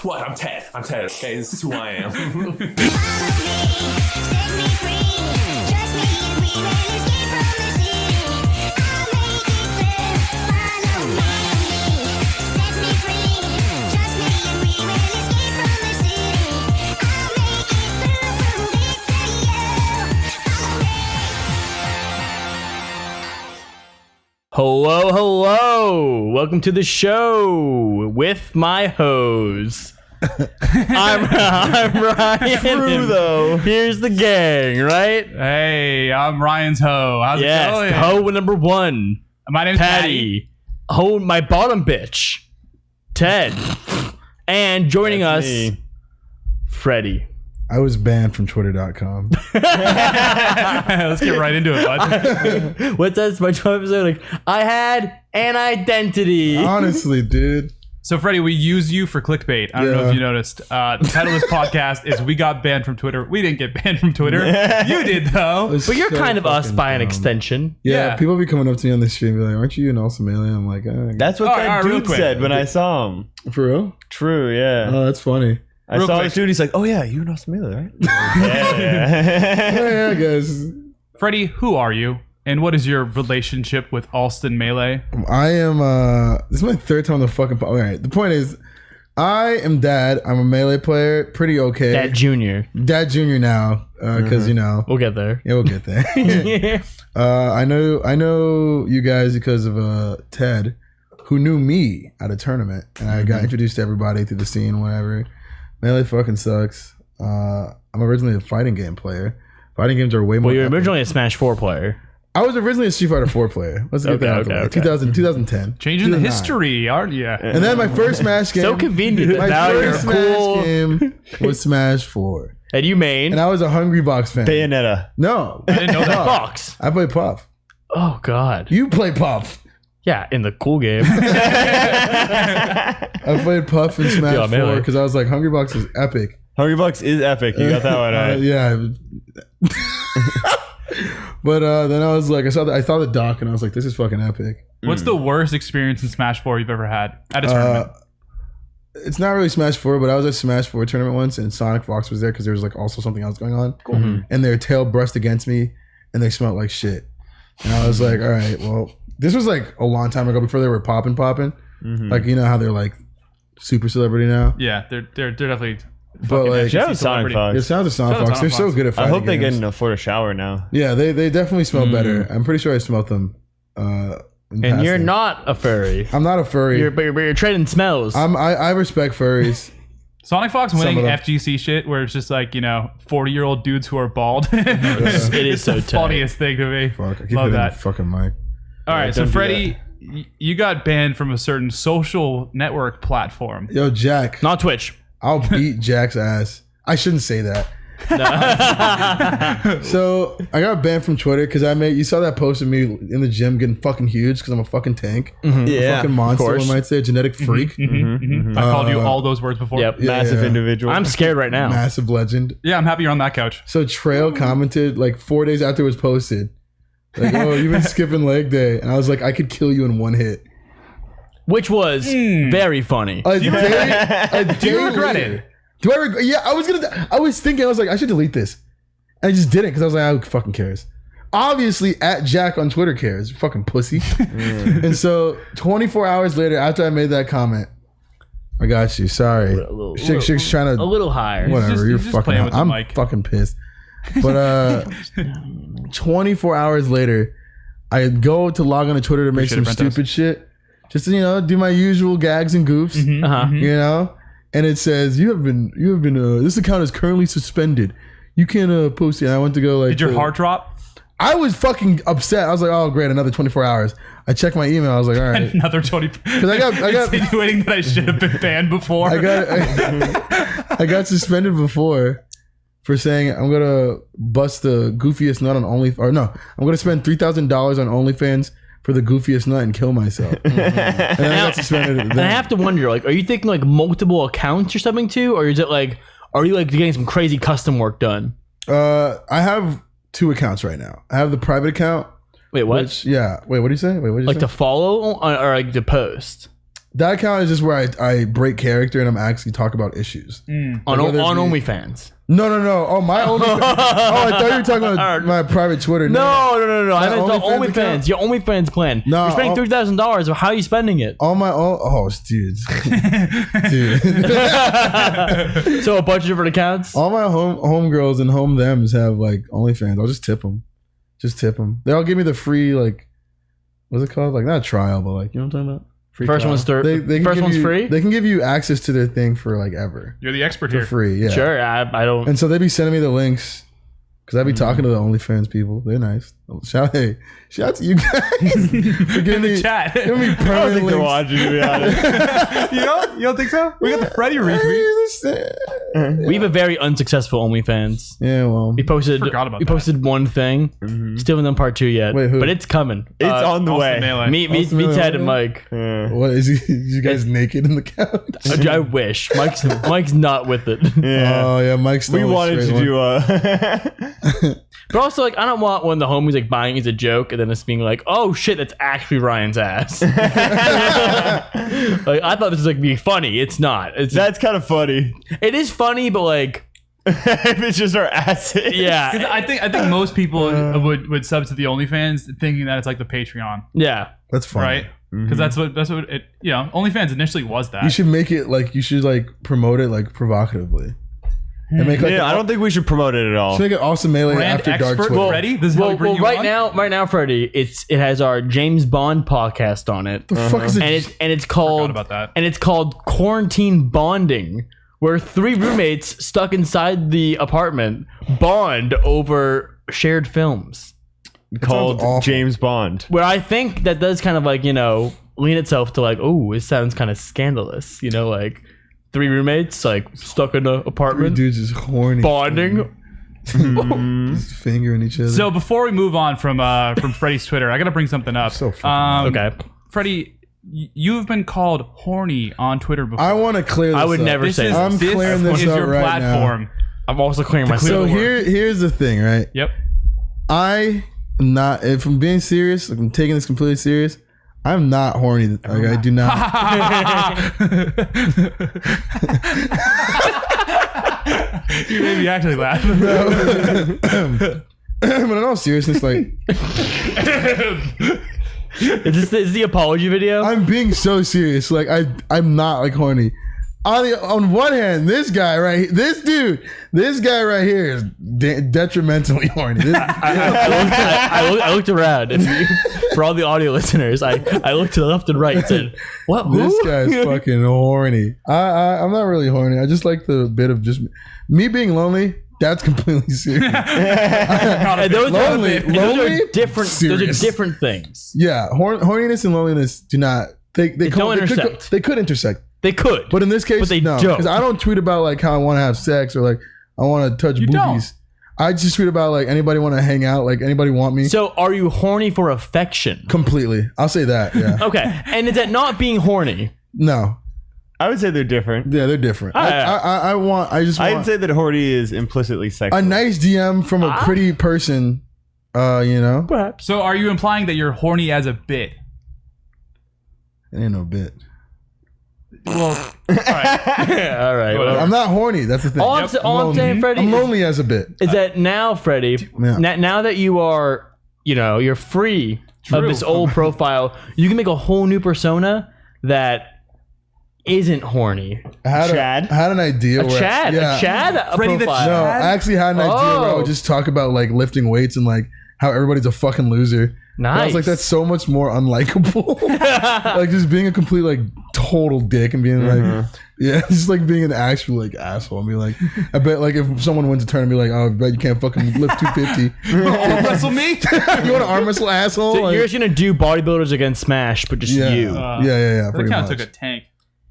What? I'm Ted. Okay, this is who I am. Hello, hello. Welcome to the show with my hoes. I'm Ryan. True though. Here's the gang, right? Hey, I'm Ryan's hoe. How's it going? Hoe number one. My name's Patty. Hoe, my bottom bitch, Ted. And joining us, me. Freddy. I was banned from Twitter.com. Let's get right into it, bud. What's that SpongeBob episode? Like, I had an identity. Honestly, dude. So, Freddie, we use you for clickbait. I don't know if you noticed. The title of this podcast is We Got Banned from Twitter. We didn't get banned from Twitter. You did, though. But you're so kind of us by an dumb. extension. Yeah, people be coming up to me on the street and be like, aren't you an Allston Melee? I'm like, That's what that real dude quick. said when I saw him. for real? True, yeah. Oh, that's funny. I real saw quick. this dude. He's like, "Oh yeah, you're an Allston Melee, right?" Yeah, guys. Freddie, who are you? And what is your relationship with Allston Melee? I am, this is my third time on the fucking All right, the point is, I am Dad. I'm a Melee player. Pretty okay. Dad Junior. Dad Junior now, because, you know. We'll get there. Yeah, we'll get there. I know you guys because of Ted, who knew me at a tournament, and I got introduced to everybody through the scene, whatever. Melee fucking sucks. I'm originally a fighting game player. Fighting games are way more. Well, you're epic. originally a Smash 4 player. I was originally a Street Fighter 4 player. Let's get that out of the way. 2010. Changing the 2009. history, aren't you? And then my first Smash game. So convenient that My now you're first cool. Smash game was Smash 4. And you main And I was a Hbox fan. Bayonetta. No. I didn't know that. Fox. I play Puff. Oh, God. You play Puff. Yeah, in the cool game. I played Puff in Smash Yeah, 4 Melee. because I was like, Hbox is epic. Hungrybucks is epic. You got that one right. Yeah. But then I was like, I saw the doc and I was like, this is fucking epic. What's the worst experience in Smash 4 you've ever had at a tournament? It's not really Smash 4, but I was at Smash 4 tournament once and Sonic Fox was there because there was like also something else going on. Cool. And their tail brushed against me and they smelled like shit. And I was like, all right, well, this was like a long time ago before they were popping. Like, you know how they're like super celebrity now? Yeah, they're definitely. But like, Shout out Sonic Fox. it sounds like Sonic Shout out Fox. They're Sonic so Fox. good at I fighting hope they games. can afford a shower now. Yeah, they definitely smell better. I'm pretty sure I smelled them. And you're not a furry. I'm not a furry. But you're trading smells. I respect furries. Sonic Fox winning of them. FGC shit where it's just like, 40-year-old dudes who are bald. It is it's so the tight. funniest thing to me. Fuck, I keep Love hitting that. the fucking mic. All right, so don't do Freddie, you got banned from a certain social network platform. Yo, Jack, Not Twitch. I'll beat Jack's ass. I shouldn't say that. So I got banned from Twitter because you saw that post of me in the gym getting fucking huge because I'm a fucking tank, Yeah. fucking monster. One might say, a genetic freak, I called you all those words before. Yep. Massive Yeah. individual. I'm scared right now. massive legend. Yeah, I'm happy you're on that couch. So Trail commented like 4 days after it was posted, like, "Oh, you've been skipping leg day," and I was like, "I could kill you in one hit." Which was very funny. A day Do you regret later. it? Do I regret? Yeah, I was thinking, I was like, I should delete this. And I just didn't because I was like, who fucking cares? Obviously, at Jack on Twitter cares. Fucking pussy. And so 24 hours later, after I made that comment, I got you. Sorry. Chick's trying to. A little higher. Whatever. You're he's just fucking playing out. with the I'm mic. fucking pissed. But 24 hours later, I go to log on to Twitter to make some Appreciate it, stupid shit. Just to, do my usual gags and goofs. Uh-huh. And it says you have been this account is currently suspended. You can't post it. And I went to go like, Did your heart drop? I was fucking upset. I was like, oh great, another 24 hours. I checked my email. I was like, all right. Another 20. Because I got insinuating that I should have been banned before. I got suspended before for saying I'm gonna bust the goofiest nut on I'm gonna spend $3,000 on OnlyFans for the goofiest nut and kill myself. And I got suspended. And I have to wonder, like, are you thinking like multiple accounts you're subbing to, or is it like, are you like getting some crazy custom work done? I have 2 accounts right now. I have the private account. Wait, what? Wait, what do you say? Wait, what did you Like say? to follow or like to post? That account is just where I break character and I'm actually talk about issues. On whether it be- OnlyFans. No. Oh, my OnlyFans. I thought you were talking about my private Twitter. No. I meant the OnlyFans OnlyFans. account? Your OnlyFans plan. No, You're spending $3,000. How are you spending it? On my own. Oh, dude. Dude. So a bunch of different accounts. All my homegirls and home thems have like OnlyFans. I'll just tip them. They all give me the free, like, what's it called? Like, not a trial, but like, you know what I'm talking about? Free First trial. one's They first one's free. They can give you access to their thing for like ever. You're the expert For here. free, yeah. Sure, I don't. And so they be sending me the links because I be talking to the OnlyFans people. They're nice. Shout out to you guys. For giving me, chat. Giving me I don't permanent think they're links. watching, to be honest. You don't think so? We got the Freddy retweet. We have a very unsuccessful OnlyFans. Yeah, well, We posted. Forgot about we that. posted one thing. Still haven't done part 2 yet. Wait, who? But it's coming. It's on the Allston way. Melee. Me, Allston Melee Ted, and Podcast? Mike. what is he? You guys naked in the couch? I wish Mike's not with it. Yeah. Oh yeah, Mike's. We wanted to do a. But also, like, I don't want one of the homies like buying as a joke and then it's being like, oh shit, that's actually Ryan's ass. Like, I thought this was like be funny. It's not. That's kind of funny. It is funny, but like, If it's just our asses. yeah, 'Cause I think most people would sub to the OnlyFans thinking that it's like the Patreon, yeah. That's fine. right? Because that's what it. OnlyFans initially was that. You should make it like you should like promote it like provocatively. And make like Yeah, I don't think we should promote it at all. should make it Allston Melee Brand after dark expert Twitter. Freddy. This is how we bring you right on? now, Freddie, it has our James Bond podcast on it, The fuck is it? and it's called about that. and it's called Quarantine Bonding, where 3 roommates stuck inside the apartment bond over shared films. Called awful. James Bond. Where I think that does kind of like, lean itself to like, oh, it sounds kind of scandalous, like 3 roommates like stuck in an Three apartment dudes just horny. bonding. Just fingering each other. So before we move on from Freddy's Twitter, I got to bring something up. So fucking Okay, Freddie, you've been called horny on Twitter before. I want to clear this I would up. never say that. I'm clearing this is up your right platform. I'm also clearing myself. So the word. here's the thing, right? Yep. I am not. If I'm being serious, if I'm taking this completely serious, I'm not horny. Like I do not. You made me actually laugh. But in all seriousness, like Is this the apology video? I'm being so serious. Like I'm not like horny. On one hand, this guy right here is detrimentally horny. I looked around. For all the audio listeners, I looked to the left and right and said, "What? Who?" This guy's fucking horny. I'm not really horny. I just like the bit of just me being lonely. That's completely serious. And those Lonely- are different. serious. Those are different things. Yeah, horniness and loneliness do not. They don't intersect. They could intersect. They could, But in this case, But they no, don't. because I don't tweet about like how I want to have sex or like I want to touch You boobies. I just tweet about like anybody want to hang out, like anybody want me. So, are you horny for affection? Completely, I'll say that. Yeah, Okay, and is that not being horny? no, I would say they're different. yeah, they're different. I just I'd want say that horny is implicitly sexual. a nice DM from a pretty person. Perhaps. So are you implying that you're horny as a bit? It ain't no bit. Well, all right. All right. well, I'm not horny. That's the thing. all I'm lonely. saying, Freddie, I'm lonely as a bit. is that now, Freddie, Yeah. now that you are, you're free of True. this old profile, you can make a whole new persona that isn't horny. I had Chad? I had an idea. A where, Chad, yeah. a Chad, a Freddie the profile. No, I actually had an idea where I Oh. would just talk about like lifting weights and like how everybody's a fucking loser. And I was Nice. like, that's so much more unlikable. Like just being a complete like total dick and being like, yeah, just like being an actual like asshole and be like, I bet like if someone wins a tournament, be like, oh, I bet you can't fucking lift 250. Arm wrestle me? You want to arm wrestle asshole? So Like, you're just gonna do bodybuilders against Smash, but just yeah, you. yeah. That Pretty kind of much. took a tank.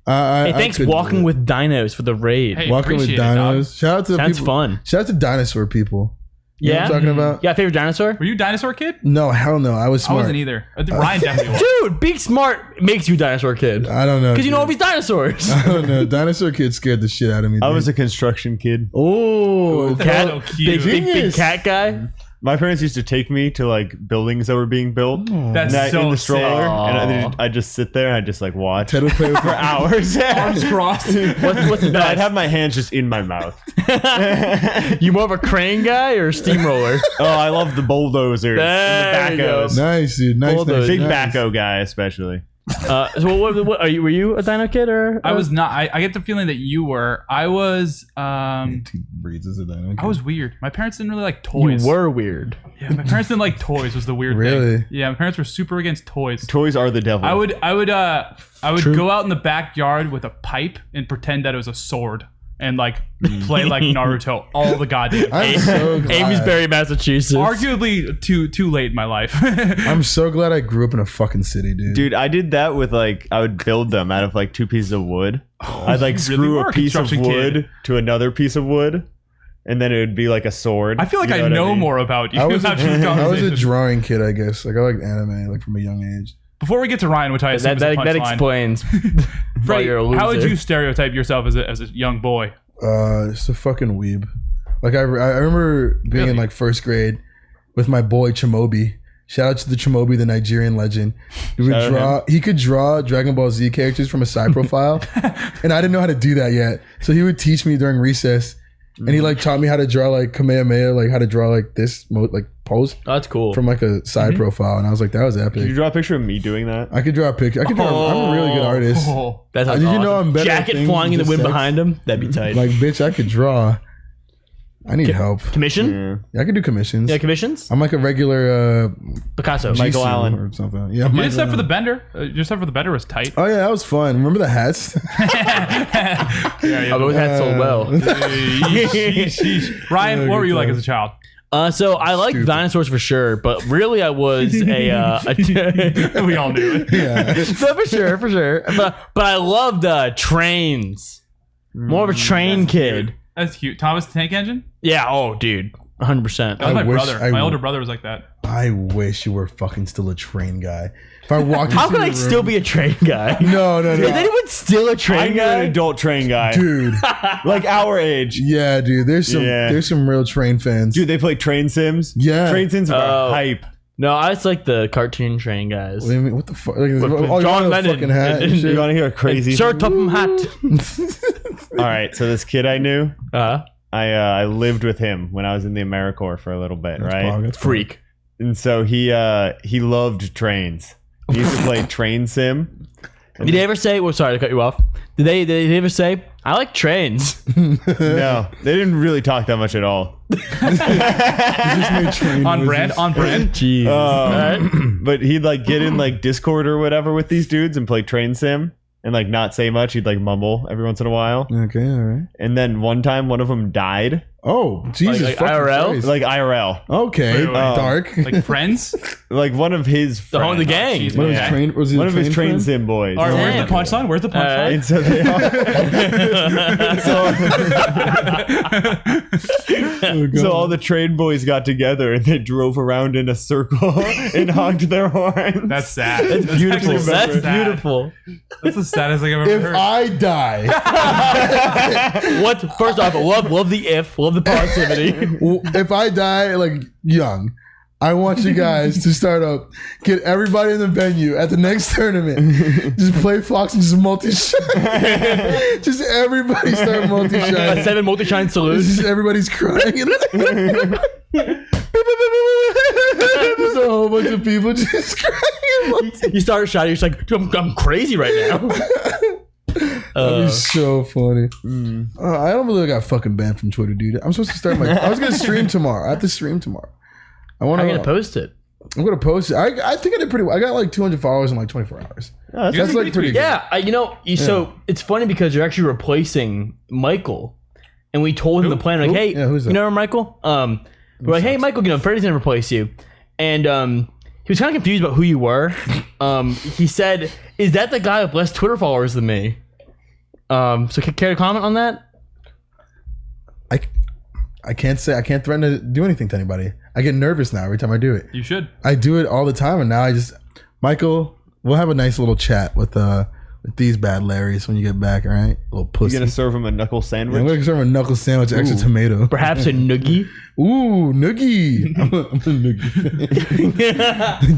Hey, thanks couldn't walking do it. with dinos for the raid. Hey, Walking with appreciate it, dog. dinos. Shout out to the Sounds people. fun. Shout out to dinosaur people. You know Yeah, what I'm talking about? Yeah, favorite dinosaur? Were you a dinosaur kid? No, hell no. I was I smart. wasn't either. Ryan definitely was. Dude, being smart makes you a dinosaur kid. I don't know. Because you know all dude. these dinosaurs. I don't know. Dinosaur kid scared the shit out of me. I dude. was a construction kid. Oh, Cat, so cute. big Genius. cat guy. My parents used to take me to like buildings that were being built. That's And so in the stroller, sick. and I'd just sit there and I'd just like watch Ted would play with for hours. Arms crossed. What's the No, I'd best? have my hands just in my mouth. You more of a crane guy or a steamroller? Oh, I love the bulldozers, There and you the go. backhoes. Nice, dude. Nice, Bulldoze. nice. Big nice. backhoe guy, especially. So what are you? Were you a dino kid or? I was not. I get the feeling that you were. I was. Two breeds as a dino kid. I was weird. My parents didn't really like You toys. were weird. Yeah, my parents didn't like toys. Was the weird Really? thing. Yeah, my parents were super against toys. Toys are the devil. I would go out in the backyard with a pipe and pretend that it was a sword and like play like Naruto all the goddamn I'm day. so glad. Amesbury, Massachusetts. Arguably too late in my life. I'm so glad I grew up in a fucking city, dude. Dude, I did that with like I would build them out of like 2 pieces of wood. I'd like you really screw were a a piece of construction wood kid. to another piece of wood, and then it would be like a sword. I feel like You I what know mean? more about you. I was, after this I was a conversation. drawing kid, I guess. Like I liked anime, like from a young age. Before we get to Ryan, which I assume that is a that punchline, explains. why Freddie, you're a how would loser. you stereotype yourself as a young boy? Just a fucking weeb. Like I remember being in Really? like first grade with my boy Chimobi. Shout out to the Chimobi, the Nigerian legend. He could draw Dragon Ball Z characters from a side profile, and I didn't know how to do that yet. So he would teach me during recess, and he like taught me how to draw like Kamehameha, like how to draw like this like pose Oh, that's cool. from like a side profile, and I was like, that was Did you epic. draw a picture of me doing that? I could draw a picture. I could draw. I'm a really good artist. Oh. That's Did you know I'm better at Jacket things flying in the than wind sex? behind him. That'd be tight. Like bitch, I could draw. I need help. Commission? Yeah. Yeah, I could do commissions. Yeah, commissions. I'm like a regular Picasso. Michael Jisoo Allen. or something. Yeah, Your Michael stuff for the Allen. bender. Your stuff for the bender was tight. Oh yeah, that was fun. Remember the hats? I've always had so well. Ryan, what were you like time. as a child? So I like Stupid. dinosaurs for sure, but really I was a We all knew it. Yeah. so for sure. But I loved trains. More of a train kid. That's cute. Thomas the Tank Engine? Yeah. Oh, dude. 100%. That was I my wish brother. I My w- older brother was like that. I wish you were fucking still a train guy. If I walked How into could I the still room- be a train guy? No. Is anyone still a I train knew an guy? adult train guy, Dude. like our age. Yeah, dude. There's Yeah. some real train fans. Dude, they play train sims. Yeah. Train sims are Oh. hype. No, I just like the cartoon train guys. What do you mean? What the fuck? Like, With oh, you John want a Lennon fucking hat and and- shit? You want to hear a crazy? Sir Topham Hat. All right, so this kid I knew, Uh, I lived with him when I was in the AmeriCorps for a little bit, right? Wow, that's freak. And so he loved trains. He used to play train sim. Did they ever say? Well, sorry to cut you off. Did they ever say? I like trains. No, they didn't really talk that much at all. Just made train On noises. brand? On brand? Jeez. Alright. But he'd like get in like Discord or whatever with these dudes and play train sim and like not say much. He'd like mumble every once in a while. Okay, all right. And then one time, one of them died, Oh, Jesus. Like fucking IRL? Christ. like IRL. Okay, Wait. dark. Like friends? Like one of his The whole friends. the gang. jeez. One of his Yeah. train, was he One a of his train friend? sim boys. All right, where's Damn. the punchline? Where's the punchline? And so they Oh, So all the train boys got together and they drove around in a circle and honked their horns. That's sad. That's beautiful. actually That's super sad. beautiful. That's the saddest thing I've ever If heard. I die, What? First off, love the if, love the positivity. if I die like young, I want you guys to start up, get everybody in the venue at the next tournament. Just play Fox and just multi-shine. Just everybody start A multi-shine. 7 multi-shine salute. Just everybody's crying. There's a whole bunch of people just crying. You start shouting. You're just like, dude, I'm crazy right now. That'd be so funny. I don't believe I got fucking banned from Twitter, dude. I'm supposed to start I was gonna stream tomorrow. I have to stream tomorrow. I want I'm gonna to. post it. I'm gonna post it. I think I did pretty well. I got like 200 followers in like 24 hours. Oh, That's like pretty good. Yeah, so it's funny because you're actually replacing Michael, and we told him the plan. Like, hey, Yeah, who's that? you know Michael? We're like, hey, Michael, Freddy's gonna replace you, and he was kind of confused about who you were. He said, "Is that the guy with less Twitter followers than me?" So care to comment on that? I can't threaten to do anything to anybody. I get nervous now every time I do it. You should. I do it all the time, and now Michael, we'll have a nice little chat with these bad Larrys when you get back. All right, little pussy. You gonna serve him a knuckle sandwich? I'm gonna serve him a knuckle sandwich, extra tomato. Perhaps a noogie. Ooh, noogie. I'm a noogie.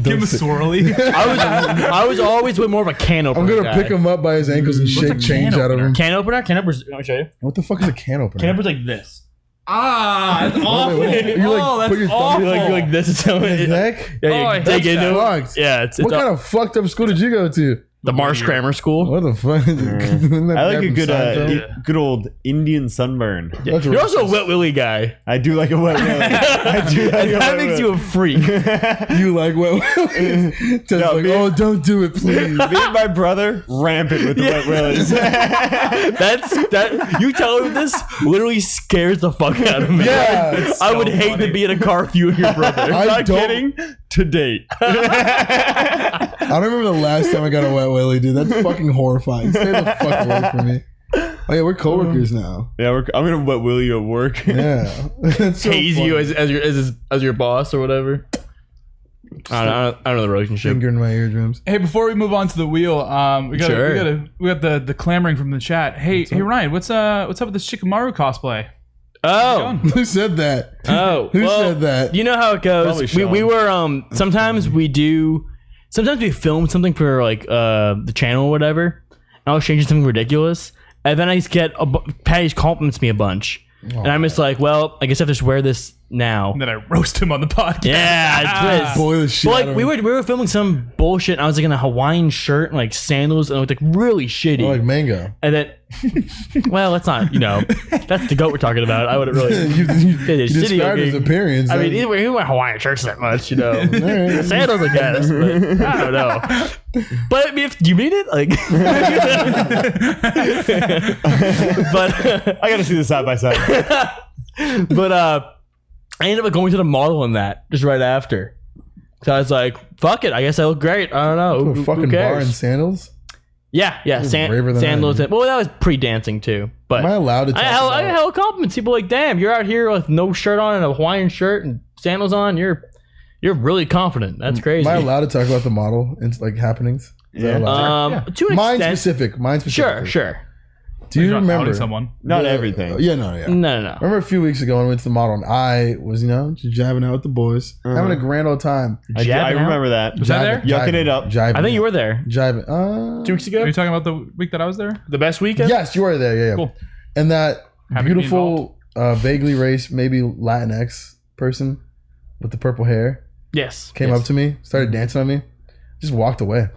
Give him a swirly. I was always with more of a can opener. I'm gonna guy. pick him up by his ankles and shake change out of him. Can opener. Can opener. Let me show you. What the fuck is a can opener? Can opener's like this. That's awful. You like put your thumb You're like this. Is how in his it. neck? Yeah, you I dig hate into it. Fucked. Yeah, it's What kind of fucked up school did you go to? the Marsh Grammar School. What the fuck? I like a good old Indian sunburn. That's You're also a racist. wet willy guy. I do like a wet willy. I do like a That wet makes willy. you a freak. You like what? Ted's No, like, me- oh, don't do it, please. Me and my brother rampant with the wet willies. That you telling me this literally scares the fuck out of me. Yeah. I would hate to be in a car with you and your brother. I Not don't. kidding. To date. I don't remember the last time I got a wet willy, dude. That's fucking horrifying. Stay the fuck away from me. Oh yeah, we're coworkers now. Yeah, I'm gonna wet willy you at work. Yeah, that's so Haze funny. you as your boss or whatever. I don't know the relationship. Finger in my eardrums. Hey, before we move on to the wheel, we got Sure. the clamoring from the chat. Hey Ryan, what's up with this Shikamaru cosplay? Oh, Who said that? oh, Who well, said that? You know how it Probably goes. Sean. We were sometimes we film something for like the channel or whatever. And I was changing something ridiculous, and then I just get Patty compliments me a bunch, and I'm just like, well, I guess I have to just wear this now. And then I roast him on the podcast. Yeah, twist. Boil the shit But out like of we him. were filming some bullshit, and I was like in a Hawaiian shirt and like sandals, and it looked like really shitty. I like mango. And then, well, that's not, that's the goat we're talking about. I wouldn't really. You It is shitty described his looking. appearance. I mean, either way, he wear Hawaiian shirts that much, right. Sandals, I guess, but I don't know. But I mean, do you mean it? Like, but I gotta see the side by side. but I ended up going to the model in that just right after. So I was like, "Fuck it, I guess I look great." I don't know. a fucking bar in sandals. Yeah, braver than sandals. I am. Well, that was pre-dancing too. But Am I allowed to talk I about? held compliments. People were like, "Damn, you're out here with no shirt on and a Hawaiian shirt and sandals on. You're really confident. That's crazy." Am I allowed to talk about the model and like happenings? Is that Yeah. allowed? To an Mine extent. specific. Mine specific. Sure. Do you You're not outing remember? someone? Not everything. Yeah, no. No. Remember a few weeks ago when I went to the model and I was, just jabbing out with the boys, having a grand old time. I Jabbing out? remember that. Was that there? Yucking it up. Jiving. I think you were there Jiving. 2 weeks Are ago. you talking about the week that I was there? The best weekend. Yes, you were there. Yeah. Cool. And that Happy to be beautiful, vaguely race, maybe Latinx person with the purple hair Yes. came up to me, started dancing on me, just walked away.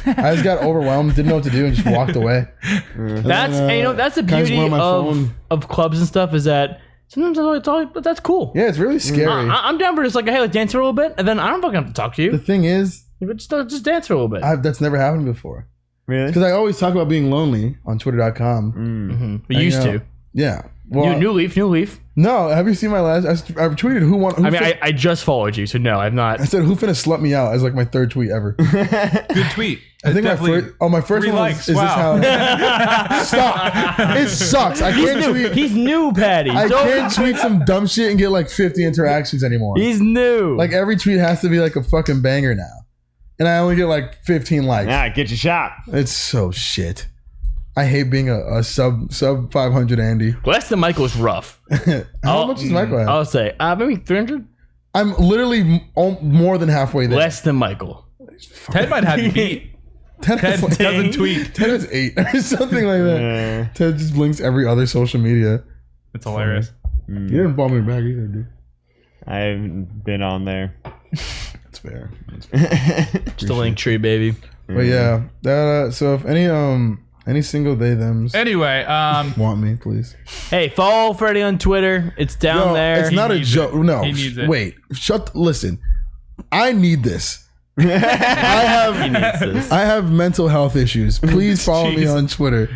I just got overwhelmed, didn't know what to do, and just walked away. That's that's the Guys beauty went on my phone. of clubs and stuff is that sometimes it's all but that's cool. Yeah, it's really scary. I'm down for just like, hey, let's dance for a little bit, and then I don't fucking have to talk to The you. thing is, Just dance for a little bit. that's never happened before. Really? Because I always talk about being lonely on Twitter.com. We used know. to. Yeah. Well, New leaf. no, have you seen my last? I tweeted who I mean, I just followed you, so no, I've not. I said who finna slut me out as like my third tweet ever. Good tweet. I think Definitely my first 3 one likes. was, is Wow. this how stop. It sucks. I can't tweet. He's new, Patty. I can't tweet some dumb shit and get like 50 interactions anymore. He's new. Like every tweet has to be like a fucking banger now. And I only get like 15 likes. Get your shot. It's so shit. I hate being a sub 500 Andy. less than Michael's rough. How much does Michael have? I'll say maybe 300. I'm literally more than halfway there. Less than Michael. Ted might have you beat. 10 Ted is, doesn't tweet. 10 is 8 or something like that. Ted just blinks every other social media. It's hilarious. You didn't follow me back either, dude. I haven't been on there. That's fair. Just a link tree, baby. But yeah, that, so if any single they thems Anyway, want me, please. Hey, follow Freddy on Twitter. It's down No, there. it's not a needs joke. it. No, He needs it. wait. Listen. I need this. He needs this. I have mental health issues. Please follow me on Twitter.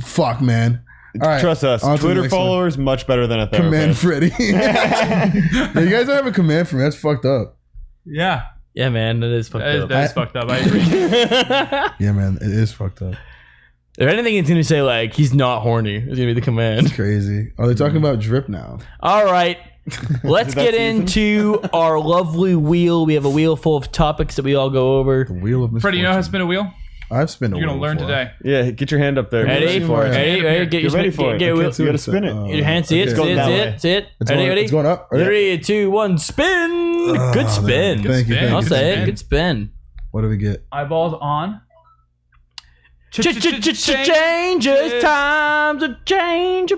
Fuck, man. All right, Trust us. on to the Twitter next one. followers much better than a Command therapist. Freddy. Yeah, you guys don't have a command for me. That's fucked up. Yeah. Yeah, man, that is fucked up. That is fucked up. I agree. Yeah, man, it is fucked up. If anything, it's gonna say like he's not horny. It's gonna be the command. Crazy. Oh, they're talking about drip now. All right, let's Is that get season? into our lovely wheel. We have a wheel full of topics that we all go over. The wheel of misfortune. Freddie, you know how to spin a wheel? I've spun a You're wheel going to learn before. today. Yeah, get your hand up there. Ready? for it. Ready? Get Get your ready spin- for it. get your You wheel- gotta spin it. your hand. See it? Okay. See it? that See way. it? See it? It's Ready? going, Ready? it's going up. Ready? 3, 2, 1, spin. Good spin. Thank you. spin. I'll Good say it. spin. Good spin. What do we get? Eyeballs on. Changes, times a change,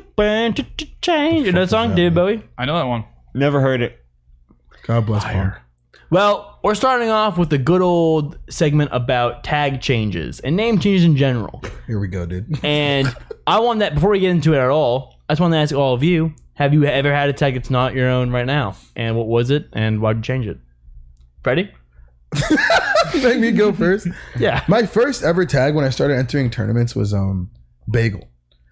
change. You know that song, David Bowie? I know that one. Never heard it. God bless Punk. Well, we're starting off with the good old segment about tag changes and name changes in general. Here we go, dude. And I want that, before we get into it at all, I just want to ask all of you, have you ever had a tag that's not your own right now? And what was it? And why'd you change it? Freddie? Make me go first. Yeah. My first ever tag when I started entering tournaments was Bagel.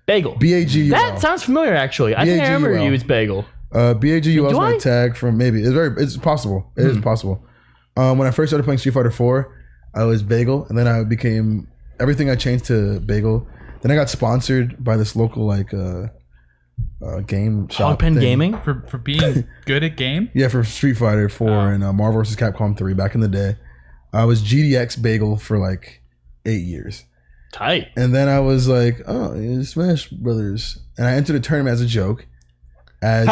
Bagel. BAGUL. That sounds familiar, actually. I think I remember BAGUL. you as Bagel. BAGUL was Do my I? tag from maybe. It's possible. It is possible. When I first started playing Street Fighter 4, I was Bagel, and then I became everything. I changed to Bagel. Then I got sponsored by this local game shop. Hogpen thing. Gaming? For being good at game? Yeah, for Street Fighter 4 and Marvel vs. Capcom 3 back in the day. I was GDX Bagel for like 8 years. Tight. And then I was like, oh, it's Smash Brothers. And I entered a tournament as a joke. As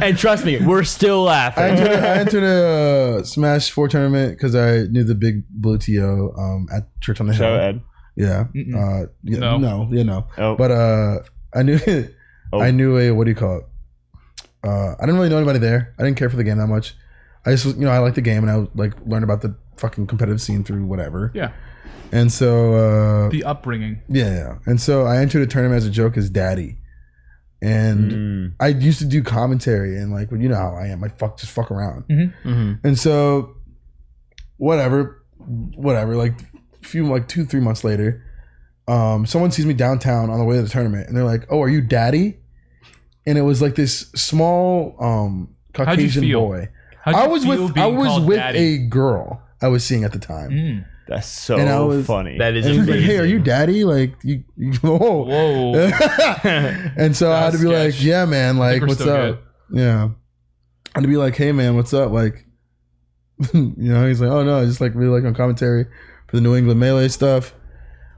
And trust me, we're still laughing. I entered a Smash 4 tournament because I knew the big blue TO at Church on the Show Hill. Ed. Yeah. No. No. Oh. But I knew Oh. I knew a, what do you call it? I didn't really know anybody there. I didn't care for the game that much. I just, I liked the game and I like learned about the fucking competitive scene through whatever. Yeah. And so The upbringing. yeah. And so I entered a tournament as a joke as Daddy. And I used to do commentary and like, you know how I am. I just fuck around. And so whatever, like 2-3 months later, someone sees me downtown on the way to the tournament and they're like, oh, are you Daddy? And it was like this small Caucasian feel? boy. How'd I you was feel with being called Daddy? a girl I was seeing at the time. That's so And I was- funny. That is And he's like, amazing. hey, are you Daddy? Like, you whoa. Whoa. And so I had to be That's like, sketch. yeah, man, like, we're what's still up? Yeah. I had to be like, hey, man, what's up? Like, he's like, oh, no, I just like really like on commentary for the New England Melee stuff.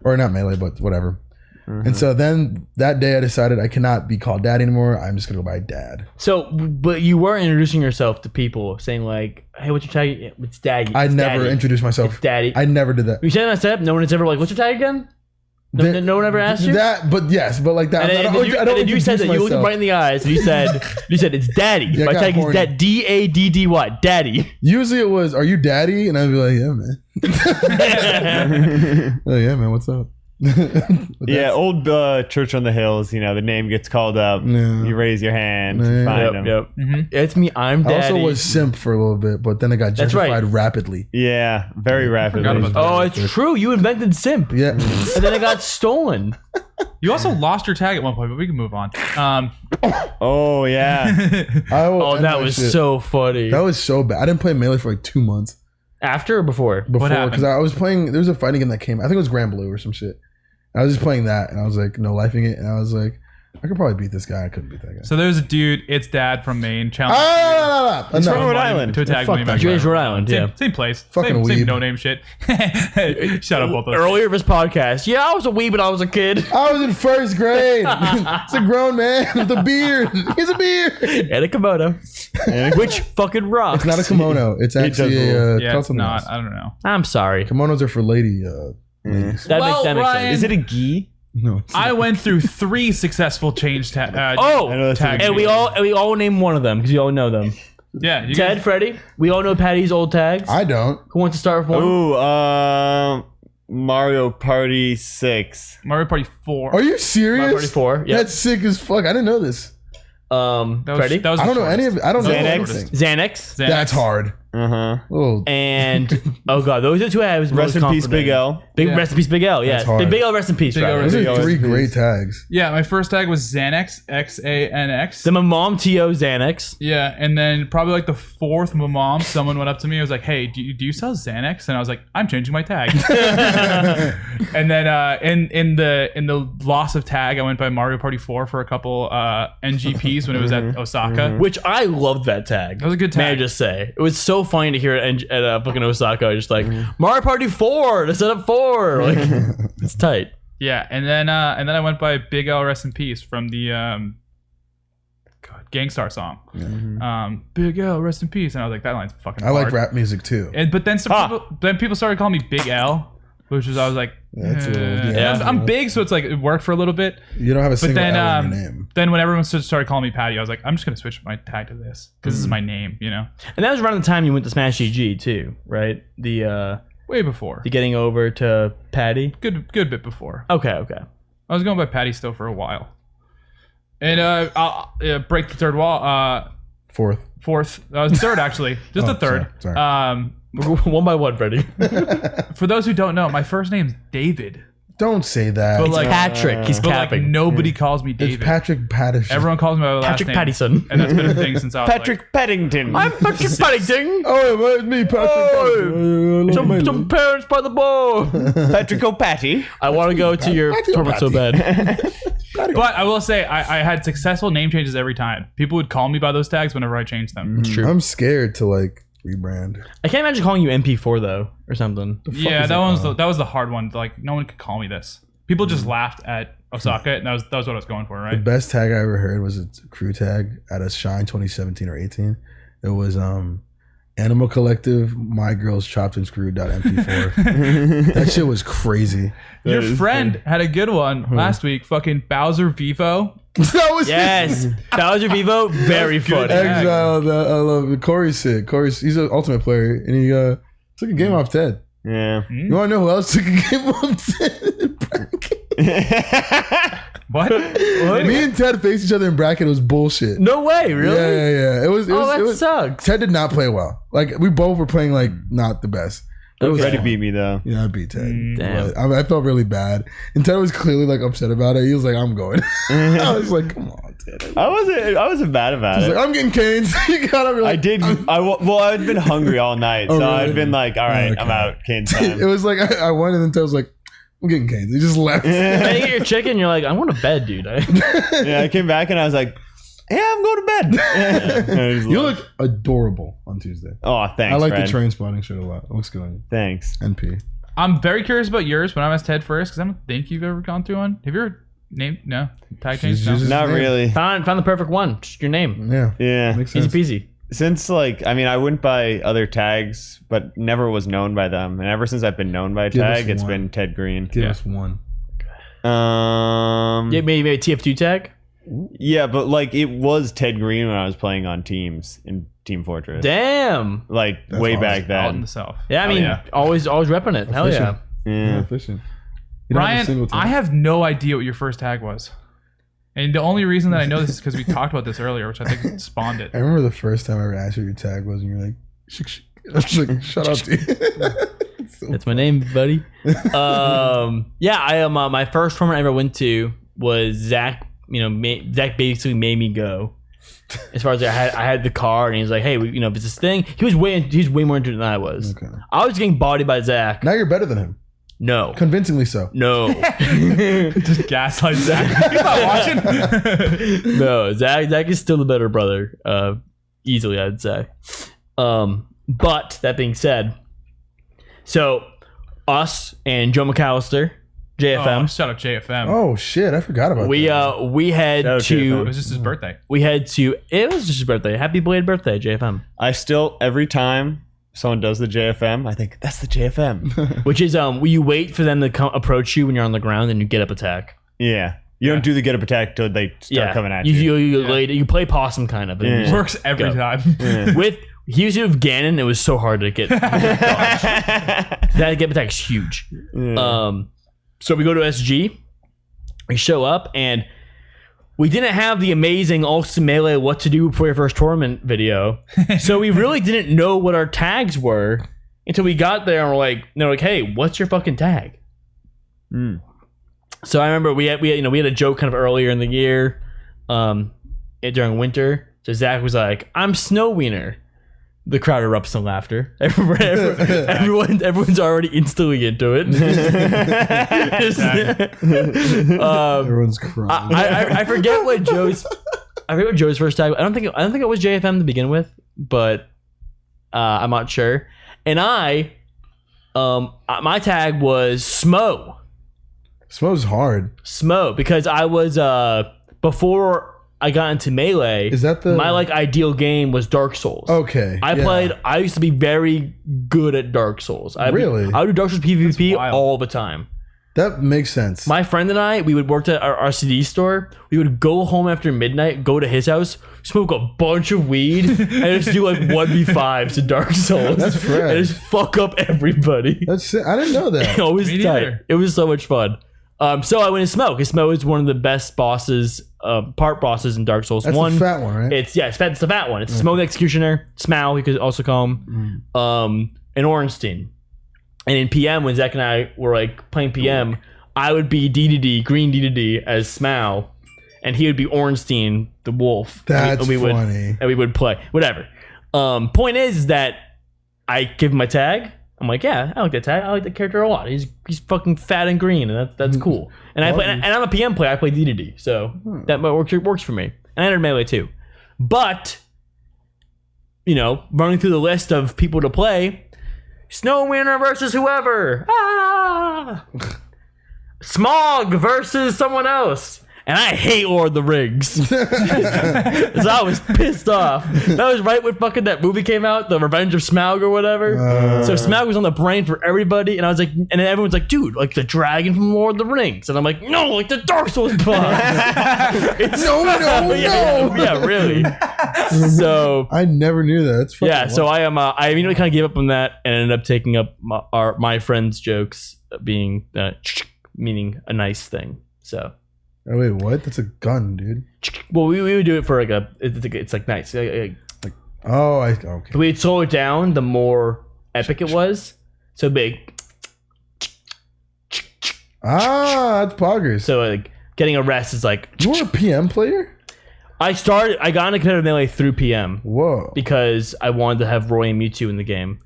Or not Melee, but whatever. And so then that day I decided I cannot be called Daddy anymore. I'm just going to go by Dad. So, but you were introducing yourself to people, saying like, "Hey, what's your tag? It's Daddy." I It's never Daddy. introduced myself. It's Daddy. I never did that. You said that step. No one has ever like, "What's your tag again?" No one ever asked you. That, but yes, but like that. And I then, don't- you, I and don't then you said that introduce you looked him myself. right in the eyes and you said it's Daddy. Yeah, I My got tag is horny. that DADDY. Daddy. Usually it was, are you Daddy? And I'd be like, yeah, man. Oh, yeah, man, what's up? But Yeah, that's- old Church on the Hills, the name gets called up. Yeah. You raise your hand, Yeah. find him. Yep. It's me. I'm I Daddy. also was simp for a little bit, but then I got That's right. gentrified rapidly. Yeah, very rapidly. Forgot about that. Oh, it's true. You invented simp, Yeah. and then it got stolen. You also lost your tag at one point, but we can move on. Oh, yeah. Oh, that was so funny. That was so bad. I didn't play Melee for like 2 months After or before? before happened? because I was playing. There was a fighting game that came. I think it was Grand Blue or some shit. I was just playing that, and I was like, no lifing it, and I was like, I could probably beat this guy. I couldn't beat that guy. So there's a dude, it's Dad from Maine, challenging He's from No. Rhode Island. to attack Fuck money that back. guy. James Rhode Island, yeah. Same place. Fucking Same weeb. no-name shit. Shut up, both of us. Earlier of his podcast. Yeah, I was a wee, but I was a kid. I was in first grade. It's a grown man with a beard. He's a beard. And a kimono. Which fucking rocks. It's not a kimono. It's actually does a Yeah, it's custom not. dress. I don't know. I'm sorry. Kimonos are for ladies. That Well, makes Ryan- sense. Is it a gi? No, it's I went through 3 successful change I know that's tag. And we all name one of them because you all know them. Yeah, you Ted, guys, Freddie, we all know Patty's old tags. I don't. Who wants to start with one? Ooh, Mario Party 6. Mario Party 4. Are you serious? Mario Party 4. Yeah. That's sick as fuck. I didn't know this. Freddie? That was I don't know any of it. I don't know Xanax? anything. Xanax. That's hard. Oh, And oh god, those are two I was most Rest in peace, confident Big in. L. Big Yeah. rest in peace, Big L. Yeah, That's hard. Big L. Rest in peace. Big L, Rather. those Big are L, three great tags. Yeah, my first tag was Xanax, Xanx. Then my mom to Xanax. Yeah, and then probably like the fourth mom, someone went up to me and was like, "Hey, do you sell Xanax?" And I was like, "I'm changing my tag." And then in the loss of tag, I went by Mario Party 4 for a couple NGPs when it was at Osaka. Which I loved that tag. That was a good May I tag. just say, it was so funny to hear it at fucking Osaka. Just like Mario Party 4 to set up 4. Like it's tight. Yeah, and then I went by Big L, rest in peace, from the Gangstar song. Big L, rest in peace, and I was like, that line's fucking I like hard. rap music too. But then people started calling me Big L, which was I was like, That's a little- yeah. I'm big, so it's like it worked for a little bit. You don't have a But single then L in your name. then when everyone started calling me Patty, I was like, I'm just gonna switch my tag to this because this is my name, you know. And that was around the time you went to Smash GG too, right? The Way before, getting over to Patty. good bit before. Okay. I was going by Patty still for a while. And I'll break the third wall. Fourth. Third actually, just Oh, a third. sorry. One by one, Freddie. For those who don't know, my first name's David. Don't say that. But It's like Patrick. He's but like capping. nobody calls me David. Patrick Patterson. Everyone calls me by my last Patrick name. Pattison. And that's been a thing since I was Patrick Paddington. I'm Patrick Paddington. Oh, it's me, Patrick. Oh, Patterson. some parents by the ball. Patrick O'Patty. I want to go to your Patrick tournament so bad. But I will say I had successful name changes every time. People would call me by those tags whenever I changed them. True. I'm scared to like rebrand. I can't imagine calling you MP4 though, or something. Yeah, is that that? was the hard one. Like no one could call me this. People just laughed at Osaka, and that was what I was going for, The right? best tag I ever heard was a crew tag at a Shine 2017 or 18. It was Animal Collective, My Girls Chopped and Screwed MP4. That shit was crazy. Your friend had a good one last week. Fucking Bowser Vivo. That was Yes, Bowser Vivo, very funny. Exile. I love it. Corey's sick. He's an ultimate player, and he took a game off Ted. Yeah. You want to know who else took a game off Ted? What? Me and Ted faced each other in bracket. It was bullshit. No way, really? Yeah. It was. That sucks. Ted did not play well. Like we both were playing like not the best. It was Freddie fun. beat me though. Yeah, I beat Ted. Damn. But I felt really bad, and Ted was clearly like upset about it. He was like, "I'm going." I was like, "Come on, Ted." I wasn't bad about He's it. like, "I'm getting canes." You gotta be like, I did. I'd been hungry all night, so Oh, really? I'd been like, all right, Okay. I'm out. Cane It time. was like I won, and then Ted was like, "I'm getting canes." He just left. Then you get your chicken, you're like, I want to bed, dude. Yeah, I came back and I was like, yeah, I'm going to bed. And I just You left. look adorable on Tuesday. Oh, thanks. I like Fred. the train spotting shit a lot. It looks good on you. Thanks. NP. I'm very curious about yours, but I'm asked Ted first because I don't think you've ever gone through one. Have you ever named no tag change? No. Jesus. Not name. really. found the perfect one. Just your name. Yeah. Yeah. Makes Easy sense. peasy. Since I went by other tags, but never was known by them. And ever since I've been known by a Give us tag, it's one. been Ted Green. Give Yeah. us one. Yeah, maybe a TF2 tag. Yeah, but like it was Ted Green when I was playing on teams in Team Fortress. Damn. Like That's way awesome. back Out in then. the south. Yeah, I mean, yeah. always repping it. Hell yeah. Efficient. Yeah. Efficient. You don't have a single Ryan, tag. I have no idea what your first tag was. And the only reason that I know this is because we talked about this earlier, which I think spawned it. I remember the first time I ever asked you what your tag was, and you're like, "Shik, shik." I was like, "Shut up, dude." So That's my name, buddy. Yeah, I am. My first tournament I ever went to was Zach. Zach basically made me go. As far as I had the car, and he was like, "Hey, if it's this thing." He was way more into it than I was. Okay. I was getting bodied by Zach. Now you're better than him, No, convincingly so. no, Just gaslight Zach. He's not watching. no. Zach is still the better brother. Easily, I'd say. But that being said, so us and Joe McAllister, JFM. Oh, shout out JFM. Oh shit, I forgot about We that. we had Shout out It to was just his birthday. it was just his birthday. Happy belated birthday, JFM. I still, every time someone does the JFM, I think that's the JFM. Which is you wait for them to approach you when you're on the ground and you get up attack. Yeah. You don't do the get up attack till they start coming at you. You play possum kind of. and you Yeah. just Works every go. time. With he used to have Ganon, it was so hard to get. That get attack's huge. Yeah. So we go to SG, we show up, and we didn't have the amazing Allston Melee what to do before your first tournament video. So we really didn't know what our tags were until we got there and they're like, hey, what's your fucking tag? So I remember we had a joke kind of earlier in the year, during winter. So Zach was like, I'm Snow Wiener. The crowd erupts in laughter. Everyone's already instantly into it. Everyone's crying. I forget what Joe's first tag. I don't think it was JFM to begin with, but I'm not sure. And my tag was Smo. Smo's hard. Smo, because I was before I got into Melee. Is that my ideal game was Dark Souls? Okay. I used to be very good at Dark Souls. I would do Dark Souls PvP all the time. That makes sense. My friend and I, we would work at our CD store. We would go home after midnight, go to his house, smoke a bunch of weed, and just do 1v5s to Dark Souls. That's fresh. And just fuck up everybody. That's it. I didn't know that. It was tight. It was so much fun. So I went to Smo, because Smo is one of the best bosses, part bosses in Dark Souls. That's the fat one, right? It's the fat one. It's Smo the Executioner, Smough, you could also call him, and Ornstein. And in PM, when Zach and I were playing PM, I would be DDD, green DDD as Smough, and he would be Ornstein, the wolf. That's funny. And we would play. Whatever. Point is that I give him my tag. I'm like, yeah, I like that tag. I like that character a lot. He's fucking fat and green, and that's cool. And and I'm a PM player. I play DDD, so that works for me. And I entered Melee too. But running through the list of people to play, Snow Winner versus whoever. Smog versus someone else. And I hate Lord of the Rings. So I was pissed off. That was right when fucking that movie came out, The Revenge of Smaug or whatever. So Smaug was on the brain for everybody. And I was like, and then everyone's like, dude, the dragon from Lord of the Rings. And I'm like, no, the Dark Souls boss. No. Yeah, really. So I never knew that. That's yeah, so I immediately kind of gave up on that and ended up taking up my friend's jokes being meaning a nice thing. So. Oh, wait, what? That's a gun, dude. Well, we would do it for it's nice. Okay. We'd slow it down the more epic it was. So big. That's poggers. So getting a rest is You were a PM player? I got into competitive Melee through PM. Whoa. Because I wanted to have Roy and Mewtwo in the game.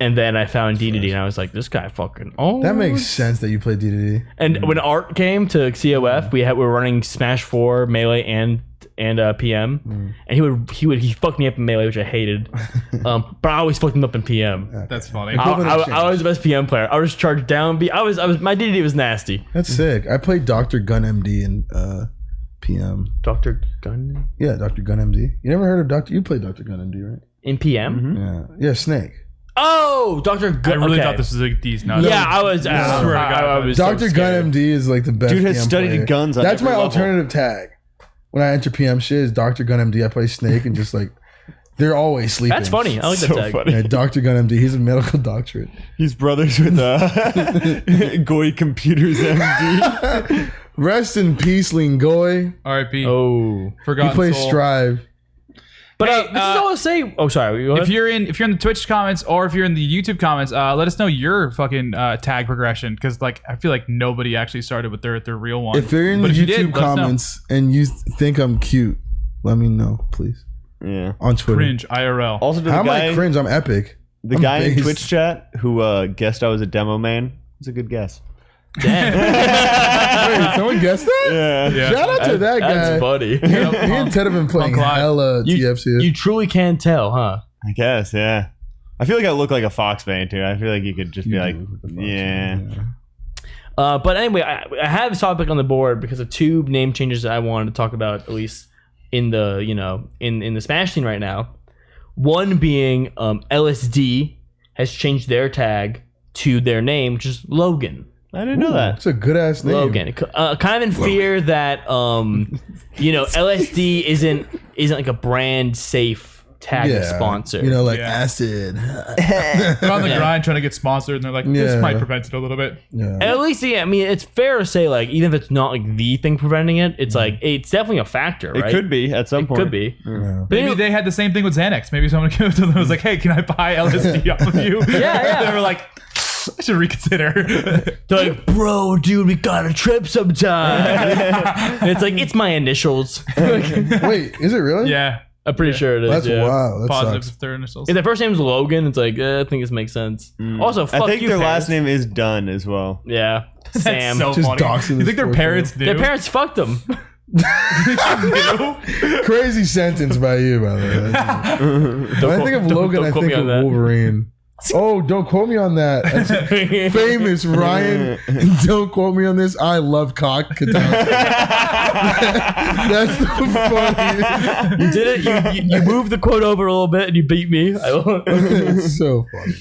And then I found DDD, and I was like, "This guy fucking That makes sense that you played DDD. And when Art came to COF, we were running Smash 4, Melee, and PM, and he fucked me up in Melee, which I hated. But I always fucked him up in PM. That's funny. I was the best PM player. I was charged down. My DDD was nasty. That's sick. I played Dr. Gun MD in PM. Dr. Gun? Yeah, Dr. Gun MD. You never heard of Dr. You played Dr. Gun MD, right? In PM? Mm-hmm. Yeah, Snake. Oh, Dr. Gun. I really thought this was these nuts. Yeah, I was. I swear to God, I was Dr. So Gun MD is the best. Dude has PM studied player. guns. On That's my every alternative tag. When I enter PM shit is Dr. Gun MD. I play Snake and just they're always sleeping. That's funny. I like that tag. Funny. Yeah, Dr. Gun MD. He's a medical doctorate. He's brothers with Goy Computers MD. Rest in peace, Lingoy. R.I.P. Oh, Forgotten He plays Soul. Strive. But this is all to say. Oh, sorry. If you're in the Twitch comments or if you're in the YouTube comments, let us know your fucking tag progression, because I feel like nobody actually started with their real one. If you're in the YouTube comments and you think I'm cute, let me know, please. Yeah. On Twitter. Cringe IRL. Also, to the How am guy, I cringe? I'm epic. the I'm guy in based. Twitch chat who guessed I was a demo man. It's a good guess. Damn. Wait, someone guessed that? Yeah. Shout out to that guy. That's funny. Me and Ted have been playing Punk Live. hella TFC. You truly can tell, huh? I guess, yeah. I feel like I look like a Fox fan too. I feel like you could just be You like, do with the Fox, yeah. But anyway, I have this topic on the board because of two name changes that I wanted to talk about, at least in the in the Smash scene right now. One being LSD has changed their tag to their name, which is Logan. I didn't know that. It's a good ass name. Logan. Kind of in fear that LSD isn't like a brand safe tag a sponsor. You know, like Yeah. acid. They're on the grind trying to get sponsored, and they're like, this Yeah. might prevent it a little bit. Yeah. At least, yeah, I mean, it's fair to say, like, even if it's not like the thing preventing it, it's like it's definitely a factor, It right? could be at some It point. could be. Yeah. Maybe they had the same thing with Xanax. Maybe someone came to them and was like, hey, can I buy LSD off of you? yeah. They were like, I should reconsider. They're like, bro, dude, we got a trip sometime. And it's like, it's my initials. Wait, is it really? Yeah. I'm pretty sure it is. That's yeah. wow. That Positive sucks. if their initials. If their first name's Logan, it's like, I think this makes sense. Also, fuck I think you, their parents. last name is Dunn as well. Yeah. Sam. That's so Just funny. doxing You the think their sports parents knew? Their parents fucked them. Crazy sentence by you, by the way. When I think of Logan, I quote think me of on that. Wolverine. Oh, don't quote me on that. That's famous, Ryan. Don't quote me on this. I love cock katana. That's so funny. You did it. You moved the quote over a little bit and you beat me. It's so funny.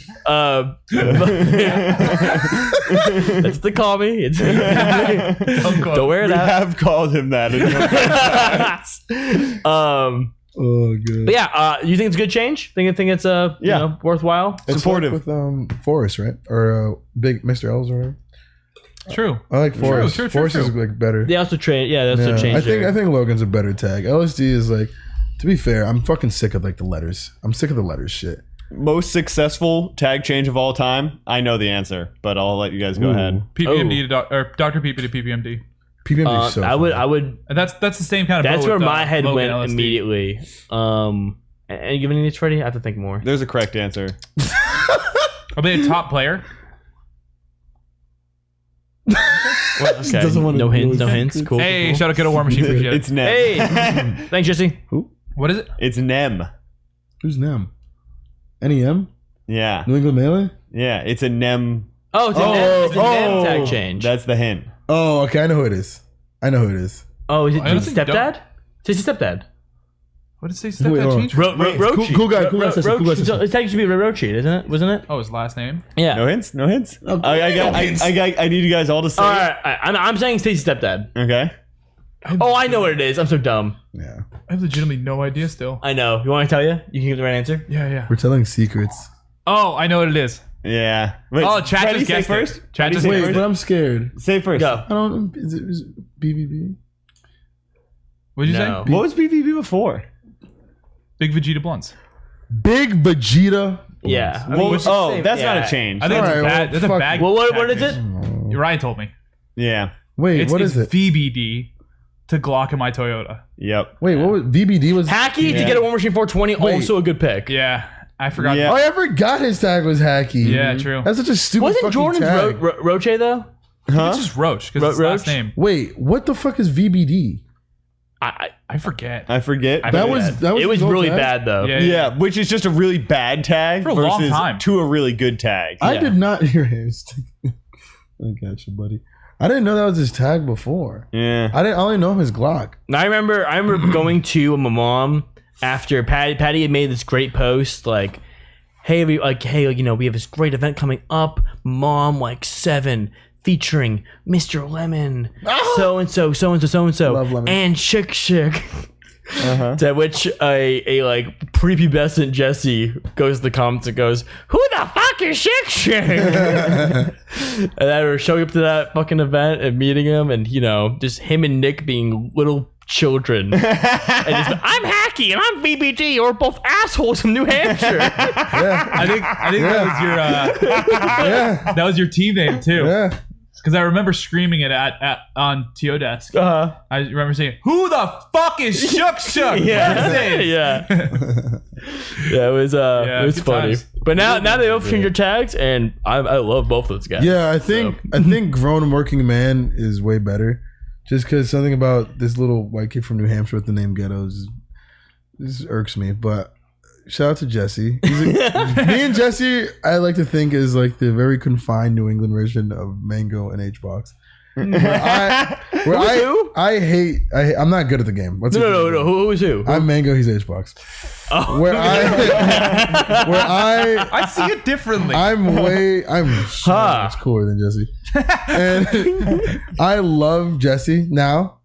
That's what they call me. It's, don't wear it We out. have called him that. in your Oh, good. But yeah, you think it's a good change? Think it's Yeah. you know, worthwhile? It's supportive. like with Forrest, right? Or Big Mr. L's, or whatever. True. I like Forrest. true, Forrest is like better. They also trade. Yeah, that's Yeah, a change. I think Logan's a better tag. LSD is like, to be fair, I'm fucking sick of like the letters. I'm sick of the letters shit. Most successful tag change of all time. I know the answer, but I'll let you guys go ahead. PPMD to or Dr. PP to PPMD. PPMD is so I funny. would. And that's the same kind of That's boat where with, my head Logan went LSD. immediately. And you giving these, Freddy? I have to think more. There's a correct answer. Are they a top player? Okay. Doesn't wanna No hints. really- No hints. Cool. Hey, cool. shout out to War Machine. Appreciate It's it. Nem. Hey, thanks, Jesse. What is it? It's Nem. Who's NEM? NEM? Yeah. New England Melee? Yeah. It's a Nem. Oh, it's a name tag change. That's the hint. Oh, okay. I know who it is. Oh, is it I don't his think stepdad? It's his stepdad. What did it say? Step Wait, that hold on. change? Rochi. Cool guy, cool guy system, cool guy system. His tag used to be Rochi, isn't it? Wasn't it? Oh, his last name. Yeah. No hints? No hints? No hints. I need you guys all to say All it. right. I'm saying Stacy's stepdad. Okay. Oh, I know what it is. I'm so dumb. Yeah. I have legitimately no idea still. I know. You want me to tell you? You can give the right answer. Yeah. We're telling secrets. Oh, I know what it is. Yeah. Wait, Oh, chat Freddy, just say guessed it. first. Chat Freddy, just say guessed Wait, first. but I'm scared. Say first. Go. I don't know. Is it BBB? What did you No. say? What was BVB before? Big Vegeta Blunts. Big Vegeta. Yeah. I mean, Well, which is the oh, same- that's yeah. not a change. I think All right, that's a well, bad. Well, what tag is it? change. Ryan told me. Yeah. Wait, what is it? VBD to Glock in my Toyota. Yep. Wait, what was VBD? Was Hacky to Yeah. get a War Machine 420. Wait. Also a good pick. Yeah, I forgot. Yeah. Oh, I forgot his tag was hacky. Yeah, true. That's such a stupid Wasn't fucking Jordan's tag. Roche though? Huh? It's just Roach because it's his last Roach? name. Wait, what the fuck is VBD? I forget. I forget. I but- forget. It was his old really tag? bad though. Yeah. Yeah, which is just a really bad tag For a long versus time. to a really good tag. I Yeah. did not hear him. I got you, buddy. I didn't know that was his tag before. Yeah. I only know him as Glock. I remember going to my mom after Patty had made this great post like, hey, we have this great event coming up. Mom, like 7, featuring Mr. Lemon, so and so, Love Lemon. and Chick. Uh-huh. To which a like prepubescent Jesse goes to the comments and goes, "Who the fuck is Chick?" And I were showing up to that fucking event and meeting him, and just him and Nick being little children. And just, I'm Hacky and I'm VBD. You're both assholes from New Hampshire. I think that was your Yeah, that was your team name too. yeah. Because I remember screaming it at on TO desk. Uh-huh. I remember saying, "Who the fuck is Shook Shook?" Yeah, Versus?" yeah, yeah. It was it was good funny. times. But now they both change your tags, and I love both those guys. Yeah, I think grown working man is way better. Just because something about this little white kid from New Hampshire with the name Ghettos this irks me. But shout out to Jesse. Me and Jesse, I like to think is like the very confined New England version of Mango and Hbox. I'm not good at the game. Let's No. Who was who? I'm Mango. He's Hbox. Oh. Where I I see it differently. I'm so much cooler than Jesse. And I love Jesse now.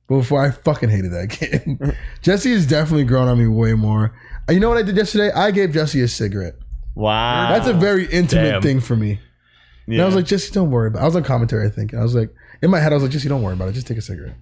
But before I fucking hated that kid. Jesse has definitely grown on me way more. You know what I did yesterday? I gave Jesse a cigarette. Wow. That's a very intimate Damn. thing for me. And I was like, Jesse, don't worry about it. I was on commentary, I think. And I was like, in my head, I was like, Jesse, don't worry about it. Just take a cigarette.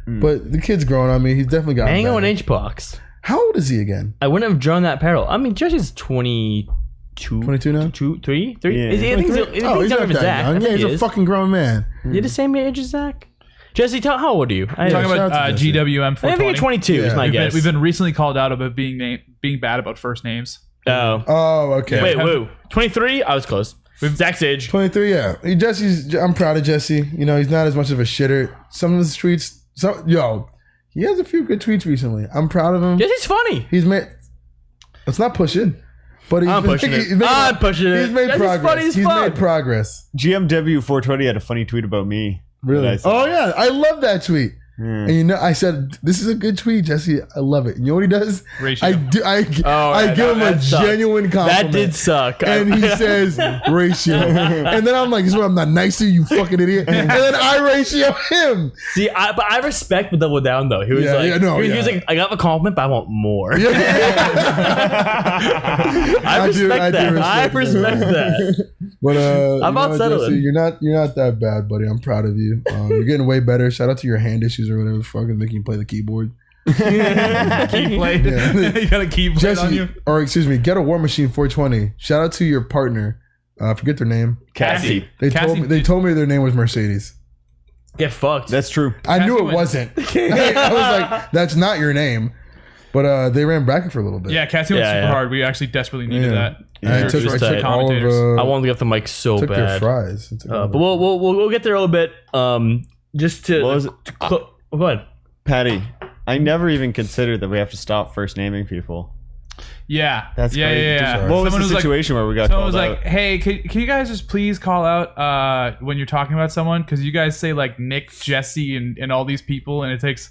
But the kid's growing on me. He's definitely got Mango and better. Hbox. How old is he again? I wouldn't have drawn that parallel. I mean, Jesse's 22. 22 now? 3? Yeah. I think he's He's younger not than that Zach. young. I Yeah, think he's he a is. fucking grown man. You're the same age as Zach? Jesse, how old are you? Talking shout about out to Jesse. GWM I 420. think you're 22 is Yeah. my guess. We've been recently called out about being bad about first names. Oh. Oh, okay. Wait, woo. 23? I was close. Zach's age. 23, yeah. I'm proud of Jesse. You know, he's not as much of a shitter. Some of his tweets, he has a few good tweets recently. I'm proud of him. Jesse's funny. He's made. Let's not push it, but he's I'm pushing it. I'm pushing it. He's made Jesse's funny progress. as He's fuck. made progress. GMW 420 had a funny tweet about me. Really? that I said. Oh yeah, I love that tweet. And you know, I said this is a good tweet, Jesse. I love it. And you know what he does? Ratio. I give him a that sucked. genuine compliment. That did suck. And he says ratio, and then I'm like, "This is why I'm not nice to you, you fucking idiot." And then I ratio him. See, but I respect the double down though. He was like, he was like, I got the compliment, but I want more. I respect that. I respect that. But I'm not settling. Jesse, you're not that bad, buddy. I'm proud of you. You're getting way better. Shout out to your hand issues or whatever the fuck is making you play the keyboard. Key play. You got a key plate on you. Jesse, or excuse me, Get a War Machine 420. Shout out to your partner. Forget their name. Cassie. They told me their name was Mercedes. Get fucked. That's true. I knew Cassie it went- wasn't. I was like, that's not your name. But they ran bracket for a little bit. Yeah, Cassie went Yeah, super yeah. hard. We actually desperately needed Yeah. that. And I took just all of commentators. I wanted to get the mic so took their bad. fries. But we'll get there a little bit. Just to, What was it? go ahead. Patty, I never even considered that we have to stop first naming people. Yeah. That's yeah, crazy. yeah, yeah. Sorry. What was Someone the like- situation where we got Someone called was out? like, "Hey, can you guys just please call out when you're talking about someone because you guys say like Nick, Jesse, and all these people, and it takes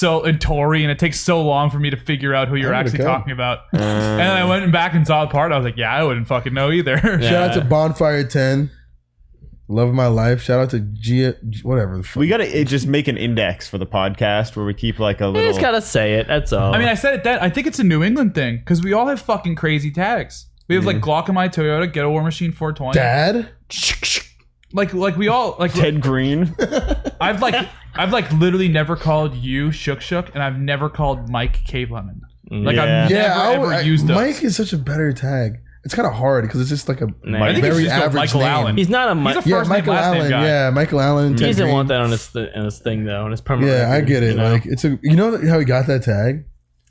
and Tori, and it takes so long for me to figure out who you're I'm gonna actually go. talking about." And then I went back and saw the part. I was like, "Yeah, I wouldn't fucking know either." Shout out to Bonfire 10. Love of my life. Shout out to whatever. The fuck. We gotta just make an index for the podcast where we keep like a You little. just gotta say it. That's all. I mean, I said it. I think it's a New England thing because we all have fucking crazy tags. We have like Glock in my Toyota, Get a War Machine 420. Dad? Like we all like. Ted Green. I've like literally never called you Shook, and I've never called Mike Cave Lemon. Like Yeah. I've never ever used those. Mike is such a better tag. It's kind of hard because it's just like a I think it's very just called average Michael name. Allen. he's not a He's a Yeah, first name, Michael last name Allen. guy. Yeah, Michael Allen. He Ted doesn't Green. want that on his thing though, on his permanent. Yeah, I record, get it. you know? Like it's a. You know how he got that tag?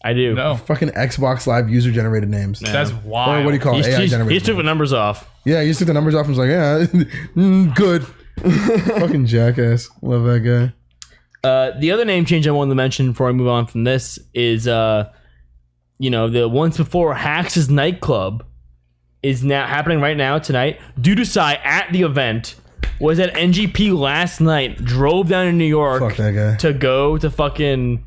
I do. No, Fucking Xbox Live user generated names. that's wild. Or what do you call it? AI He generated. took the numbers off. Yeah, he just took the numbers off and was like, yeah, good. Fucking jackass. Love that guy. The other name change I wanted to mention before I move on from this is, the once before Hax's nightclub is now happening right now tonight. Dudusai at the event was at NGP last night. Drove down to New York Fuck that guy. to go to fucking,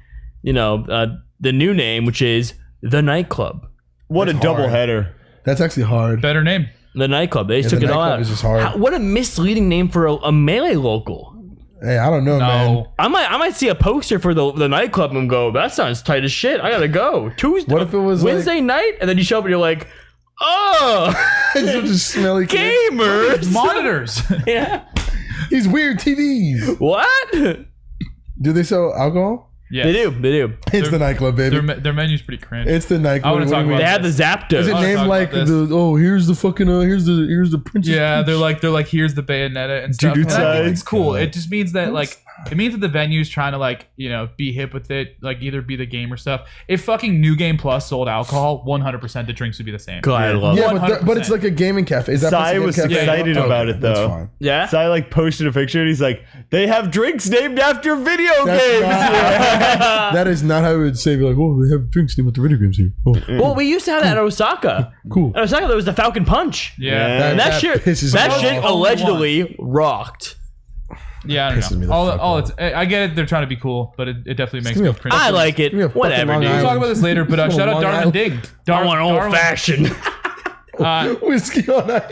the new name, which is the nightclub. What That's a double hard. header. That's actually hard. Better name. The nightclub. They just the took it all nightclub out. is just hard. What a misleading name for a melee local. Hey, I don't know, man. No. I might see a poster for the nightclub and go, that sounds tight as shit. I gotta go. Tuesday. What if it was Wednesday night? And then you show up and you're like, oh, It's such a smelly kid. gamers. Monitors. Yeah. He's weird TVs. What? Do they sell alcohol? Yes. They do. It's the nightclub, baby. Their menu's pretty cringe. It's the nightclub. I wanna What talk do you about mean? They have the Zapdos. Is it I wanna named talk like about this. here's the fucking here's the princess? Yeah, peach. they're like here's the bayonetta and stuff. Dude, And I think it's it's cool. It just means that it means that the venue's trying to be hip with it, like either be the game or stuff. If fucking New Game Plus sold alcohol, 100% the drinks would be the same. God, I love Yeah, it. but it's like a gaming cafe. Is that Sai place a was gaming cafe? excited about it, That's though. fine. Yeah? So I posted a picture and he's like, they have drinks named after video That's games. not- that is not how we would say. Be like, oh, they have drinks named after video games here. Oh, Well, we used to have that at Osaka. cool. At Osaka, there was the Falcon Punch. Yeah. And that shit, pisses that me off. shit allegedly rocked. Yeah, I Pisses don't me know. the fuck All off. it's I get it. They're trying to be cool, but it definitely makes give me me a cringe. I like it. Give me a fucking Whatever, Long dude. We'll Island. talk about this later, but Come shout on, out Long Darwin Island. Ding. I want old fashioned. Whiskey on ice.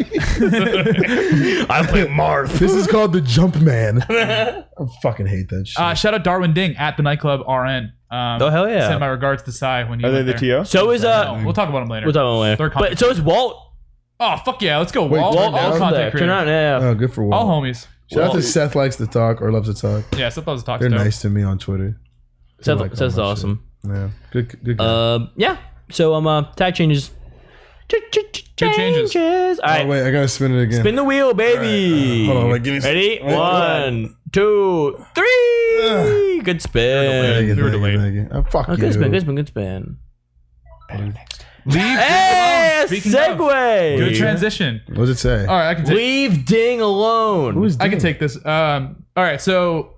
I play Marth. This is called the Jump Man. I fucking hate that shit. Shout out Darwin Ding at the nightclub RN. Oh, hell yeah. Send my regards to Sai when he Are they went the there. TO? So is No, we'll talk about him later. We'll talk about it They're later. But content so is Walt. Oh, fuck yeah. Let's go. Wait, All turn down. content There. Turn creators. on. Yeah. Oh, good for Walt. All homies. Shout out to Walt. Seth likes to talk or loves to talk. Yeah, Seth loves to talk They're stuff. nice to me on Twitter. They like all Seth's my awesome. shit. Yeah, good guy. Yeah. So tag changes. changes. All right. Oh wait, I gotta spin it again. Spin the wheel, baby. Hold on, wait, give me. Ready? Wait, 1, 2, 3. Good Thank you, spin. We were thank you, delayed. thank you. Oh, fuck you. Good spin. Good spin. Good spin. Leave Hey, Ding alone. Speaking of, segue. good transition. What does it say? All right, I can take. Leave Ding alone. Who's I can Ding? take this. All right, so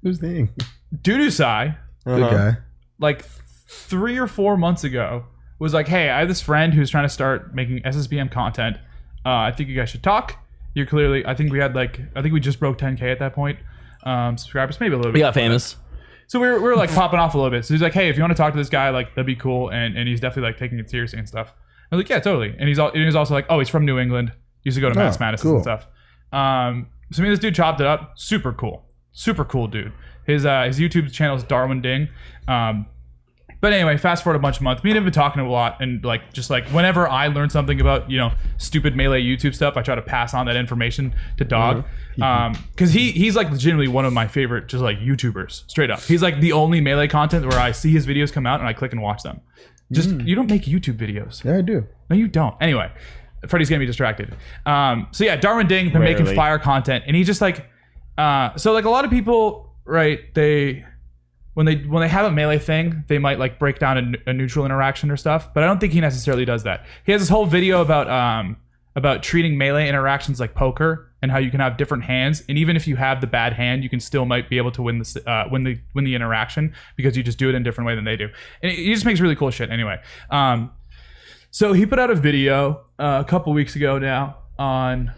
Who's Ding? Dudu Sai, Good guy. like 3 or 4 months ago, was like, "Hey, I have this friend who's trying to start making ssbm content. I think you guys should talk. You're clearly. I think we just broke 10K at that point. Subscribers, maybe a little bit. We got famous. So we were like popping off a little bit. So he's like, "Hey, if you want to talk to this guy, like that'd be cool." And he's definitely like taking it seriously and stuff. I was like, "Yeah, totally." And he's also like, "Oh, he's from New England. Used to go to Mass Madison cool. and stuff." So me and this dude chopped it up. Super cool dude. His YouTube channel is Darwin Ding. But anyway, fast forward a bunch of months. Me and him have been talking a lot, and like just like whenever I learn something about stupid Melee YouTube stuff, I try to pass on that information to Dog, because he's like legitimately one of my favorite just like YouTubers, straight up. He's like the only Melee content where I see his videos come out and I click and watch them. Just you don't make YouTube videos. Yeah, I do. No, you don't. Anyway, Freddy's getting me distracted. So yeah, Darwin Ding been making Rarely. fire content, and he just like, so like a lot of people, right? When they have a Melee thing, they might like break down a neutral interaction or stuff, but I don't think he necessarily does that. He has this whole video about treating Melee interactions like poker and how you can have different hands, and even if you have the bad hand, you can still might be able to win the interaction because you just do it in a different way than they do. And he just makes really cool shit. Anyway, so he put out a video a couple weeks ago now on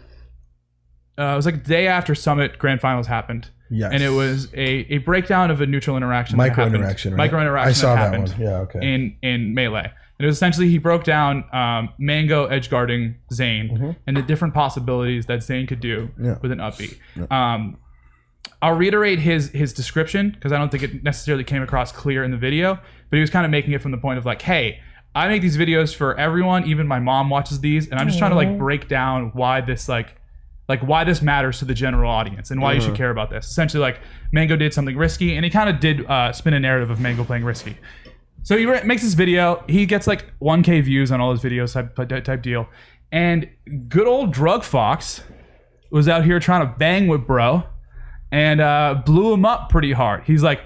it was like the day after Summit Grand Finals happened. Yes. And it was a breakdown of a neutral interaction. Micro interaction. Right? Micro interaction. I saw that happened one. Yeah. Okay. in Melee. And it was essentially he broke down Mango edge guarding Zane and the different possibilities that Zane could do with an up B. I'll reiterate his description because I don't think it necessarily came across clear in the video, but he was kind of making it from the point of like, hey, I make these videos for everyone, even my mom watches these, and I'm just trying to like break down why this why this matters to the general audience and why you should care about this. Essentially, like Mango did something risky, and he kind of did spin a narrative of Mango playing risky. So he makes this video. He gets like 1K views on all his videos, type deal. And good old druggedfox was out here trying to bang with bro, and blew him up pretty hard. He's like,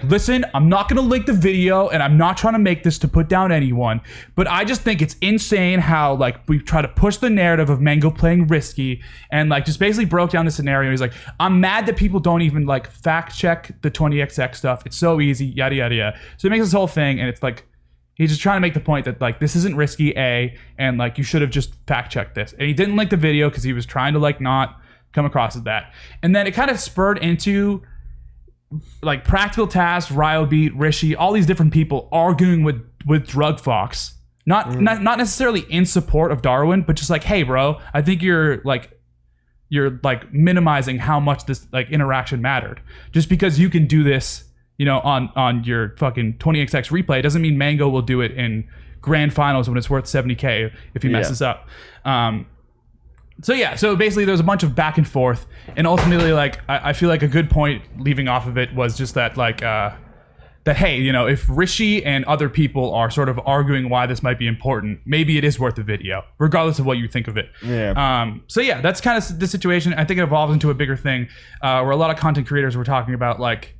listen, I'm not gonna link the video, and I'm not trying to make this to put down anyone, but I just think it's insane how like we try to push the narrative of Mango playing risky, and like just basically broke down the scenario. He's like, I'm mad that people don't even like fact check the 20XX stuff. It's so easy, yada yada yada. So he makes this whole thing, and it's like he's just trying to make the point that like this isn't risky, and like you should have just fact checked this. And he didn't link the video because he was trying to like not come across as that. And then it kind of spurred into like Practical Task, Ryobeat, Rishi, all these different people arguing with druggedfox, not necessarily in support of Darwin, but just like, hey, bro, I think you're like minimizing how much this like interaction mattered. Just because you can do this, on your fucking 20XX replay doesn't mean Mango will do it in grand finals when it's worth 70K if he messes up. So basically there's a bunch of back and forth, and ultimately like I feel like a good point leaving off of it was just that like that hey, if Rishi and other people are sort of arguing why this might be important, maybe it is worth the video regardless of what you think of it. So that's kind of the situation. I think it evolves into a bigger thing where a lot of content creators were talking about like,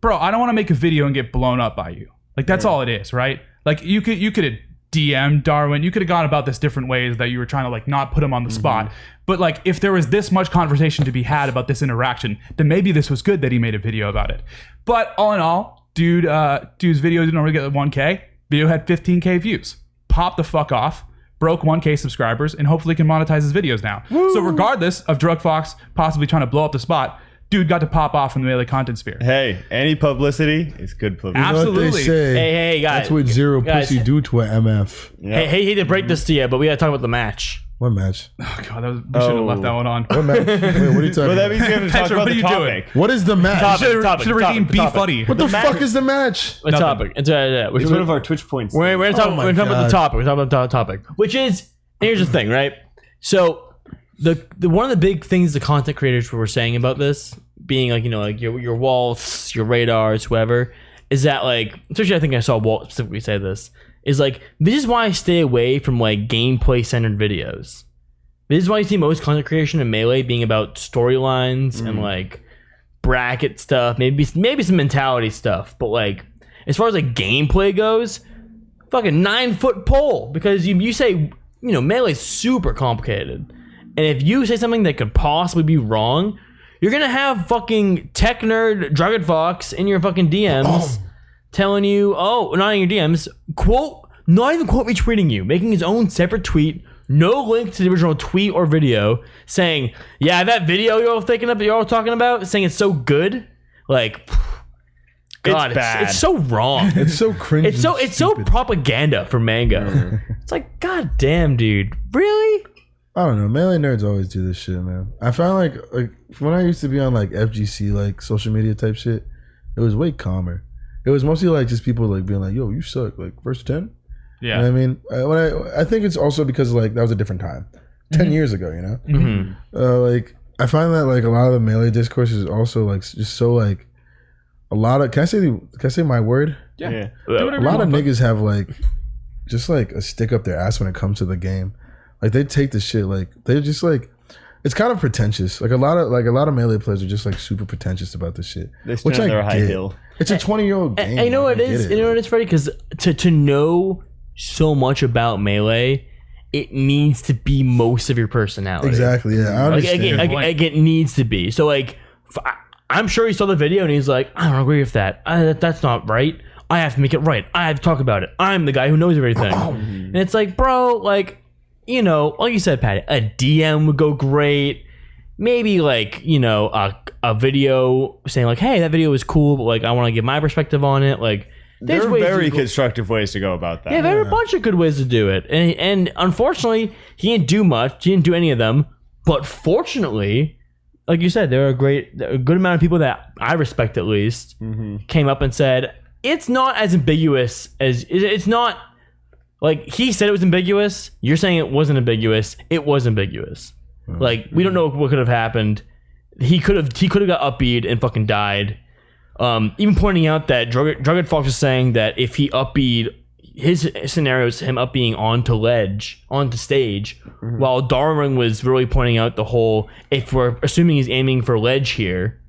bro, I don't want to make a video and get blown up by you. Like that's all it is, right? Like you could DM Darwin, you could have gone about this different ways that you were trying to like not put him on the spot, but like if there was this much conversation to be had about this interaction, then maybe this was good that he made a video about it. But all in all, dude's video didn't really get 1K. Video had 15K views. Popped the fuck off, broke 1K subscribers, and hopefully can monetize his videos now. So regardless of druggedfox possibly trying to blow up the spot, dude got to pop off in the Melee content sphere. Hey, any publicity is good publicity. You know what they Absolutely. say? Hey, guys. That's what zero guys. pussy do to an MF. Yeah. Hey, hate to break this to you, but we gotta talk about the match. What match? Oh god, we should have left that one on. What match? Wait, what are you talking Well, that about? means we have to talk Petra, about what the are you topic. doing? What is the match? Should have Topic, redeemed topic, Be topic. Funny. What the fuck is the match? What topic? It's It's one of our Twitch points. We're gonna talk, Oh my we're gonna talk about the God. topic. We're talking about the topic, which is here's the thing, right? So the one of the big things the content creators were saying about this being like like your walls, your radars, whoever, is that like especially I think I saw Walt specifically say this is like this is why I stay away from like gameplay centered videos. This is why you see most content creation in Melee being about storylines and like bracket stuff, maybe some mentality stuff, but like as far as like gameplay goes, fucking 9-foot pole because you say Melee's super complicated, and if you say something that could possibly be wrong, you're gonna have fucking tech nerd druggedfox in your fucking DMs telling you, oh, not in your DMs, not even quote retweeting you, making his own separate tweet. No link to the original tweet or video saying, yeah, that video you're all talking about, saying it's so good. Like, God, bad. it's so wrong. It's so cringe. It's so stupid. propaganda for Mango. It's like, God damn, dude. Really? I don't know. Melee nerds always do this shit, man. I found like when I used to be on like FGC, like social media type shit, it was way calmer. It was mostly like just people like being like, yo, you suck. Like, first 10? Yeah. You know what I mean? I think it's also because like that was a different time. 10 years ago, like I find that like a lot of the Melee discourse is also like just so like a lot of can I say my word? Yeah. A lot of niggas have like just like a stick up their ass when it comes to the game. Like they take the shit like they're just like it's kind of pretentious. Like a lot of Melee players are just like super pretentious about this shit. They stand on their high hill. It's a 20-year-old game. And you know what it is? Get You know what it's, Freddy? Because to know so much about Melee, it needs to be most of your personality. Exactly. Yeah, I Like, understand. it needs to be. So like, I'm sure he saw the video and he's like, I don't agree with that. That's not right. I have to make it right. I have to talk about it. I'm the guy who knows everything. And it's like, bro, like you said, Patty, a DM would go great. Maybe like, a video saying like, hey, that video was cool, but like I want to give my perspective on it. Like, There are ways very to go- constructive ways to go about that. Yeah, there are a bunch of good ways to do it. And unfortunately, he didn't do much. He didn't do any of them. But fortunately, like you said, there are a good amount of people that I respect at least came up and said, it's not as ambiguous as it's not like he said it was ambiguous. You're saying it wasn't ambiguous. It was ambiguous. Like, we don't know what could have happened. He could have got upbeat and fucking died. Even pointing out that druggedfox was saying that if he upbeat, his scenario is him upbeating onto stage, while Darwin was really pointing out the whole, if we're assuming he's aiming for ledge here.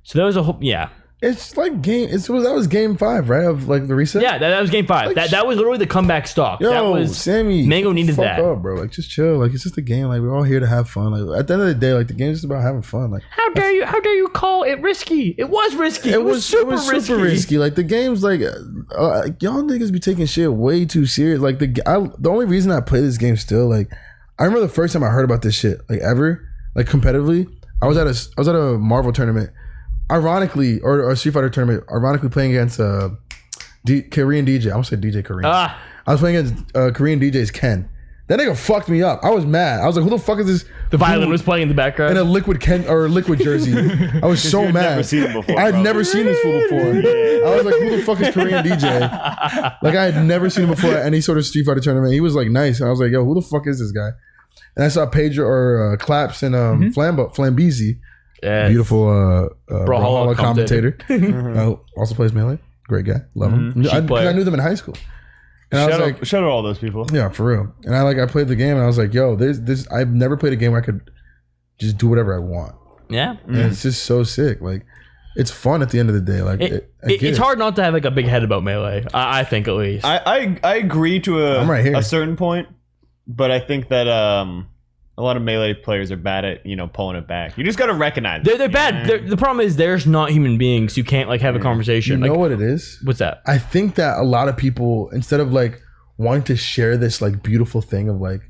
So that was a whole, yeah. It's like that was game 5, right? Of like the reset. Yeah, that was game 5. Like, that was literally the comeback stock. Yo, That was Sammy, Mango shut the needed fuck that. up, bro. Like, just chill. Like, it's just a game. Like, we're all here to have fun. Like, at the end of the day, like, the game's just about having fun. Like, How dare you call it risky? It was risky. It was super risky. Like, the game's like, y'all niggas be taking shit way too serious. Like, the only reason I play this game still, like, I remember the first time I heard about this shit, like, ever, like, competitively. I was at a Marvel tournament. Ironically, or a Street Fighter tournament, ironically playing against Korean DJ. I won't say DJ Korean. I was playing against Korean DJ's Ken. That nigga fucked me up. I was mad. I was like, who the fuck is this? The violin was playing in the background. In a liquid jersey. I was so mad. never seen him before, I had bro. never seen this fool before. I was like, who the fuck is Korean DJ? Like, I had never seen him before at any sort of Street Fighter tournament. He was like nice. And I was like, yo, who the fuck is this guy? And I saw Pedro or Claps and Flambeezy. Yes. Beautiful Brawlhalla commentator. Also plays Melee. Great guy. Love him. I knew them in high school. And I was like, shout out all those people. yeah, for real. And I played the game and I was like, yo, this I've never played a game where I could just do whatever I want. Yeah. And it's just so sick. Like, it's fun at the end of the day. Like, It's hard not to have like a big head about Melee. I think at least. I agree to I'm right here. a certain point, but I think that a lot of Melee players are bad at pulling it back. You just got to recognize it. They're bad. The problem is there's not human beings. You can't like have a conversation. You know like, what it is? what's that? I think that a lot of people, instead of like wanting to share this like beautiful thing of like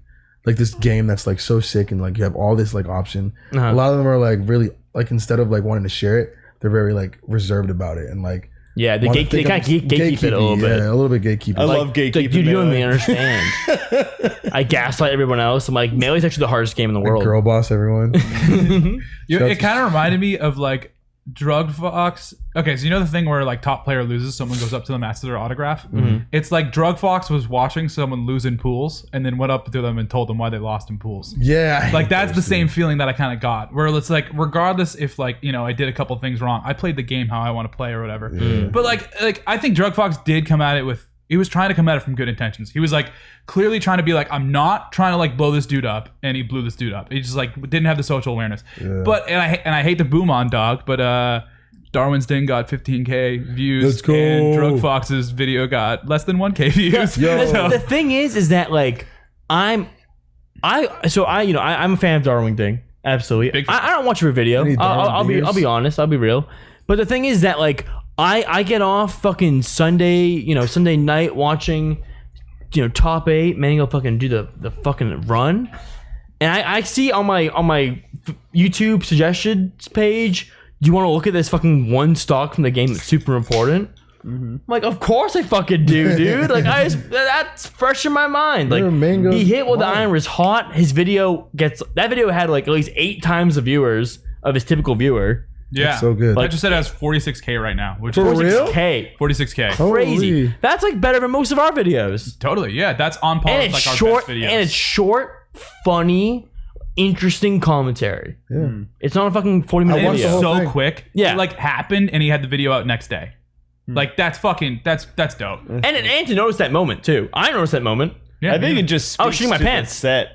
this game that's like so sick and like you have all this like option, a lot of them are like really like instead of like wanting to share it, they're very like reserved about it and like. Yeah, they kind of gatekeep it a little bit. Yeah, a little bit gatekeeping. I love gatekeeping. Like, dude, you don't Melee. even understand. I gaslight everyone else. I'm like, Melee's actually the hardest game in the world. Girl boss everyone. It kind of reminded me of like druggedfox. Okay, so you know the thing where like top player loses, someone goes up to them, asks their autograph. It's like druggedfox was watching someone lose in pools and then went up to them and told them why they lost in pools. Yeah. Like that's the same feeling that I kind of got, where it's like regardless if like I did a couple things wrong, I played the game how I want to play or whatever. But like I think druggedfox did come at it with. He was trying to come at it from good intentions. He was like clearly trying to be like, I'm not trying to like blow this dude up, and he blew this dude up. He just like didn't have the social awareness. Yeah. But and I hate the boom on dog, but Darwin's Ding got 15K views. Let's go. And druggedfox's video got less than 1K views. Yo. The thing is that like I'm a fan of Darwin Ding. Absolutely. Big fan. I don't watch your video. I'll be honest. I'll be real. But the thing is that like I get off fucking Sunday night watching, top 8, man, go fucking do the fucking run. And I see on my YouTube suggestions page, you want to look at this fucking one stock from the game that's super important? I'm like, of course I fucking do, dude. Like that's fresh in my mind. Like he hit while the iron was hot. His video had like at least 8 times the viewers of his typical viewer. Yeah, that's so good. I just said it has 46K right now, which For is real? 46K. Crazy. Holy. That's like better than most of our videos. Totally, yeah. That's on par And with it's like short. our best videos. And it's short, funny, interesting commentary. Yeah. It's not a fucking 40-minute I watched the video. whole so thing. quick. Yeah. It like happened and he had the video out next day. Like that's dope. And to notice that moment too. I noticed that moment. Yeah, I think it just speaks shitting my to pants. the set.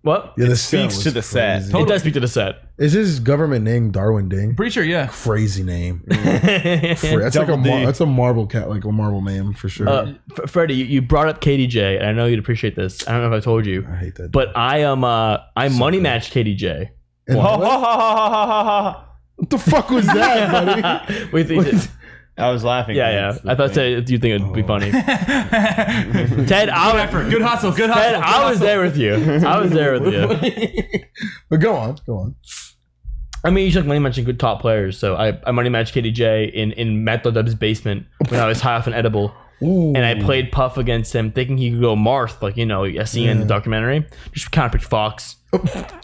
What? Yeah, the speaks set to was the set. crazy. Totally. It does speak to the set. Is his government name Darwin Ding? Pretty sure, yeah. Crazy name. That's like Double D. that's a marble cat, like a marble name for sure. Freddie, you brought up KDJ, and I know you'd appreciate this. I don't know if I told you, I hate that. but I money matched KDJ. And What the fuck was that, buddy? With I was laughing. yeah. I thought you think it'd be funny. Ted, Good hustle. Good hustle. Ted, I was there with you. But go on. I mean, you should money matching good top players. So I money matched KDJ in Matt Dub's basement when I was high off an edible. Ooh. And I played Puff against him, thinking he could go Marth, like I see in the documentary. Just kind of picked Fox.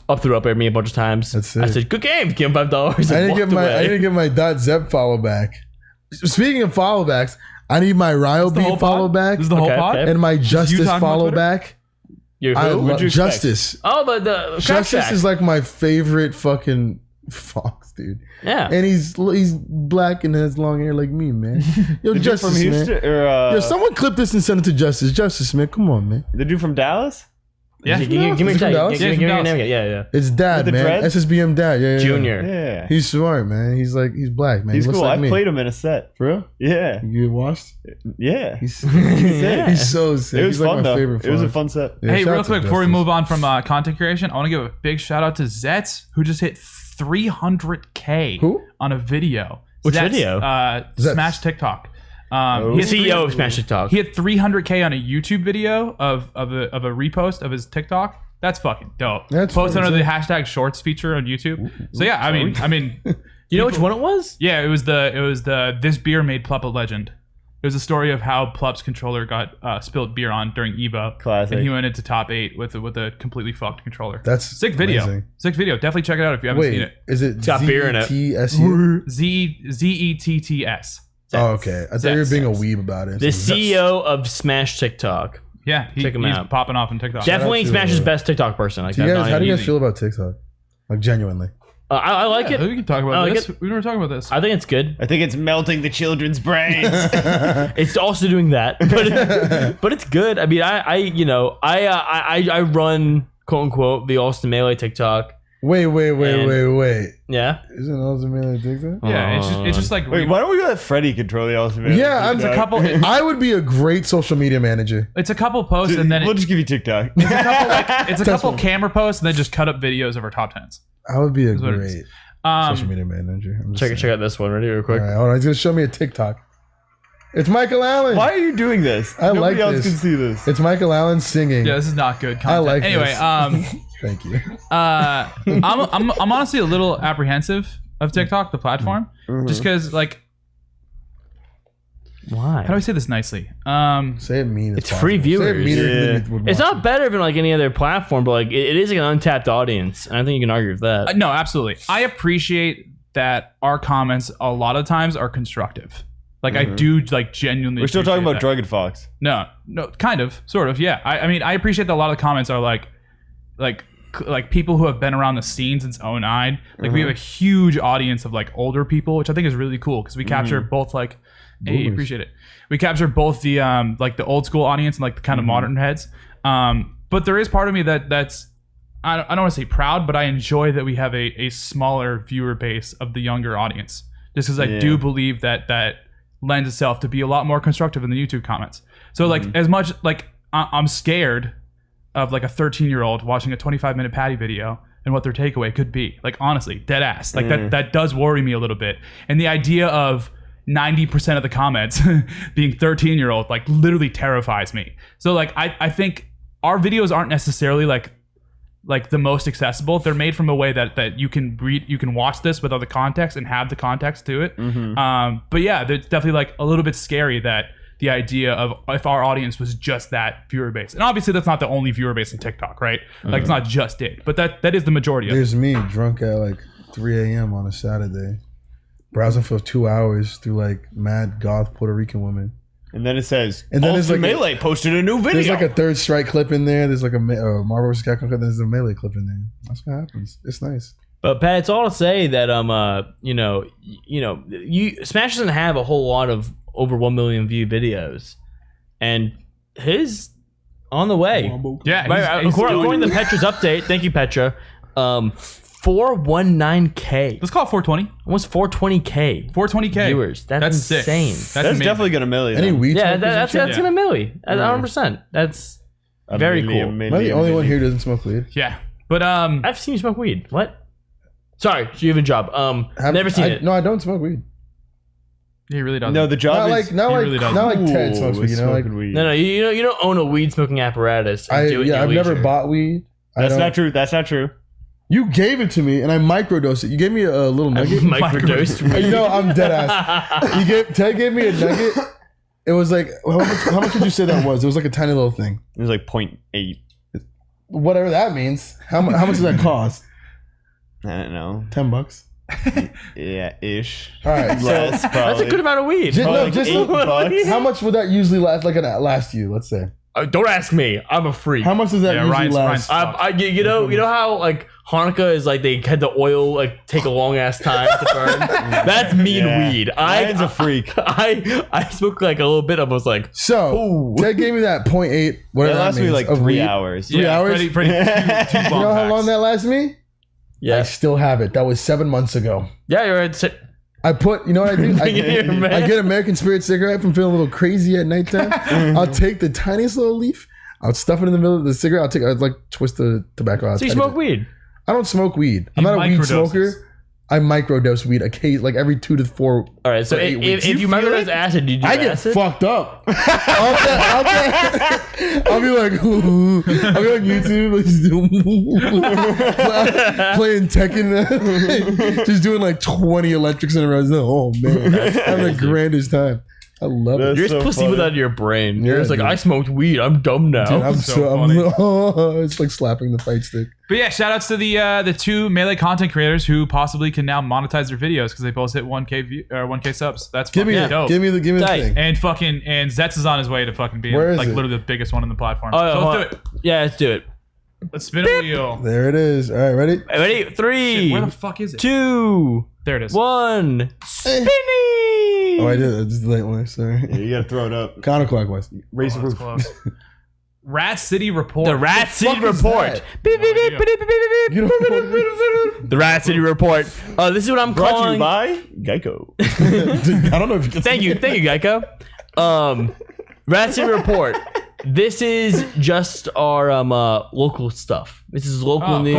Up me a bunch of times. That's it. I said, "Good game, give him $5." I didn't get my .zep follow back. Speaking of follow backs, I need my RyoB follow back This is the whole Okay, pod? okay. and my Justice talking about follow Twitter? back. You I who? love Justice. Oh, the Justice is like my favorite fucking fox, dude. yeah. And he's black and has long hair like me, man. Yo, The dude Justice, from Houston, man. or Yo, someone clip this and send it to Justice. Justice, man, come on, man. the dude from Dallas. Yeah. Give me a Is he from tag. Dallas? Give me Yeah, your from name. Dallas. Yeah. It's Dad, With the man. dreads? SSBM Dad. Yeah. Junior. Yeah, He's smart, man. He's black, man. he's he looks cool. like I me. played him in a set. For real? Yeah, You watched? yeah. He's sick. he's so sick. It was he's like fun my though. favorite. It was a fox. fun set. Yeah, Hey, shout real out to quick, before we Justice. move on from content creation, I want to give a big shout out to Zets, who just hit 300K Who? on a video. Which Zets, video? Zets. Smash TikTok. He The had CEO of Smash TikTok. He had 300K on a YouTube video of a repost of his TikTok. That's fucking dope. That's Posted fucking under the hashtag Shorts feature on YouTube. So yeah, I mean, You know which one it was? yeah, it was the this beer made Plup a legend. It was a story of how Plup's controller got spilled beer on during Evo. Classic. And he went into top 8 with a completely fucked controller. That's sick video. amazing. Sick video. Definitely check it out if you haven't seen Wait, it. is it got beer in it. ZETSU? ZETTS. Oh, okay. I thought you were being a weeb about it. The CEO of Smash TikTok. Yeah, Check him he's out. popping off on TikTok. Definitely to, Smash's best TikTok person. Like Do you that's guys, not how do you even guys easy. feel about TikTok? Like genuinely. I like it. We can talk I about like this. it. We never talked about this. I think it's good. I think it's melting the children's brains. It's also doing that, but it's good. I mean, I run quote unquote the Allston Melee TikTok. Wait. Yeah. Isn't Allston Melee TikTok? Yeah, it's just like Wait, why don't we let Freddy control the ultimate? Yeah, it's a couple. I would be a great social media manager. It's a couple posts and then we'll just give you TikTok. it's a couple camera posts and then just cut up videos of our top 10s. I would be a what it great is. social media manager. I'm just Check saying. out this one. Ready, real quick. All right, hold on. He's gonna show me a TikTok. It's Michael Allen. Why are you doing this? I Nobody like else this. can see this. It's Michael Allen singing. Yeah, this is not good content. I like anyway, this. Thank you. I'm honestly a little apprehensive of TikTok, the platform, just because like. Why? How do I say this nicely? Say it mean. as It's free possible. Say it viewers. meaner than would It's want not better than like any other platform, but like it is like an untapped audience. And I think you can argue with that. No, absolutely. I appreciate that our comments a lot of times are constructive. Like I do like genuinely. We're still talking about appreciate drugged fox. that. No, kind of, sort of, yeah. I mean, I appreciate that a lot of the comments are like people who have been around the scene since 09. Like we have a huge audience of like older people, which I think is really cool because we capture both like. Hey, appreciate it. We capture both the like the old school audience and like the kind of modern heads. But there is part of me that's I don't want to say proud, but I enjoy that we have a smaller viewer base of the younger audience. Just because I do believe that lends itself to be a lot more constructive in the YouTube comments. So like as much like I'm scared of like a 13-year-old watching a 25-minute Patti video and what their takeaway could be. Like honestly, dead ass. Like that does worry me a little bit. And the idea of 90% of the comments being 13-year-old like literally terrifies me. So like I think our videos aren't necessarily like the most accessible. They're made from a way that you can read, you can watch this without the context and have the context to it. But yeah, it's definitely like a little bit scary that the idea of if our audience was just that viewer base. And obviously that's not the only viewer base in TikTok, right? Like it's not just it, but that is the majority of it. There's me drunk at like 3 a.m. on a Saturday. Browsing for 2 hours through like mad goth Puerto Rican women. And then it says, And then there's Allston like Melee posted a new video. There's like a third strike clip in there. There's like a Marvel vs. Capcom clip. There's a Melee clip in there. That's what happens. It's nice. But Pat, it's all to say that Smash doesn't have a whole lot of over 1 million view videos, and his on the way. Yeah, According to Petra's update, thank you, Petra. 419K. Let's call it 420. Almost 420K. 420K viewers. That's insane. Sick. That's amazing. definitely gonna million. Any weed? Yeah, smokers and that's shit? gonna milli. 100%. That's very cool. Am I the only one here who doesn't smoke weed? Yeah, but I've seen you smoke weed. What? Sorry, you have a job. Never seen it. No, I don't smoke weed. he really doesn't. No, the job is Not really doesn't. like Ted smokes weed. You know, like weed. No, you don't own a weed smoking apparatus. And do it in your I've never leisure. bought weed. That's not true. That's not true. You gave it to me and I microdosed it. You gave me a little nugget. Microdosed weed. You know, I'm dead ass. Ted gave me a nugget. It was like how much did you say that was? It was like a tiny little thing. It was like 0.8. Whatever that means. How much does that cost? I don't know. $10. Yeah, ish. All right, so Less, That's probably. a good amount of weed. Probably just like $8. how much would that usually last? Like last you, let's say. Don't ask me. I'm a freak. How much does that usually Ryan's last? You know how like Hanukkah is like they had the oil like take a long ass time to burn. That's mean weed. Ryan's a freak. I smoked like a little bit. I was like, So Ooh. Ted gave me that 0.8. Whatever That that lasts me means, like of 3 weed. hours. 3 hours? Pretty two You know how long that lasts me? I yeah, still have it. That was 7 months ago. yeah, you're right. I put, you know what I do? Bring it here, man. I get American Spirit cigarette from feeling a little crazy at nighttime. I'll take the tiniest little leaf. I'll stuff it in the middle of the cigarette. I'd like twist the tobacco out. So you smoke weed? I don't smoke weed. I'm He not a weed microdoses. smoker. I microdose weed occasionally, like every 2 to 4. All right. So for 8 if, weeks. if you microdose acid, do you do I get acid? fucked up. I'll be like, I'll be on YouTube, playing Tekken, just doing like 20 electrics in a row. Oh man, having the grandest time. I love it. You're so just pussy funny. without your brain. You're Yeah, just like, dude. I smoked weed. I'm dumb now. Dude, I'm so funny. it's like slapping the fight stick. But yeah, shout outs to the two Melee content creators who possibly can now monetize their videos because they both hit 1K subs. That's Give me fucking dope. give me the Tight. thing. And Zetz is on his way to fucking being Where is like it? literally the biggest one on the platform. Oh, So hold let's on. do it. Yeah, let's do it. Let's spin a wheel. There it is. All right, ready? Ready? Shit, 3, where the fuck is it? 2, There it is. 1. Spinning. Oh, I did it. This is the late one. Sorry. Yeah, you gotta throw it up. Counterclockwise. Raise Oh, the that's roof. close. Rat City Report. The Rat City fuck is Report. that? Beep, beep, beep, No beep, beep, beep, beep. You don't The Rat City Report. This is what I'm Brought to calling. you by Geico. I don't know if you can Thank you, Geico. Rat City Report. This is just our local stuff. This is local Oh, news.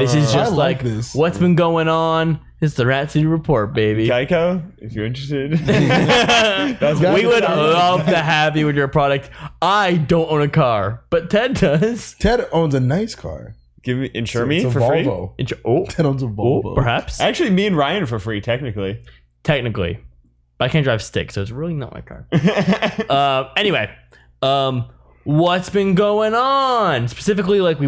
This is I just like like this. what's been going on. It's the Rat City Report, baby. Geico, if you're interested. We would love to have you with your product. I don't own a car, but Ted does. Ted owns a nice car. insure me It's a for free. Volvo. Oh, That owns a Volvo. perhaps. Actually, me and Ryan for free, technically. Technically. But I can't drive stick, so it's really not my car. Anyway, what's been going on? Specifically, like we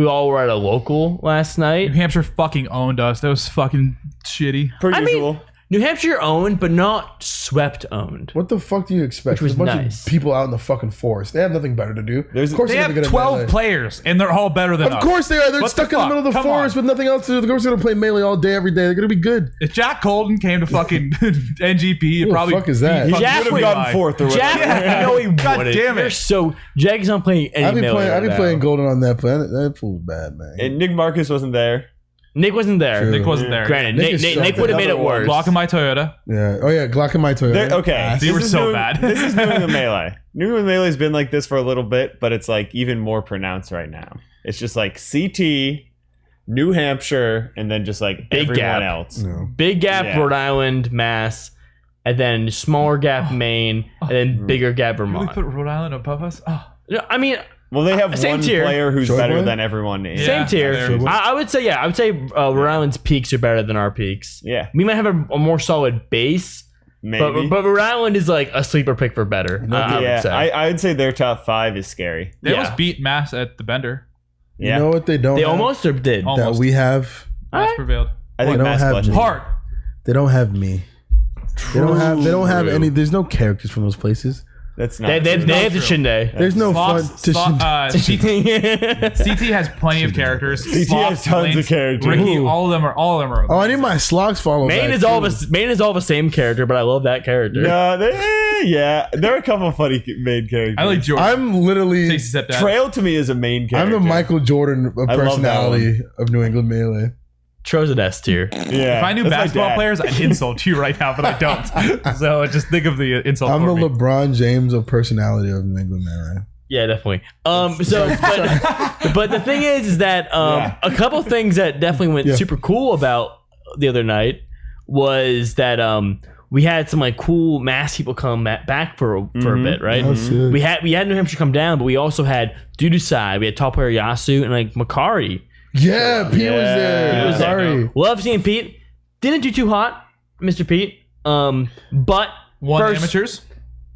all were at a local last night. New Hampshire fucking owned us. That was fucking shitty. Per I usual. mean, New Hampshire owned, but not swept owned. What the fuck do you expect? Which was There's a bunch nice. of people out in the fucking forest. They have nothing better to do. Of course They they're have gonna get a 12 melee. players, and they're all better than us. Of course they are. They're What stuck the in the middle of the fuck? Come forest on. with nothing else to do. Of course they're gonna play melee all day, every day. They're gonna be good. If Jack Colton came to fucking NGP, it Who the probably fuck is that? beat Jack fucking would have have gotten fourth or whatever. Jack, no, he God wouldn't. damn it. You're so Jack's not playing any I've been melee playing. I've right been playing now. golden on that planet. That fool's bad, man. And Nick Marcus wasn't there. Nick wasn't there. True. Nick wasn't there. Granted, Nick Nick, is Nick so would have made it another one. worse. Block in my Toyota. Yeah. Oh yeah. Glock in my Toyota. Okay. They were This is so bad. This is New England Melee. New England Melee's been like this for a little bit, but it's like even more pronounced right now. It's just like CT, New Hampshire, and then just like Big everyone gap. else. No. Big gap, Yeah. Rhode Island, Mass, and then smaller gap, Maine, and then bigger gap, Really Vermont. put Rhode Island above us? Oh. No, I mean, Well, they have Same one tier. player who's Joy better boy? than everyone in. Yeah. same tier. there- I would say, Rhode Island's peaks are better than our peaks. Yeah, We might have a more solid base, maybe. but Rhode Island is like a sleeper pick for better. I would yeah, say. I would say their top 5 is scary. They Yeah. almost beat Mass at the Bender. Yeah, You know what they don't? they have? almost or did. Oh. that almost. we have. Mass prevailed. I think They don't Mass have clutches. Hard. They don't have me. They don't have. They don't have any. There's no characters from those places. That's not. They have the true. Shinday. There's no fun. Slops, To CT has plenty of characters. CT has tons of characters. Ricky, Ooh. all of them are. oh, I need my slogs follow. Maine back, is all too. the same character, but I love that character. No, yeah, there are a couple of funny main characters. I like George. I'm literally. Stacey stepdad. Trail to me is a main I'm character. the Michael Jordan of I love that personality of New England Melee. Tro's an S tier. Yeah, If I knew that's my basketball dad. players, I'd insult you right now, but I don't. So just think of the insult I'm for the me. LeBron James of personality of New England Melee. Yeah, definitely. But the thing is that a couple things that definitely went super cool about the other night was that we had some like cool mass people come back for a bit, right? That's it. We had New Hampshire come down, but we also had Dudusai, we had top player Yasu, and like Makari. Yeah, Pete was there. He was there. Sorry. Love seeing Pete. Didn't do too hot, Mr. Pete. But One first, amateurs.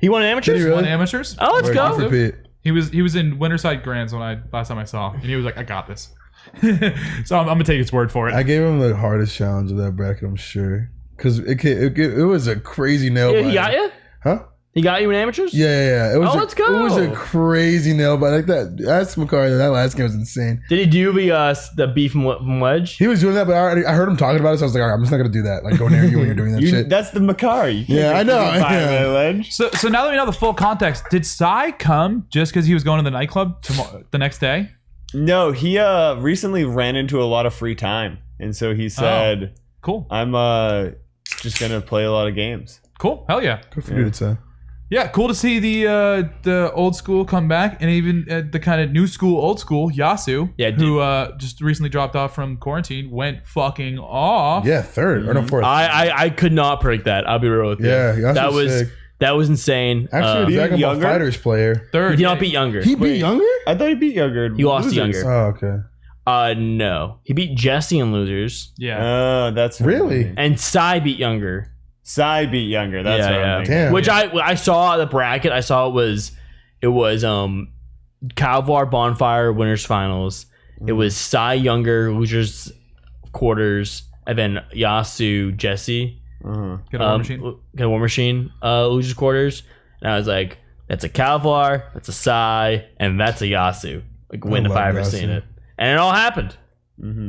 He won an amateurs. Did he really? One amateurs. Oh, let's Wait, go. good for Pete. He was in Winterside Grands last time I saw, and he was like, "I got this." So I'm gonna take his word for it. I gave him the hardest challenge of that bracket, I'm sure, because it was a crazy nail biter. He got you. Huh? He got you in amateurs. Yeah. It was Oh, let's go. It was a crazy nail biter. Like that. That's Makari. That last game was insane. Did he do the beef from Wedge? He was doing that, but I heard him talking about it, so I was like, all right, I'm just not gonna do that. Like go near you when you're doing that shit. That's the Makari. You can't Yeah, I get know, beat by yeah. a ledge. So now that we know the full context, did Sai come just because he was going to the nightclub the next day? No, he recently ran into a lot of free time, and so he said, Cool. "I'm just gonna play a lot of games." Cool. Hell yeah. Good for you, Ty. Yeah, cool to see the old school come back, and even the kind of new school, old school Yasu, Yeah, who just recently dropped off from quarantine, went fucking off. Yeah, third or no fourth. I could not predict that. I'll be real with you. Yeah, Yasu that was was sick. that was insane. Actually, a beat Dragon Ball Younger? Fighters player. Third. he did not beat Younger. He beat Younger? I thought he beat Younger. He lost to Losers. Younger. Oh, okay. No, he beat Jesse in losers, Yeah. Oh, that's Really? and Sai beat Younger. Sai beat Younger. That's Yeah, what yeah. I'm thinking. Damn. Which I saw the bracket. I saw it was Calvar Bonfire winners finals. It was Sai Younger losers quarters, and then Yasu Jesse. Get a war machine. Get a war machine. Losers quarters, and I was like, that's a Calvar, that's a Sai, and that's a Yasu. Like win if love I ever Yasu. seen it, and it all happened.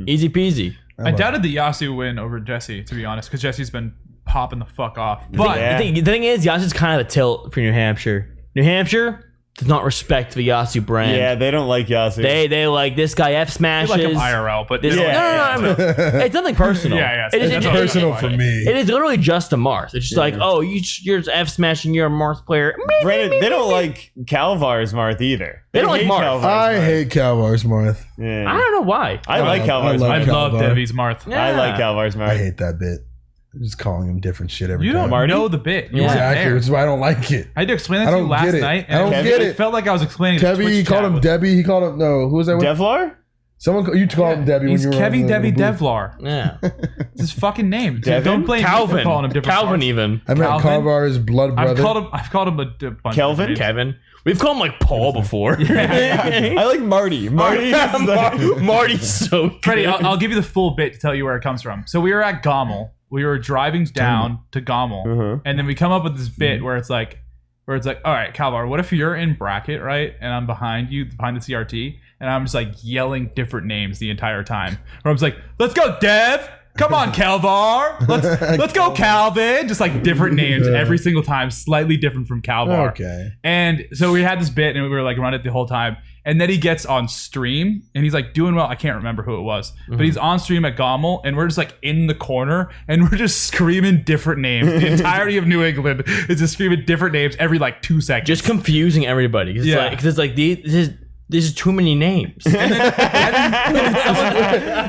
Easy peasy. I doubted the Yasu win over Jesse, to be honest, because Jesse's been popping the fuck off. But Yeah. The thing is, Yasu's kind of a tilt for New Hampshire. New Hampshire does not respect the Yasu brand. Yeah, they don't like Yasu. They like this guy F I smashes. like him IRL, but This, Yeah. no. It's nothing personal. Yeah, It is it's it- Personal for me. it is literally just a Marth. It's just like, oh, you're F smashing. You're a Marth player. Granted, they don't like Calvar's Marth either. They don't like hate Marth. Calvar's I Marth. hate Calvar's Marth. Yeah. I don't know why. I like I Calvar's love I Marth. love Calvar. Devy's Marth. Yeah. I like Calvar's I Marth. hate that bit. Just calling him different shit every You time. don't know the bit. You Yeah. weren't Exactly, there. which is why I don't like it. I had to explain I that to you don't last get it. night. I don't and get it it. felt like I was explaining. the Kevvy, Twitch he called chat him with- Debbie. He called him, no, who was that with? Devlar? You called him Debbie He's when you were Kevvy, on the Debbie, booth. Devlar. Yeah. It's his fucking name. Devin? Don't blame me for Calvin. calling him different Calvin parts. even. I met Calvin? Carvar's blood brother. I've called him a bunch Kelvin? of names. Kevin. We've called him like Paul before. I like Marty. Marty is like, Marty's so good. Freddie, I'll give you the full bit to tell you where it comes from. So we were at Gommel. We were driving down to Gommel, and then we come up with this bit where it's like, all right, Calvar, what if you're in bracket, right, and I'm behind you, behind the CRT, and I'm just like yelling different names the entire time. Or I'm just like, let's go, Dev. Come on, Calvar. Let's go, Calvin. Just like different names every single time, slightly different from Calvar. Okay. And so we had this bit and we were like running it the whole time. And then he gets on stream and he's like doing well. I can't remember who it was, but he's on stream at Gommel and we're just like in the corner and we're just screaming different names. The entirety of New England is just screaming different names every like 2 seconds. Just confusing everybody. Cause Yeah. Because it's like this is too many names.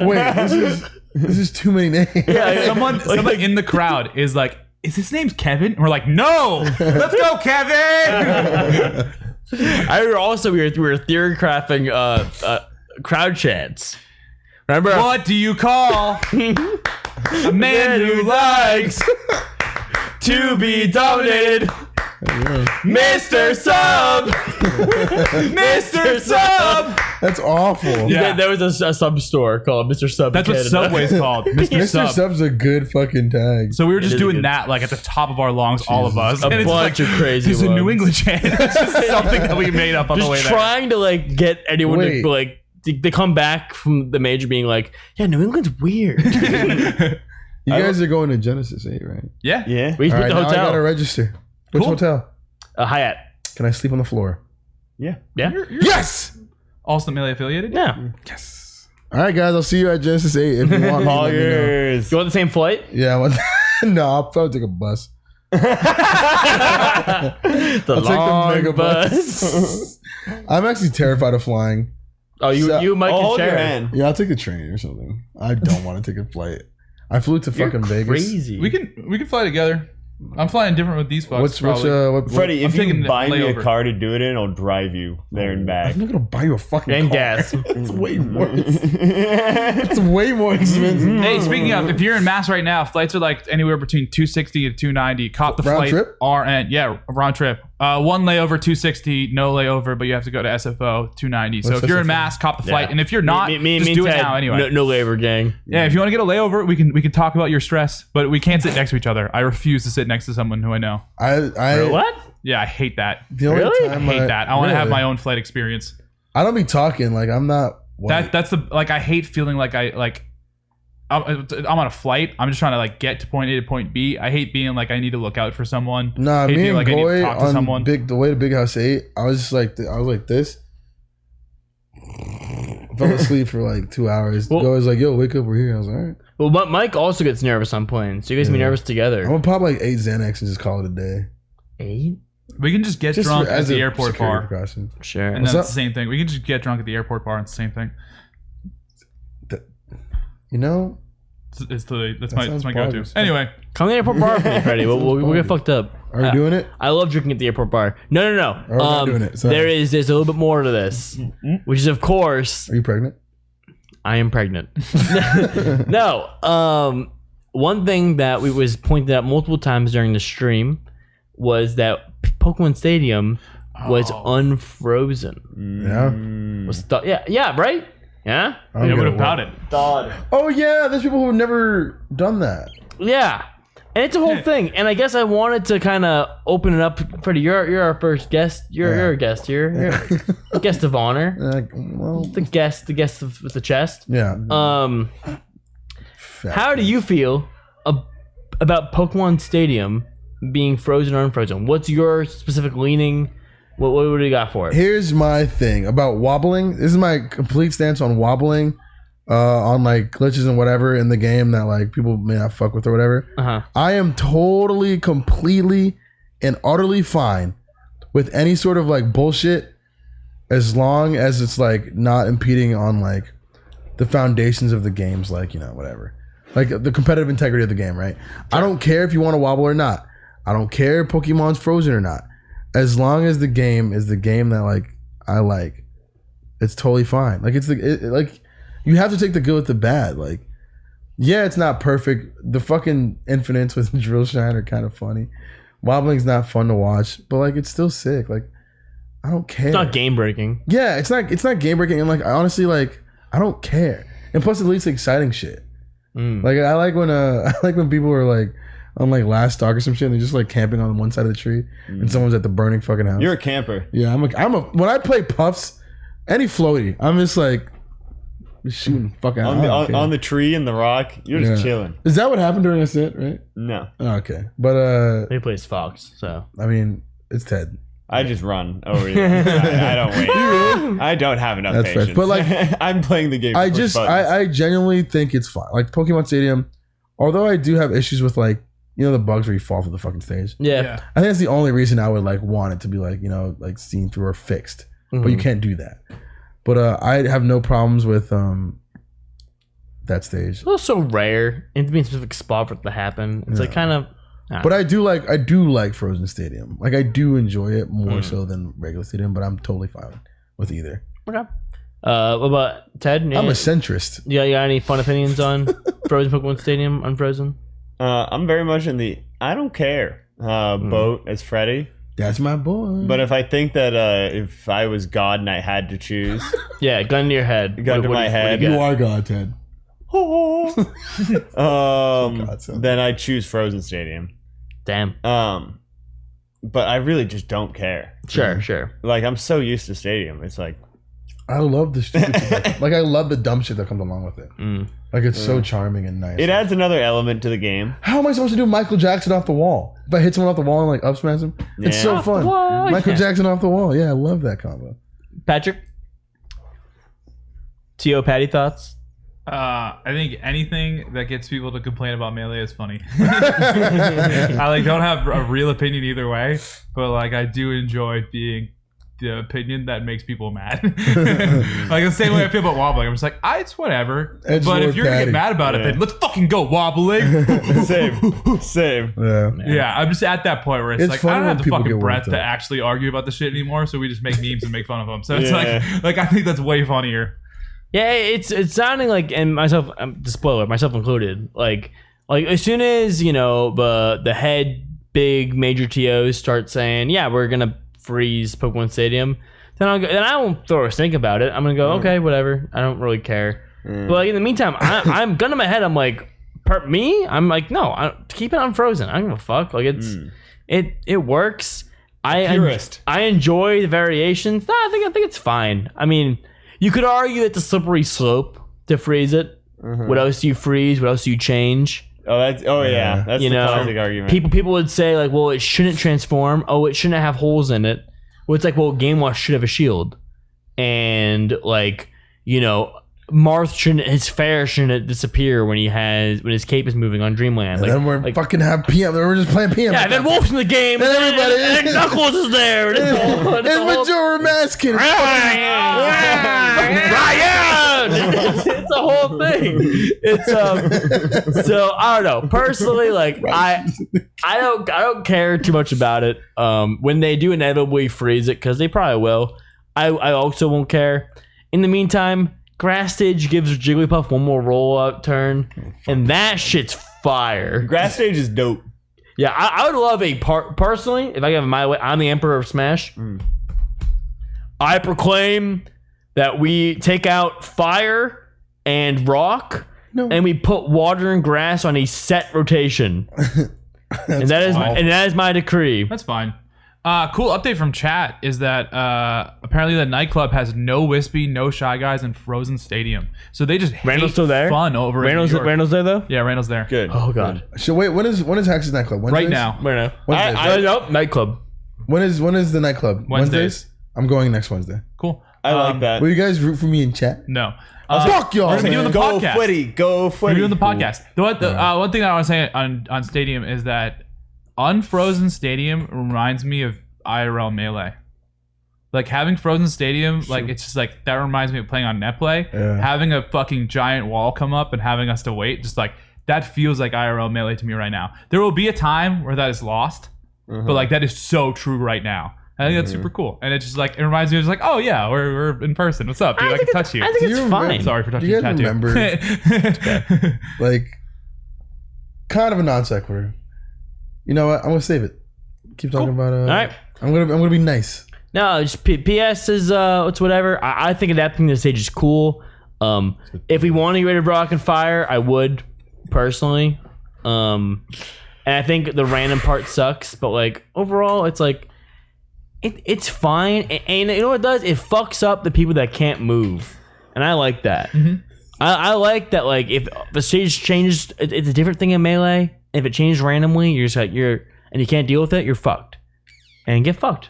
Wait, this is too many names. Yeah, someone in the crowd is like, is his name's Kevin? And we're like, no, let's go, Kevin. I remember also we were theory crafting crowd chants. Remember? What do you call a man who likes to be dominated? Mr. Sub! Mr. Sub! That's awful. Yeah. There was a sub store called Mr. Sub. That's in what Canada. Subway's called, Mr. Mr. Sub. Sub's a good fucking tag. So we were just is a doing good- that like at the top of our lungs, all of us. A And it's bunch like, of crazy There's a ones. New England chant. It's just something that we made up on the way Just there. trying to like get anyone Wait. to like to come back from the major being like, yeah, New England's weird. You guys are going to Genesis 8, right? Yeah. yeah. We All put right, the now I gotta hotel. register. Which Cool. hotel? Hyatt. Can I sleep on the floor? Yeah. Yeah. Yes! Allston Melee affiliated? Yeah. Yes. All right, guys. I'll see you at Genesis 8 if you want me. Let me know. Poggers. You want the same flight? Yeah. No, I'll probably take a bus. The I'll long take the mega bus. I'm actually terrified of flying. Oh, you might Oh, hold share your it. hand. Yeah, I'll take the train or something. I don't want to take a flight. I flew to You're fucking Vegas. crazy. We can fly together. I'm flying different with these fucks. What's probably. Freddie, if I'm taking you the buy me a layover. car to do it in, I'll drive you there and back. I'm not gonna buy you a fucking And car. gas. It's way more. It's way more expensive. Hey, speaking of, if you're in Mass right now, flights are like anywhere between $260 to $290. Cop the Round flight. trip? RN. Yeah, round trip. One layover, $260. No layover, but you have to go to SFO, $290. So What's if you're in SFO? Mass, cop the flight. Yeah. And if you're not, just do it Ted, now anyway. No labor, gang. Yeah, if you want to get a layover, we can talk about your stress, but we can't sit next to each other. I refuse to sit next to someone who I know. What? Yeah, I hate that. The only Really? I time hate that. I want to have really? my own flight experience. I don't be talking like I'm not. White. That's the like. I hate feeling like I'm on a flight. I'm just trying to like get to point A to point B. I hate being like I need to look out for someone. Nah, hate me being and like I need to Goy talk to on someone. the way to Big House 8, I was just like, I was like this. Fell asleep for like 2 hours. Well- Goy was like, yo, wake up, we're here. I was like, all right. Well, but Mike also gets nervous on planes, so you guys can be nervous I'm together. gonna pop like 8 Xanax and just call it a day. 8? We can just get Just drunk as at the a airport security bar, precaution. Sure. and What's then up? it's the same thing. We can just get drunk at the airport bar, and it's the same thing. You know, That's my sounds go-to. progress. Anyway, Come to the airport bar with me, Freddie. We'll get fucked up. are you doing it? I love drinking at the airport bar. No. we're not doing it. Sorry. There's a little bit more to this, which is of course Are you pregnant? I am pregnant. No. One thing that we was pointed out multiple times during the stream was that Pokemon Stadium was unfrozen. Yeah. Was yeah, right? Yeah? I don't yeah, get what it. about it? Oh yeah, there's people who've never done that. Yeah. And it's a whole thing. And I guess I wanted to kind of open it up. Freddie, you're our first guest. You're a guest here. You're a guest of honor. Well, The guest with the chest. yeah. How do you feel about Pokemon Stadium being frozen or unfrozen? What's your specific leaning? What do you got for it? Here's my thing about wobbling. This is my complete stance on wobbling, on like glitches and whatever in the game that like people may not fuck with or whatever. Uh-huh. I am totally, completely, and utterly fine with any sort of like bullshit, as long as it's like not impeding on like the foundations of the games, like, you know, whatever, like the competitive integrity of the game, right? I don't care if you want to wobble or not. I don't care if Pokemon's frozen or not. As long as the game is the game that like I like, it's totally fine. Like it's like you have to take the good with the bad. Like, yeah, it's not perfect. The fucking infinites with drill shine are kind of funny. Wobbling's not fun to watch, but like it's still sick. like I don't care. It's not game breaking. Yeah, it's not game breaking, and like I honestly like I don't care. And plus, it leads to exciting shit. Like I like when people are like on like Last Stalk or some shit, and they're just like camping on one side of the tree, and someone's at the burning fucking house. You're a camper. Yeah, I'm a when I play puffs, any floaty, I'm just like shooting fucking on the tree and the rock. You're just chilling. Is that what happened during this set, right? No, Oh, okay, but He plays Fox, so I mean, it's Ted. I just run over you. I don't wait. I don't have enough That's fair. patience. But, like, I'm playing the game. I to push just buttons. I genuinely think it's fine. Like Pokemon Stadium, although I do have issues with like the bugs where you fall through the fucking stage. yeah. I think that's the only reason I would like want it to be like like seen through or fixed. But you can't do that. But I have no problems with that stage. It's also so rare and to be in a specific spot for it to happen. It's like kind of. But I do like Frozen Stadium. Like I do enjoy it more so than regular stadium, but I'm totally fine with either. Okay. What about Ted? I'm a centrist. Yeah, you got any fun opinions on Frozen Pokemon Stadium, Unfrozen? I'm very much in the I don't care boat as Freddy. That's my boy. But if I think that if I was God and I had to choose, Yeah, gun to your head. Gun to my head. you are God, Ted. then I choose Frozen Stadium. Damn. But I really just don't care. Sure. Like I'm so used to Stadium. It's like I love the stupid shit. Like I love the dumb shit that comes along with it. Like it's so charming and nice. it adds another element to the game. How am I supposed to do Michael Jackson off the wall? If I hit someone off the wall and like up smash him, it's Yeah. so Off the fun. wall, Michael yeah. Jackson off the wall. Yeah, I love that combo. Patrick? T.O. Patty thoughts? I think anything that gets people to complain about Melee is funny. I like don't have a real opinion either way, but like I do enjoy being the opinion that makes people mad. Like the same way I feel about wobbling. I'm just like, it's whatever. Edgelord but if you're gonna Patty. get mad about it, then let's fucking go wobbling. Same. Yeah. Yeah, I'm just at that point where it's It's like funny I don't when have the people fucking get breath worked to up. actually argue about the shit anymore, so we just make memes and make fun of them. So it's Yeah. like I think that's way funnier. Yeah, it's sounding like, and myself, the spoiler, myself included, like as soon as, the head big major TOs start saying, yeah, we're going to freeze Pokemon Stadium, then I won't throw a stink about it. I'm going to go, okay, whatever. I don't really care. But like in the meantime, I'm gun to my head. I'm like, I'm like, no, keep it on Frozen. I don't give a fuck. Like it works. Purist. I enjoy the variations. No, I think it's fine. I mean, you could argue it's a slippery slope to freeze it. What else do you freeze? What else do you change? That's the classic argument. People would say like, well, it shouldn't transform. Oh, it shouldn't have holes in it. Well, it's like, well, Game Watch should have a shield, and like Marth his fare shouldn't disappear when his cape is moving on Dreamland. And Like, then we're fucking have PM. We're just playing PM. yeah, then Wolf's in the game, and everybody- and Knuckles is there, and and Majora Maskin. Ryan! It's a whole thing. It's so I don't know. Personally, like I don't care too much about it. When they do inevitably freeze it, because they probably will, I also won't care. In the meantime, Grass Stage gives Jigglypuff one more rollout turn, and that shit's fire. Grass Stage is dope. Yeah, I would love a personally, if I have my way, I'm the Emperor of Smash. I proclaim that we take out fire and rock, and we put water and grass on a set rotation. and that is my decree. That's fine. Cool update from chat is that apparently the nightclub has no Wispy, no Shy Guys, and Frozen Stadium. So they just Randall's hate still there? fun over in New York. Randall's there though? Yeah, Randall's there. Good. Oh god. So wait, when is Hex's nightclub? Wednesdays? Right now. Right now. Wednesdays. Nope, nightclub. When is the nightclub? Wednesdays. I'm going next Wednesday. Cool. I like that. Will you guys root for me in chat? No. Fuck y'all, We're gonna be doing man. the Go podcast. Freddy. Go Freddy. We're doing the podcast. One thing that I want to say on Stadium is that Unfrozen Stadium reminds me of IRL Melee. Like having Frozen Stadium, like it's just like that reminds me of playing on NetPlay. Yeah. Having a fucking giant wall come up and having us to wait, just like that feels like IRL Melee to me right now. There will be a time where that is lost, but like that is so true right now. I think that's super cool, and it's just like it reminds me of just like, oh yeah, we're in person. What's up, dude? I can touch you. I think Do it's you fine. remember- Sorry for touching Do you your guys tattoo. Like, kind of a non sequitur. You know what? I'm gonna save it. Keep talking about. All right. I'm gonna be nice. No, just PS is it's whatever. I think adapting to the stage is cool. If we want to get rid of Rock and Fire, I would personally. And I think the random part sucks, but like overall, it's like it's fine. And you know what it does? It fucks up the people that can't move, and I like that. I like that. Like if the stage changes, it's a different thing in Melee. If it changes randomly, you're just like and you can't deal with it, you're fucked, and get fucked.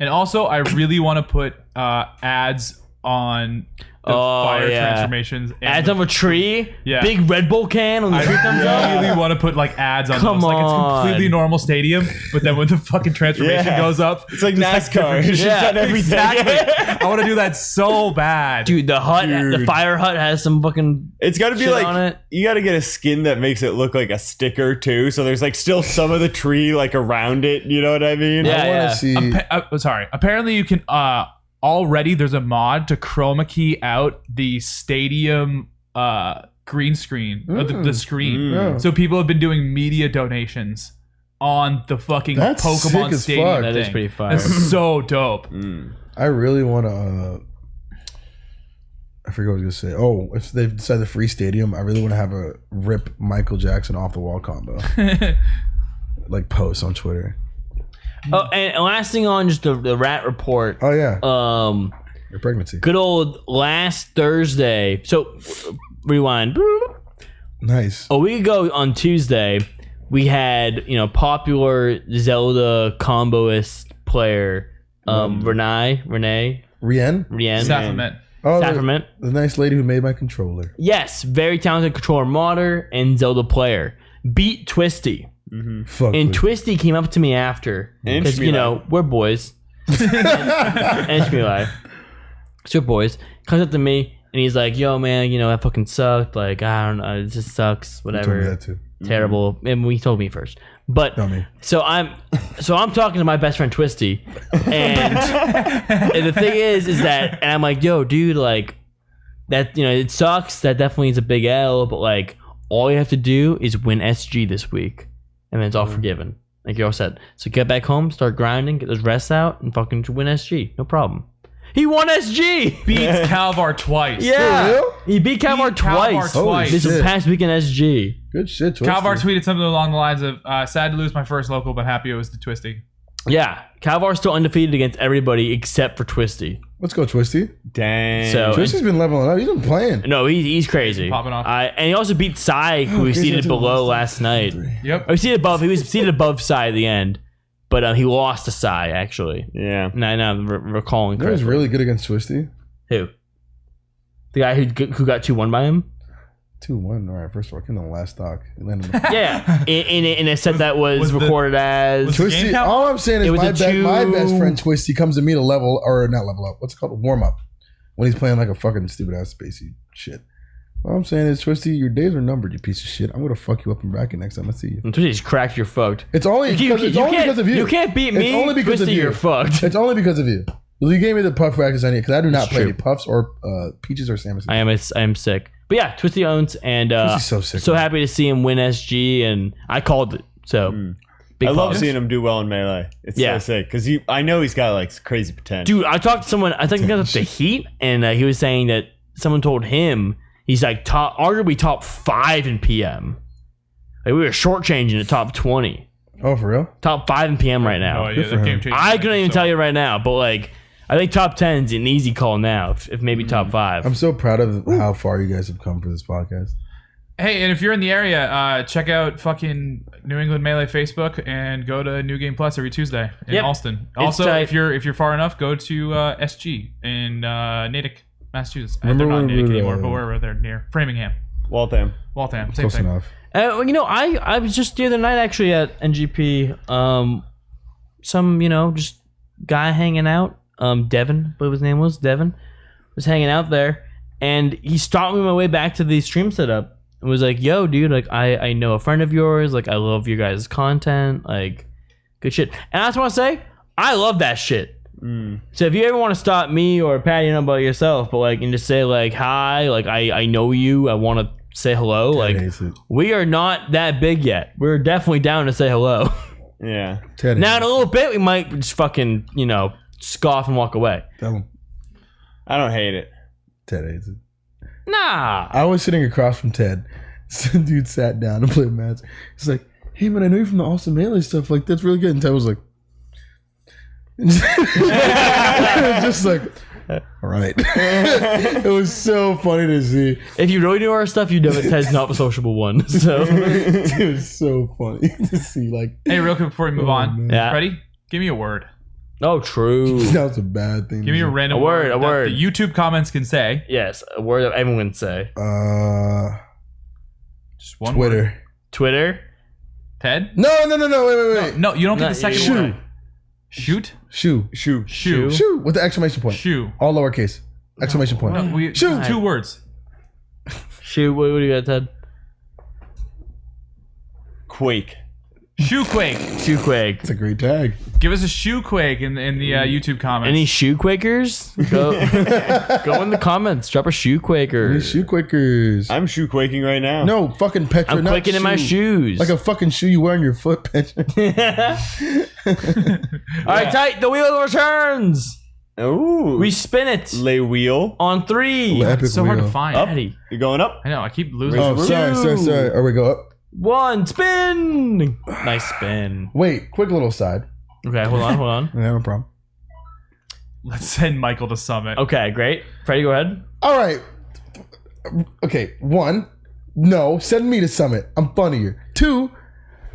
And also, I really want to put ads on the fire transformations. And Ads of a tree, Yeah. big Red Bull can when the tree comes up. I really want to put like ads on Come those. Like it's on. completely normal stadium, but then when the fucking transformation Yeah. goes up, It's like just NASCAR. It's just Yeah, done everything. exactly. I want to do that so bad. Dude, the hut, the Dude. fire hut has some fucking. It's got to be Shit like on it. you got to get a skin that makes it look like a sticker too. So there's like still some of the tree like around it. You know what I mean? Yeah. I want to see. Sorry. Apparently, you can. Already, there's a mod to chroma key out the stadium green screen, or the screen. Yeah. So people have been doing media donations on the fucking That's sick Pokemon as Stadium. fuck. That is thing. pretty fire. That's so dope. I really want to. I forget what I was gonna say. Oh, if they've decided the free stadium, I really want to have a rip Michael Jackson off the wall combo, like post on Twitter. Oh, and last thing on just the rat report. Oh yeah, Your pregnancy. good old last Thursday. So rewind. Nice. A week ago on Tuesday, we had popular Zelda comboist player Renee Rien. Sacrament. Oh, Sacrament. the nice lady who made my controller. Yes, very talented controller modder and Zelda player. Beat Twisty. Fuck. And with- Twisty came up to me after. And Because, Shmuley. we're boys. and Shmuley. So we're boys. Comes up to me and he's like, yo, man, that fucking sucked. Like, I don't know. It just sucks. You told me Whatever. that too. Terrible. And he told me first. But Not me. so I'm talking to my best friend Twisty. And, and the thing is that, and I'm like, yo, dude, like, that, it sucks. That definitely is a big L. But, like, all you have to do is win SG this week. And then it's all forgiven. Like you're all set. So get back home, start grinding, get those rests out, and fucking win SG. No problem. He won SG! Beats Calvar twice. Yeah! real? He beat Calvar Beat Calvar twice. twice. This Shit. past weekend SG. Good shit. Twisty. Calvar tweeted something along the lines of, sad to lose my first local, but happy it was the Twisty. Yeah. Calvar's still undefeated against everybody except for Twisty. Let's go, Twisty. Dang. So- Twisty's been leveling up. He's been playing. No, he's crazy. Popping off. And he also beat Sai, who was crazy, seated I took below last last night. Yep. Or he was seated above Sai at the end. But he lost to Sai, actually. yeah. And I'm recalling That was correctly. really good against Twisty. Who? The guy who got 2-1 by him? 2-1. All right. First of all, I came on the last stock. He landed on the- Yeah. in a set that was Was the- recorded as... was- Twisty. Game count? All I'm saying It is was my a best friend Twisty comes to me to level or not level up. What's it called? A warm up. When he's playing like a fucking stupid ass spacey shit. All I'm saying is, Twisty, your days are numbered, you piece of shit. I'm gonna fuck you up in bracket next time I see you. Twisty just cracked, you're fucked. It's only because of you. You can't beat me. It's only because Twisty, of you. you're fucked. It's only because of you. You gave me the puff practice I need because I do not It's play true. any puffs or peaches or Samus. I am sick. But yeah, Twisty owns, and Twisty's so sick, so man. happy to see him win SG, and I called it. So big I love pause. seeing him do well in Melee. It's Yeah. so sick because I know he's got like crazy potential. Dude, I talked to someone, I think he got up the Heat, and he was saying that someone told him he's like arguably top 5 in PM. Like we were shortchanging at top 20. Oh, for real? Top 5 in PM right now. Oh, yeah, Good for that game him. changed. I couldn't even tell you right now, but like I think top 10 is an easy call now, if maybe top 5. I'm so proud of how far you guys have come for this podcast. Hey, and if you're in the area, check out fucking New England Melee Facebook and go to New Game Plus every Tuesday in Yep. Alston. It's Also, tight. if you're far enough, go to SG in Natick, Massachusetts. Remember They're not when Natick we were, anymore, but wherever they're near Framingham, Waltham. Waltham, same Close thing. enough. I was just the other night actually at NGP. Some just guy hanging out. Devin, I believe his name was Devin, was hanging out there, and he stopped me on my way back to the stream setup and was like, "Yo, dude, like I know a friend of yours. Like I love your guys' content. Like good shit." And I just want to say, I love that shit. So if you ever want to stop me or Patty, about yourself, but like, and just say like, hi, like I know you, I want to say hello. Like, we are not that big yet. We're definitely down to say hello. Yeah. Ted Now in hates a little bit, we might just fucking, scoff and walk away. it. Tell him. I don't hate it. Ted hates it. Nah. I was sitting across from Ted. Some dude sat down and played match. He's like, hey man, I know you're from the Allston Melee stuff. Like, that's really good. And Ted was like, just like, all right. It was so funny to see. If you really knew our stuff, you'd know that Ted's not the sociable one. So It was so funny to see. Like, Hey, real quick before we move on, man. Yeah. Freddie, give me a word. Oh, true. that was a bad thing. Give me a random A word, a that word. The YouTube comments can say. Yes, a word that everyone would say. Just one Twitter. word. Twitter. Ted? No. Wait. No, you don't get Not the second shoot. word. Shoot? Shoe. Shoe. Shoe with the exclamation point. Shoe. All lowercase. Exclamation point. No, Shoot. 2 words. Shoot, what do you got, Ted? Quake. Shoe quake. Shoe quake. It's a great tag. Give us a shoe quake in the YouTube comments. Any shoe quakers? Go in the comments. Drop a shoe quaker. Hey, shoe quakers. I'm shoe quaking right now. No, fucking Petra. I'm not quaking in my shoe. shoes. Like a fucking shoe you wear on your foot, Petra. All right, tight. The wheel returns. Ooh. We spin it lay wheel. on 3. Epic it's so hard to wheel. find. Patty. You going up? I know. I keep losing. Oh, sorry. Or we go up. 1 spin. Nice spin. Wait, quick little side. Okay, hold on. I have a problem. Let's send Michael to Summit. Okay, great. Freddie, go ahead. All right. Okay, 1, no, send me to Summit. I'm funnier. 2,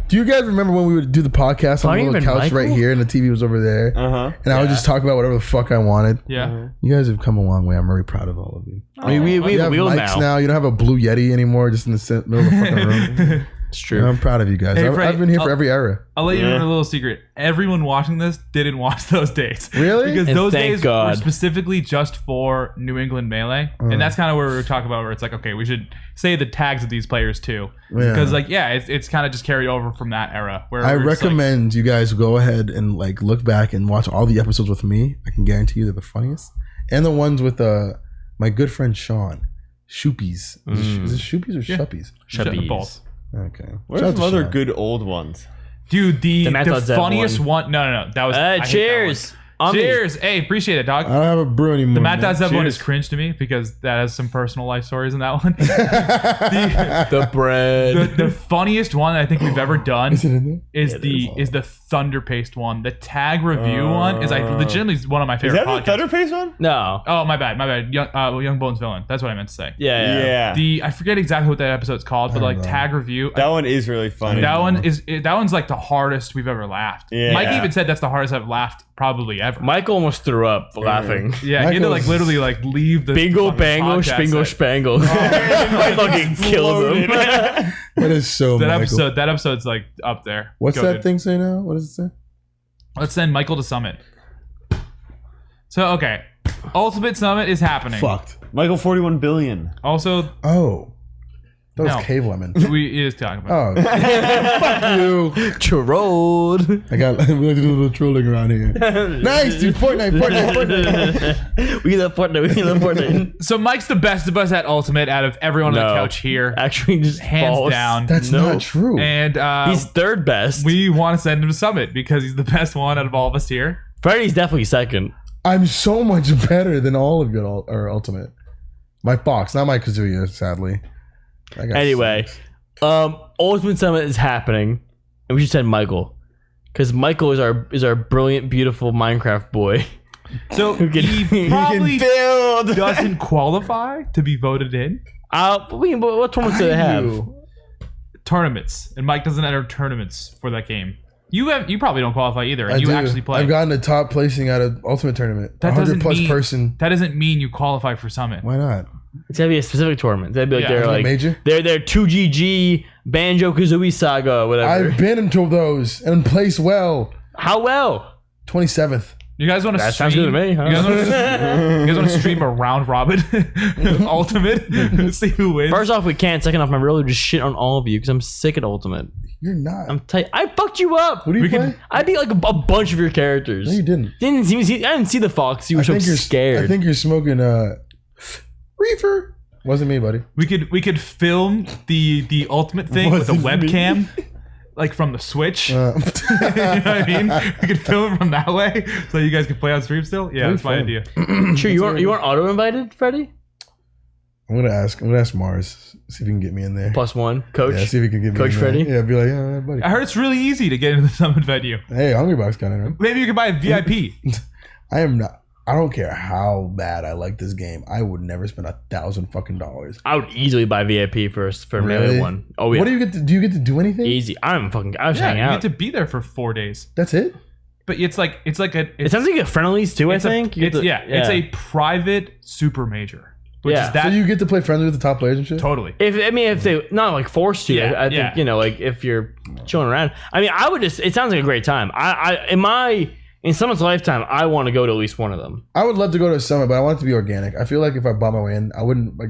do you guys remember when we would do the podcast on the Funnier little than couch Michael? right here and the TV was over there? Uh-huh. And I would just talk about whatever the fuck I wanted. Yeah. You guys have come a long way. I'm very proud of all of you. We You have have a wheel mics now. now. You don't have a blue Yeti anymore just in the middle of the fucking room. It's true. I'm proud of you guys. Hey, I've Freddie, been here for every era. I'll let you Yeah. know a little secret. Everyone watching this didn't watch those days. Really? Because And those thank days God. were specifically just for New England Melee. And that's kind of where we were talking about where it's like, okay, we should say the tags of these players too. Yeah. Because it's kind of just carried over from that era. Where I we're just like- recommend you guys go ahead and like look back and watch all the episodes with me. I can guarantee you they're the funniest. And the ones with my good friend Sean. Shoopies. Is it Shoopies or Shuppies? Shuppies. Both. Okay. What Shout are out to some other Sean. good old ones? Dude, the Matt Dodds funniest one. No. That was. I hate that Cheers. one. On me. Cheers. Hey, appreciate it, dog. I don't have a brew anymore. The Matt Dodds one Cheers. is cringe to me because that has some personal life stories in that one. The bread. the funniest one that I think we've ever done Is it in there? is the Thunder Paste one. The tag review one is legitimately one of my Is favorite that the podcasts. Thunder Face one? No. Oh, my bad. Young Bones Villain. That's what I meant to say. Yeah. I forget exactly what that episode's called, but I like don't know. tag review. That one is really funny. That one's like the hardest we've ever laughed. Yeah. Mike even said that's the hardest I've laughed probably ever. Michael almost threw up laughing. Yeah, he had to like Michael's- literally like leave the Bingo, fucking bango, podcast spingo, set. spangle. I fucking killed him. That is so That Michael. episode's like up there. What's Go that ahead. thing say now? What does it say? Let's send Michael to Summit. So okay, Ultimate Summit is happening. Fucked. Michael 41 billion. Also, Oh. That was No. Cave Lemon. we is talking about. Oh. Fuck you. Trolled. We like to do a little trolling around here. Nice, dude. Fortnite. We love Fortnite. So Mike's the best of us at Ultimate out of everyone on the No. couch here, Actually, just hands false. down. That's No. not true. And He's third best. we want to send him to Summit because he's the best one out of all of us here. Freddy's definitely second. I'm so much better than all of you Ultimate. My Fox, not my Kazuya, sadly. I got Anyway, Ultimate Summit is happening, and we should send Michael, because Michael is our brilliant, beautiful Minecraft boy. So can- he probably build. doesn't qualify to be voted in What tournaments do they have? tournaments, and Mike doesn't enter tournaments for that game. You probably don't qualify either, and I you do. actually play. I've gotten a top placing at an Ultimate tournament. That 100 doesn't plus mean person. That doesn't mean you qualify for Summit. Why not? It's gotta be a specific tournament. They'd be like Yeah. they're Is it like major? They're 2GG Banjo Kazooie Saga, whatever. I've been into those and placed well. How well? 27th. You guys want to That stream? sounds good to me, huh? You guys want to stream a round robin of Ultimate? See who wins. First off, we can't. Second off, I'm really just shit on all of you because I'm sick at Ultimate. You're not. I'm tight. I fucked you up. What do you play? I beat like a bunch of your characters. No, you didn't. I didn't see the fox. You were so scared. I think you're smoking reefer. Wasn't me, buddy. We could film the ultimate thing with a webcam, like from the Switch. You know what I mean? We could film it from that way, so you guys could play on stream still. Yeah, that's my idea. Sure, you weren't auto invited, Freddy? I'm gonna ask Mars, see if he can get me in there. +1, coach. Yeah, see if he can get me Coach in Freddy. There. Yeah, be like, yeah, buddy. I heard it's really easy to get into the summit venue. Hey, Hungrybox got in, right? Maybe you could buy a VIP. I am not. I don't care how bad I like this game. I would never spend $1,000 fucking dollars. I would easily buy VIP for a melee one. Oh yeah. What do you get to do? You get to do anything? Easy. I was Yeah, hanging you out. get to be there for 4 days. That's it. But it sounds like It sounds like you get friendlies too. I think. it's a private super major, which is that So you get to play friendly with the top players and shit. totally. If they not like forced to, Yeah, I think like if you're chilling around. I mean, I would just. It sounds like a great time. In someone's lifetime, I want to go to at least one of them. I would love to go to a summit, but I want it to be organic. I feel like if I bought my way in, I wouldn't like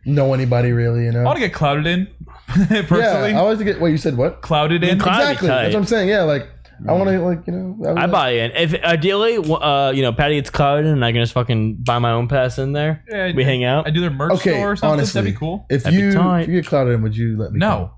know anybody really. You know. I want to get clouded in personally. Yeah, I want to get. Wait, you said what? Clouded in. Exactly. tight. That's what I'm saying. Yeah, like I want to like I buy in. If ideally, Patty gets clouded and I can just fucking buy my own pass in there. Yeah, we hang out. I do their merch Okay, store or something. honestly, That'd be cool. If That'd be you tight. get clouded in, would you let me? No.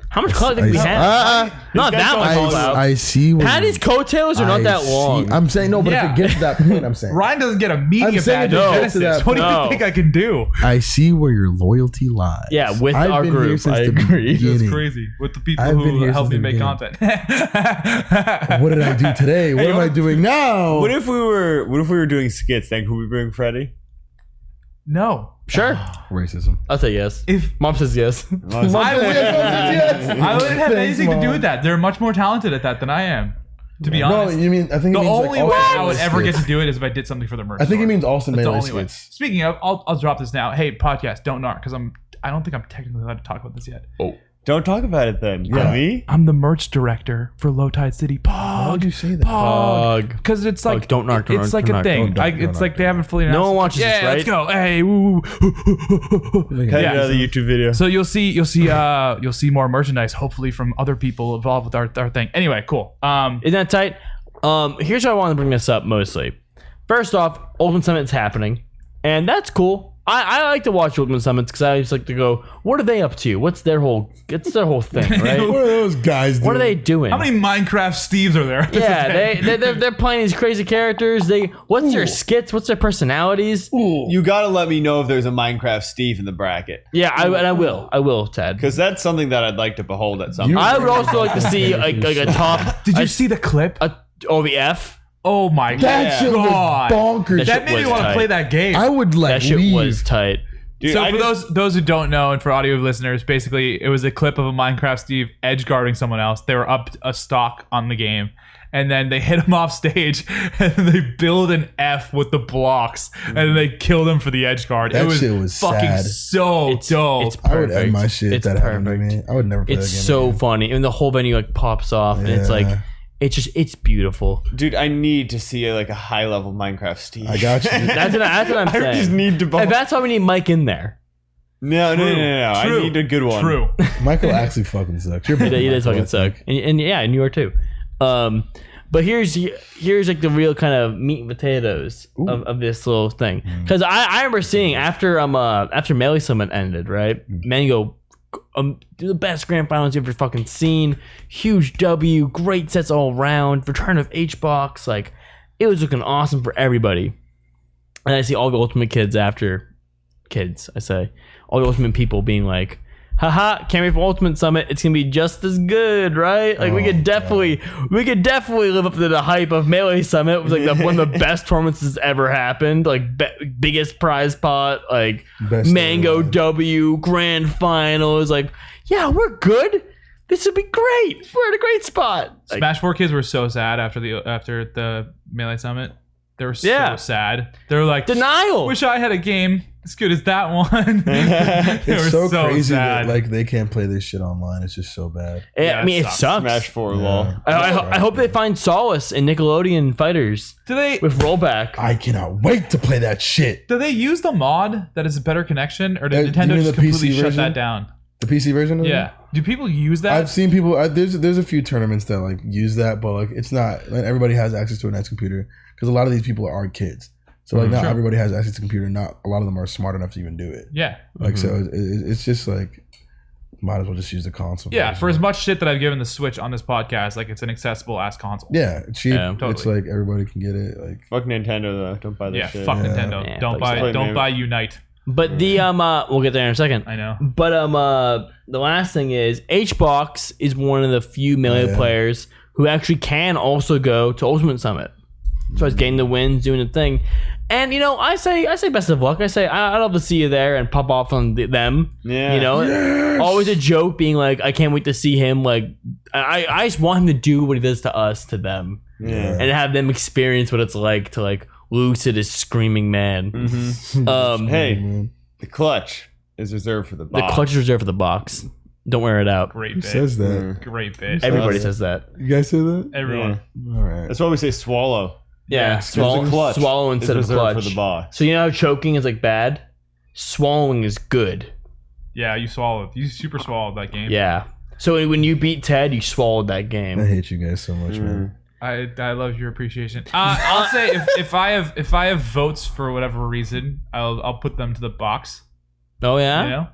How much clout think we have? Not that much clout. I see. What Patty's coattails are not that long. I'm saying no, but if Yeah. it gets to that point, I'm saying. Ryan doesn't get a media I'm saying badge if it in gets to Genesis. that What do point. you think I can do? I see where your loyalty lies. Yeah, with I've our been here group, since I the agree. beginning. It's crazy with the people I've been who here help since me the make beginning. content. What did I do today? What am I doing now? What if we were doing skits? Then could we bring Freddy? No. Sure, Racism. I'll say yes. If Mom says yes. I wouldn't have Thanks, anything to do Mom. with that. They're much more talented at that than I am. To be No, honest. you mean I think The it means only like way Allston I would ever get skits. to do it is if I did something for the merch. I think store. it means Allston That's the Melee only way. skits. Speaking of, I'll drop this now. Hey, podcast, don't narc, because I don't think I'm technically allowed to talk about this yet. Don't talk about it then. Yeah. Me? I'm the merch director for Low Tide City. Why would Pog. you say that? Pog. Because it's like Don't narc, don't it's narc, like don't a narc, thing. don't It's narc, like they haven't fully announced. No one watches yeah, this, right? let's go. Hey, woo. Cut Yeah. another YouTube video. So you'll see more merchandise, hopefully from other people involved with our thing. Anyway, cool. Isn't that tight? Here's why I want to bring this up mostly. First off, Ultimate Summit's happening, and that's cool. I like to watch Ultimate Summits because I just like to go, what are they up to? What's their whole thing, right? What are those guys doing? What are they doing? How many Minecraft Steves are there? Yeah, they're playing these crazy characters. What's their skits? What's their personalities? You gotta let me know if there's a Minecraft Steve in the bracket, Yeah, I will, Ted. because that's something that I'd like to behold at some point. I would also like to see like a top. Did you see the clip? The F? Oh my That shit was god! bonkers. That made me was want to tight. play that game. I would like That shit leave. was tight. Dude, So I for just- those who don't know, and for audio listeners, basically it was a clip of a Minecraft Steve edge guarding someone else. They were up a stock on the game, and then they hit him off stage, and they build an F with the blocks, and then they killed him for the edge guard. That it was, shit was fucking sad. so dope. It's I would perfect. end my shit if It's that happened to perfect. me. I would never play It's that game so again. funny, and the whole venue like pops off, and it's like, Yeah. it's beautiful. dude, I need to see like a high level Minecraft Steve. I got you. That's what I'm saying. I just need to. And that's why we need Mike in there. No. I True. need a good one. True. Michael actually fucking sucks. You're He does fucking suck, and yeah, and you are too. But here's like the real kind of meat and potatoes of this little thing, because I remember seeing after Melee Summit ended, right? Mango do the best grand finals you've ever fucking seen. Huge W, great sets all around. Return of Hbox, like it was looking awesome for everybody. And I see all the Ultimate kids I say all the Ultimate people being like, haha, can't wait for Ultimate Summit. It's gonna be just as good, right? Like we could definitely live up to the hype of Melee Summit. It was like one of the best tournaments that's ever happened. Like biggest prize pot, like Best Mango storyline. W grand finals. Like, yeah, we're good. This would be great. We're in a great spot. Like, Smash 4 kids were so sad after the Melee Summit. They were so Yeah. sad. They were like, denial. wish I had a game as good as that one. They It's were so crazy sad. that like they can't play this shit online. It's just so bad. Yeah, I mean, it it sucks. sucks. Smash 4 Yeah. lol. I hope they find solace in Nickelodeon fighters do they with rollback. I cannot wait to play that shit. use the mod that is a better connection, or did Do you Nintendo mean just the PC completely shut version? that down? The PC version of it? Yeah. Do people use that? I've seen people. There's a few tournaments that like use that, but like it's not. Like, everybody has access to a nice computer because a lot of these people are kids. So like not everybody has access to a computer. Not a lot of them are smart enough to even do it. Yeah. Like so, it's just like might as well just use the console. Yeah. For as much shit that I've given the Switch on this podcast, like it's an accessible ass console. Yeah, it's cheap. Yeah, totally. It's like everybody can get it. Like Fuck Nintendo though. Don't buy this shit. Fuck Yeah. Nintendo. Yeah, Don't buy Unite. But the we'll get there in a second. I know. But the last thing is Hbox is one of the few Melee players who actually can also go to Ultimate Summit. So he's getting the wins, doing the thing. And you know, I say best of luck. I say I'd love to see you there and pop off on them. Yeah. You know, always a joke being like, I can't wait to see him. Like, I just want him to do what he does to us, to them, Yeah. and have them experience what it's like to like lose to this screaming man. Hey, the clutch is reserved for the The box. clutch is reserved for the box. Don't wear it out. Great who bit. says that? Great bit. Everybody says that. You guys say that? Everyone. Yeah. All right. That's why we say swallow. Yeah, The clutch swallow is instead of reserved clutch. for the box. So you know how choking is like bad? Swallowing is good. Yeah, you swallowed. You super swallowed that game. Yeah. So when you beat Ted, you swallowed that I game. hate you guys so much, man. I love your appreciation. I'll say if I have votes for whatever reason, I'll put them to the box. Oh yeah. You know,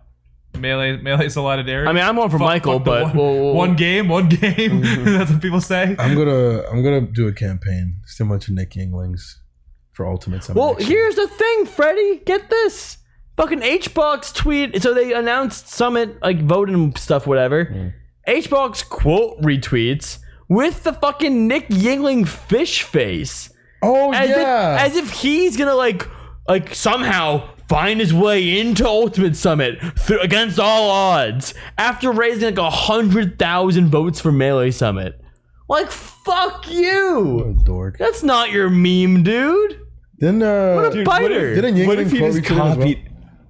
Melee's a lot of dairy. I mean, I'm going for Michael, but one game. That's what people say. I'm gonna do a campaign similar to Nick Yingling's for Ultimate Summit. Well, next year. here's the thing, Freddy. Get this. Fucking Hbox tweet. So they announced Summit, like voting stuff, whatever. Hbox quote retweets with the fucking Nick Yingling fish face. Oh As if he's gonna like somehow find his way into Ultimate Summit against all odds after raising like 100,000 votes for Melee Summit. Like, fuck What you. a dork. That's not your meme, dude. Then What a biter. didn't Yingling What if he quote just retweet it as well? copied?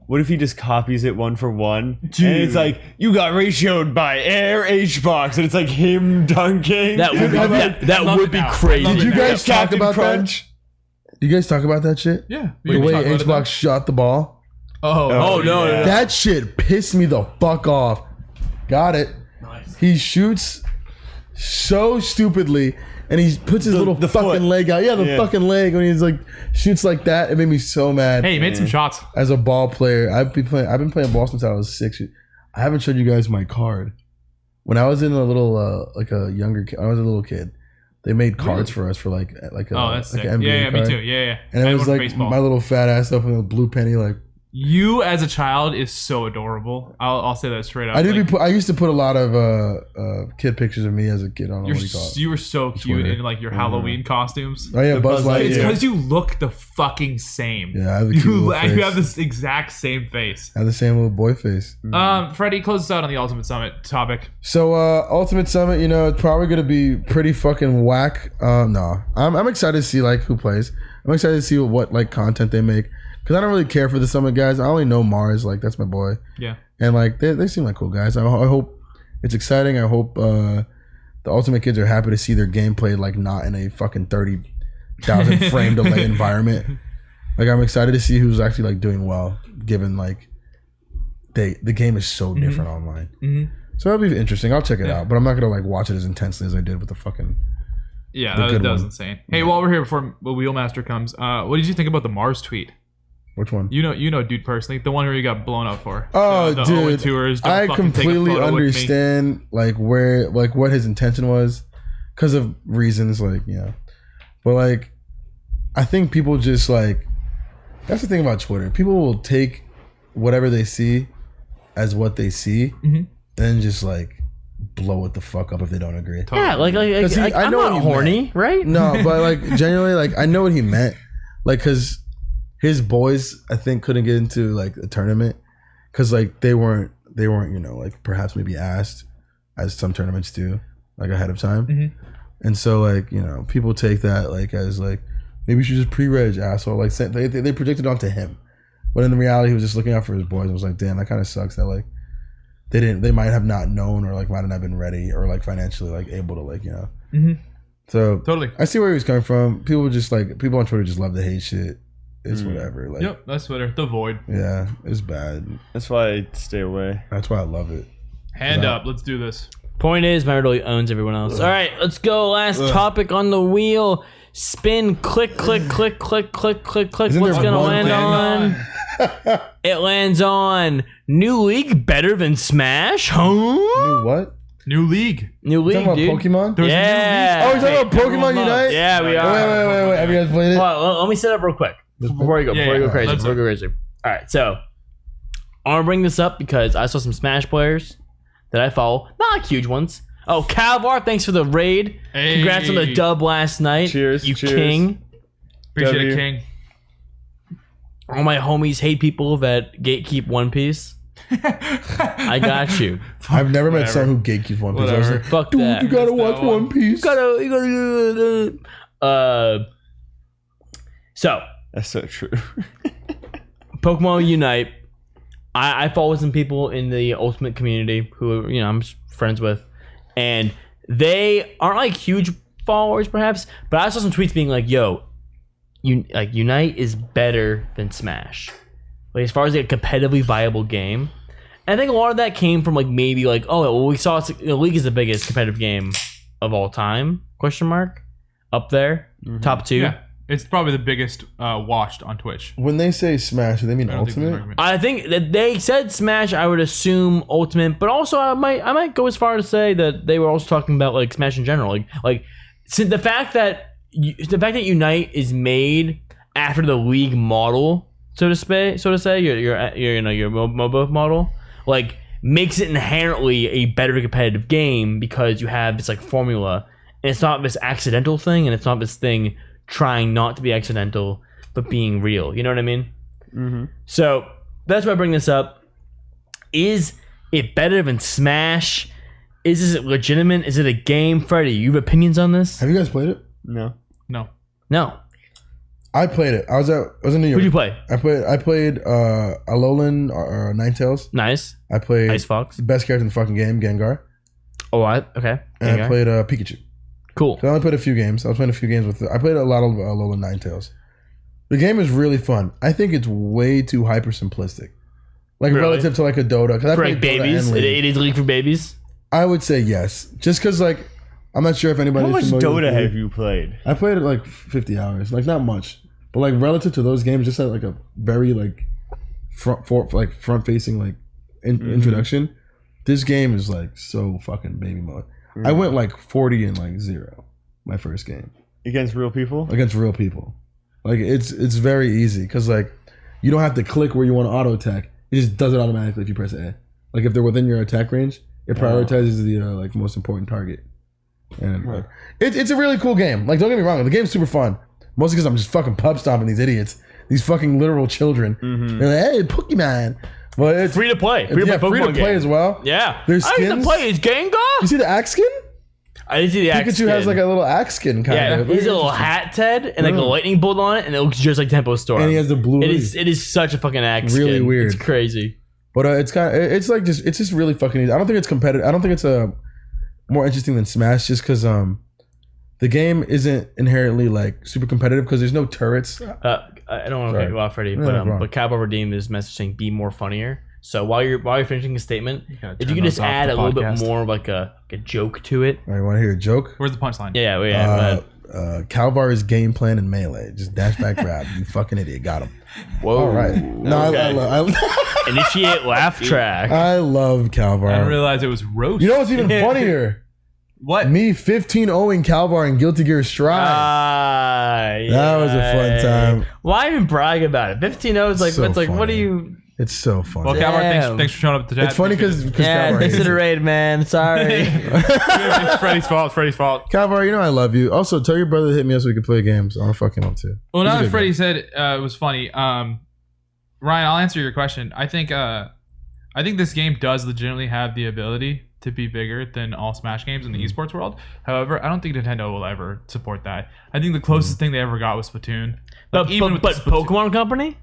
What if he just copies it one for one? And it's like, you got ratioed by Air Hbox, and it's like him dunking. That would be, that love would it be now. crazy. Love Did it you now. guys talk Captain about Crunch. that? Do you guys talk about that shit? Yeah. The way Hbox shot the ball? Oh no, no. That shit pissed me the fuck off. Got it. He shoots so stupidly, and he puts his little the fucking foot. leg out. Yeah, the fucking leg when he's like shoots like that. It made me so mad. Hey, you made some shots. As a ball player, I've been playing ball since I was 6. I haven't showed you guys my card. When I was in a little like a younger kid, I was a little kid. They made cards for us for like a Oh, that's like sick. an NBA Yeah, me card. too. Yeah. And I it was went for like baseball. my little fat ass up in a blue penny. Like You as a child is so adorable. I'll say that straight up. I did. Like, I used to put a lot of kid pictures of me as a kid on what do you call it? you were so cute Twitter. in like your Halloween costumes. Oh yeah, Buzz Lightyear. It's because you look the fucking same. Yeah, I have a cute little face. You have this exact same face. I have the same little boy face. Freddie, close us out on the Ultimate Summit topic. So Ultimate Summit, you know, it's probably gonna be pretty fucking whack. No, I'm excited to see like who plays. I'm excited to see what like content they make because I don't really care for the Summit guys. I only know Mars, like that's my boy, Yeah. and like they seem like cool guys. I hope it's exciting. I hope the Ultimate kids are happy to see their gameplay like not in a fucking 30,000 frame delay environment. Like I'm excited to see who's actually like doing well, given like the game is so different online. So that'll be interesting. I'll check it out, but I'm not gonna like watch it as intensely as I did with the fucking. Yeah, The that good was one. insane. Hey, while we're here, before Wheelmaster comes, what did you think about the Mars tweet? Which one? You know, dude, personally, the one where you got blown up for. Oh, the dude, Owen Tours, don't I fucking take a completely photo with me. understand like where like what his intention was, because of reasons like but like I think people just like that's the thing about Twitter. People will take whatever they see as what they see, and just like blow it the fuck up if they don't agree. Yeah, like I I'm know what not he horny, meant. right? No, but like genuinely, like I know what he meant, like because his boys I think couldn't get into like a tournament because like they weren't like perhaps maybe asked as some tournaments do like ahead of time, and so like people take that like as like maybe you should just pre-reg asshole like they projected onto him, but in the reality he was just looking out for his boys. I was like, damn, that kind of sucks that like they might have not known or like might have not been ready or like financially like able to like so Totally. I see where he was coming from. People on Twitter just love to hate shit. It's whatever. Like Yep, that's Twitter. The Void. yeah, it's bad. That's why I stay away. That's why I love it. Hand up. Let's do this. Point is, my really owns everyone else. All right, let's go. Last topic on the wheel. Spin, click, click, click, click, click, click, click. Isn't What's there gonna one land thing? on? It lands on new league better than Smash? Huh? Dude, what? New league. New You league, talking about dude. Pokemon? There's Yeah. Oh, you're talking about Pokemon Unite? Yeah, we Wait, are. wait. Have you guys played it? Hold on, let me set up real quick before you go. Yeah, Before you go yeah. crazy. Let's Before you go crazy. All right, so I want to bring this up because I saw some Smash players that I follow, not like huge ones. Oh, Calvar, thanks for the raid. Hey. Congrats on the dub last night. Cheers, you cheers. king. Appreciate W. it, King. All my homies hate people that gatekeep One Piece. I got you. I've never met someone who gatekeeps One Piece. I was Whatever. like, Fuck dude, that. you gotta watch that one. One Piece. You gotta. So That's so true. Pokemon Unite. I follow some people in the Ultimate community who I'm friends with, and they aren't like huge followers, perhaps. But I saw some tweets being like, "Yo, Unite is better than Smash, like as far as like a competitively viable game." And I think a lot of that came from like maybe like, oh, well, we saw League is the biggest competitive game of all time? Question mark up there, top 2. Yeah. It's probably the biggest watched on Twitch. When they say Smash, do they mean I don't think there's an Ultimate? argument. I think that they said Smash. I would assume Ultimate, but also I might go as far to say that they were also talking about like Smash in general. Like so the fact that Unite is made after the League model, so to say, your MOBA model, like makes it inherently a better competitive game because you have this like formula, and it's not this accidental thing, and it's not this thing trying not to be accidental but being real. You know what I mean? Mm-hmm. So that's why I bring this up. Is it better than Smash? Is it legitimate? Is it a game? Freddy, you have opinions on this? Have you guys played it? No. No. No. I played it. I was in New York. Who'd you play? I played Alolan or Ninetales. Nice. I played Ice Fox. the best character in the fucking game, Gengar. Oh, okay. And I played Pikachu. Cool. So I only played a few games. I was playing a few games I played a lot of Alolan Ninetales. The game is really fun. I think it's way too hyper simplistic. Like Really? relative to like a Dota. 'Cause I For played like Dota babies? and League. It is League for babies? I would say yes. Just because like I'm not sure if anybody How much is familiar with Dota League. have you played? I played it like 50 hours. Like not much. But like relative to those games, just like a very like front facing like introduction. This game is like so fucking baby mode. I went like 40 and like 0 my first game Against real people? against real people. Like it's very easy because like you don't have to click where you want to auto attack. It just does it automatically if you press A. Like if they're within your attack range, it prioritizes the like most important target. And like, it's a really cool game. Like don't get me wrong, the game's super fun. Mostly because I'm just fucking pub stomping these idiots, these fucking literal children. They're like, hey, Pokemon. But it's Free to play. Free to play free to Pokemon play game. as well. Yeah. There's I used to skins. play as Gengar. You see the axe skin? I didn't see the axe Pikachu has like a little axe skin kind yeah, of. he's a little hat, Ted, and like a lightning bolt on it, and it looks just like Tempo Storm. And he has the blue. It is such a fucking axe Really skin. weird. It's crazy. But it's just really fucking easy. I don't think it's competitive. I don't think it's more interesting than Smash just because the game isn't inherently like super competitive because there's no turrets. I don't want to Sorry. cut you off, Freddy, No, but no problem. Cabo redeemed this message saying "be more funnier." So while you're finishing a statement, gotta if turn you could just those off add the a little bit podcast. more of like a joke to it. All right, want to hear a joke? Where's the punchline? Yeah. Go ahead. Calvar's game plan in Melee. Just dash back grab. You fucking idiot. Got him. Whoa. All right. No, Okay. Initiate laugh track. I love I didn't Calvar. realize it was roast. You know what's even funnier? what? Me 15-0ing Calvar in Guilty Gear Strive. That was a fun time. Why even brag about it? 15-0 is like, So it's like, what do funny. you? It's so funny. Well, Calvar, Damn. thanks for showing up to chat. It's funny because Yeah, Calvar thanks hates for the it. raid, man. Sorry. it's Freddy's fault. Freddy's fault. Calvar, you know I love you. Also, tell your brother to hit me up so we can play games. I want to fucking him too. Well, He's a now that good Freddie guy. said it was funny. Ryan, I'll answer your question. I think this game does legitimately have the ability to be bigger than all Smash games in the esports world. However, I don't think Nintendo will ever support that. I think the closest thing they ever got was Splatoon. Like, but with but the Splatoon- Pokemon Company?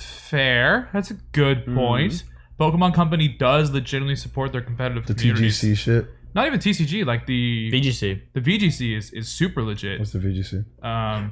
Fair. That's a good point. Pokemon Company does legitimately support their competitive The communities. TGC shit. Not even TCG, like the VGC. The VGC is super legit. What's the VGC?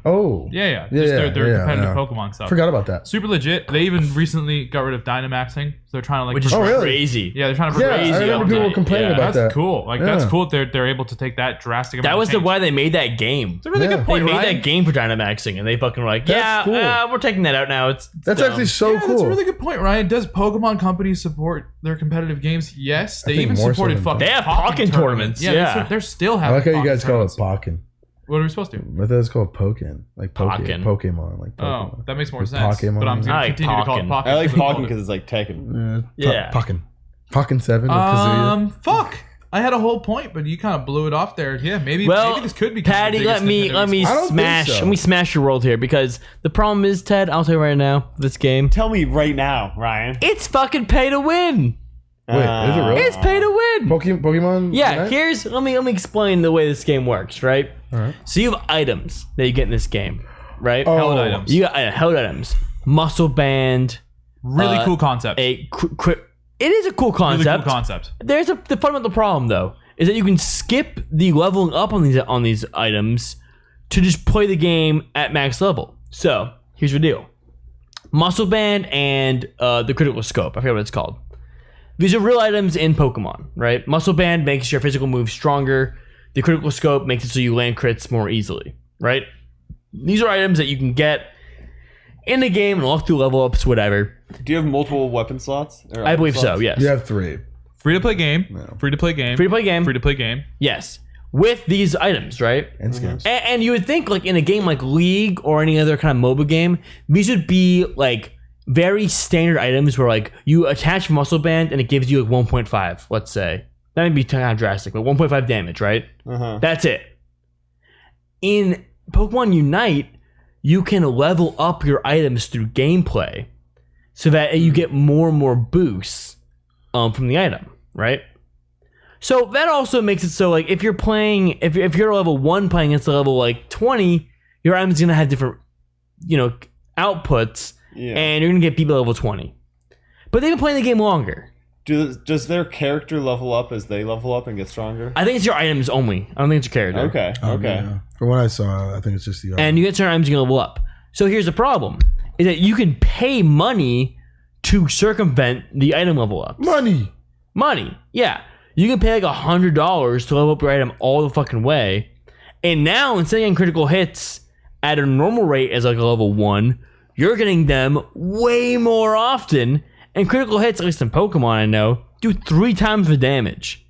Oh. Yeah. Just their competitive Pokemon stuff. Forgot about that. Super legit. They even recently got rid of Dynamaxing. So they're trying to like... Which is really? crazy. Yeah, they're trying to... Yeah, I remember people were complaining about that. That's cool. Like, that's cool that they're able to take that drastic amount That was of change. why they made that game. It's a really good They point, made right? that game for Dynamaxing, and they fucking were like, That's cool. we're taking that out now. That's dumb. actually so cool. That's a really good point, Ryan. Does Pokemon companies support their competitive games? Yes. They think even more so supported than fucking They have Pokken tournaments. Yeah. They're still I having like how you guys Pokken call it tournaments. Pokken. What are we supposed to? I thought it's called Pokken. Like Pokken. Pokemon. Like Pokemon. Oh, that makes more Like sense. Pokemon. But I'm going I to like continue to call it Pokken. Pokken. I like Pokken because it's like Tekken. Yeah. Pokken. Pokken 7 with Kazuya. Fuck. I had a whole point, but you kind of blew it off there. Yeah, maybe this could be. Patty, let me I don't think so. let me smash your world here, because the problem is, Ted, I'll tell you right now, this game, Tell me right now, Ryan. it's fucking pay to win. Wait, is it really? It's pay to win. Pokemon? Yeah, Unite? let me explain the way this game works, right? Alright. So you have items that you get in this game, right? Oh. Held items. You got held items, muscle band, Really cool concept. it is a cool concept. Really cool concept. There's the fundamental problem though, is that you can skip the leveling up on these items to just play the game at max level. So here's the deal: muscle band and the critical scope. I forget what it's called. These are real items in Pokemon, right? Muscle band makes your physical moves stronger. The critical scope makes it so you land crits more easily, right? These are items that you can get in the game and walk through level ups, whatever. Do you have multiple weapon slots? Or I believe so. slots? Yes. You have 3. Free to play game. Free to play game. Free to play game. Free to play game. Yes. With these items, right? And skins. And you would think, like, in a game like League or any other kind of MOBA game, these would be like very standard items where like you attach muscle band and it gives you like 1.5, let's say. That might be kind of drastic, but 1.5 damage, right? That's it. In Pokemon Unite, you can level up your items through gameplay so that you get more and more boosts from the item, right? So that also makes it so like if you're playing, if you're level 1 playing against a level like 20, your item's gonna have different, outputs, and you're gonna get people level 20. But they've been playing the game longer. Does their character level up as they level up and get stronger? I think it's your items only. I don't think it's your character. Okay. Yeah. From what I saw, I think it's just the And you get certain items you can level up. So here's the problem: is that you can pay money to circumvent the item level up. Money. Yeah. You can pay like $100 to level up your item all the fucking way. And now, instead of getting critical hits at a normal rate as like a level 1, you're getting them way more often. And critical hits, at least in Pokemon I know, do 3 times the damage.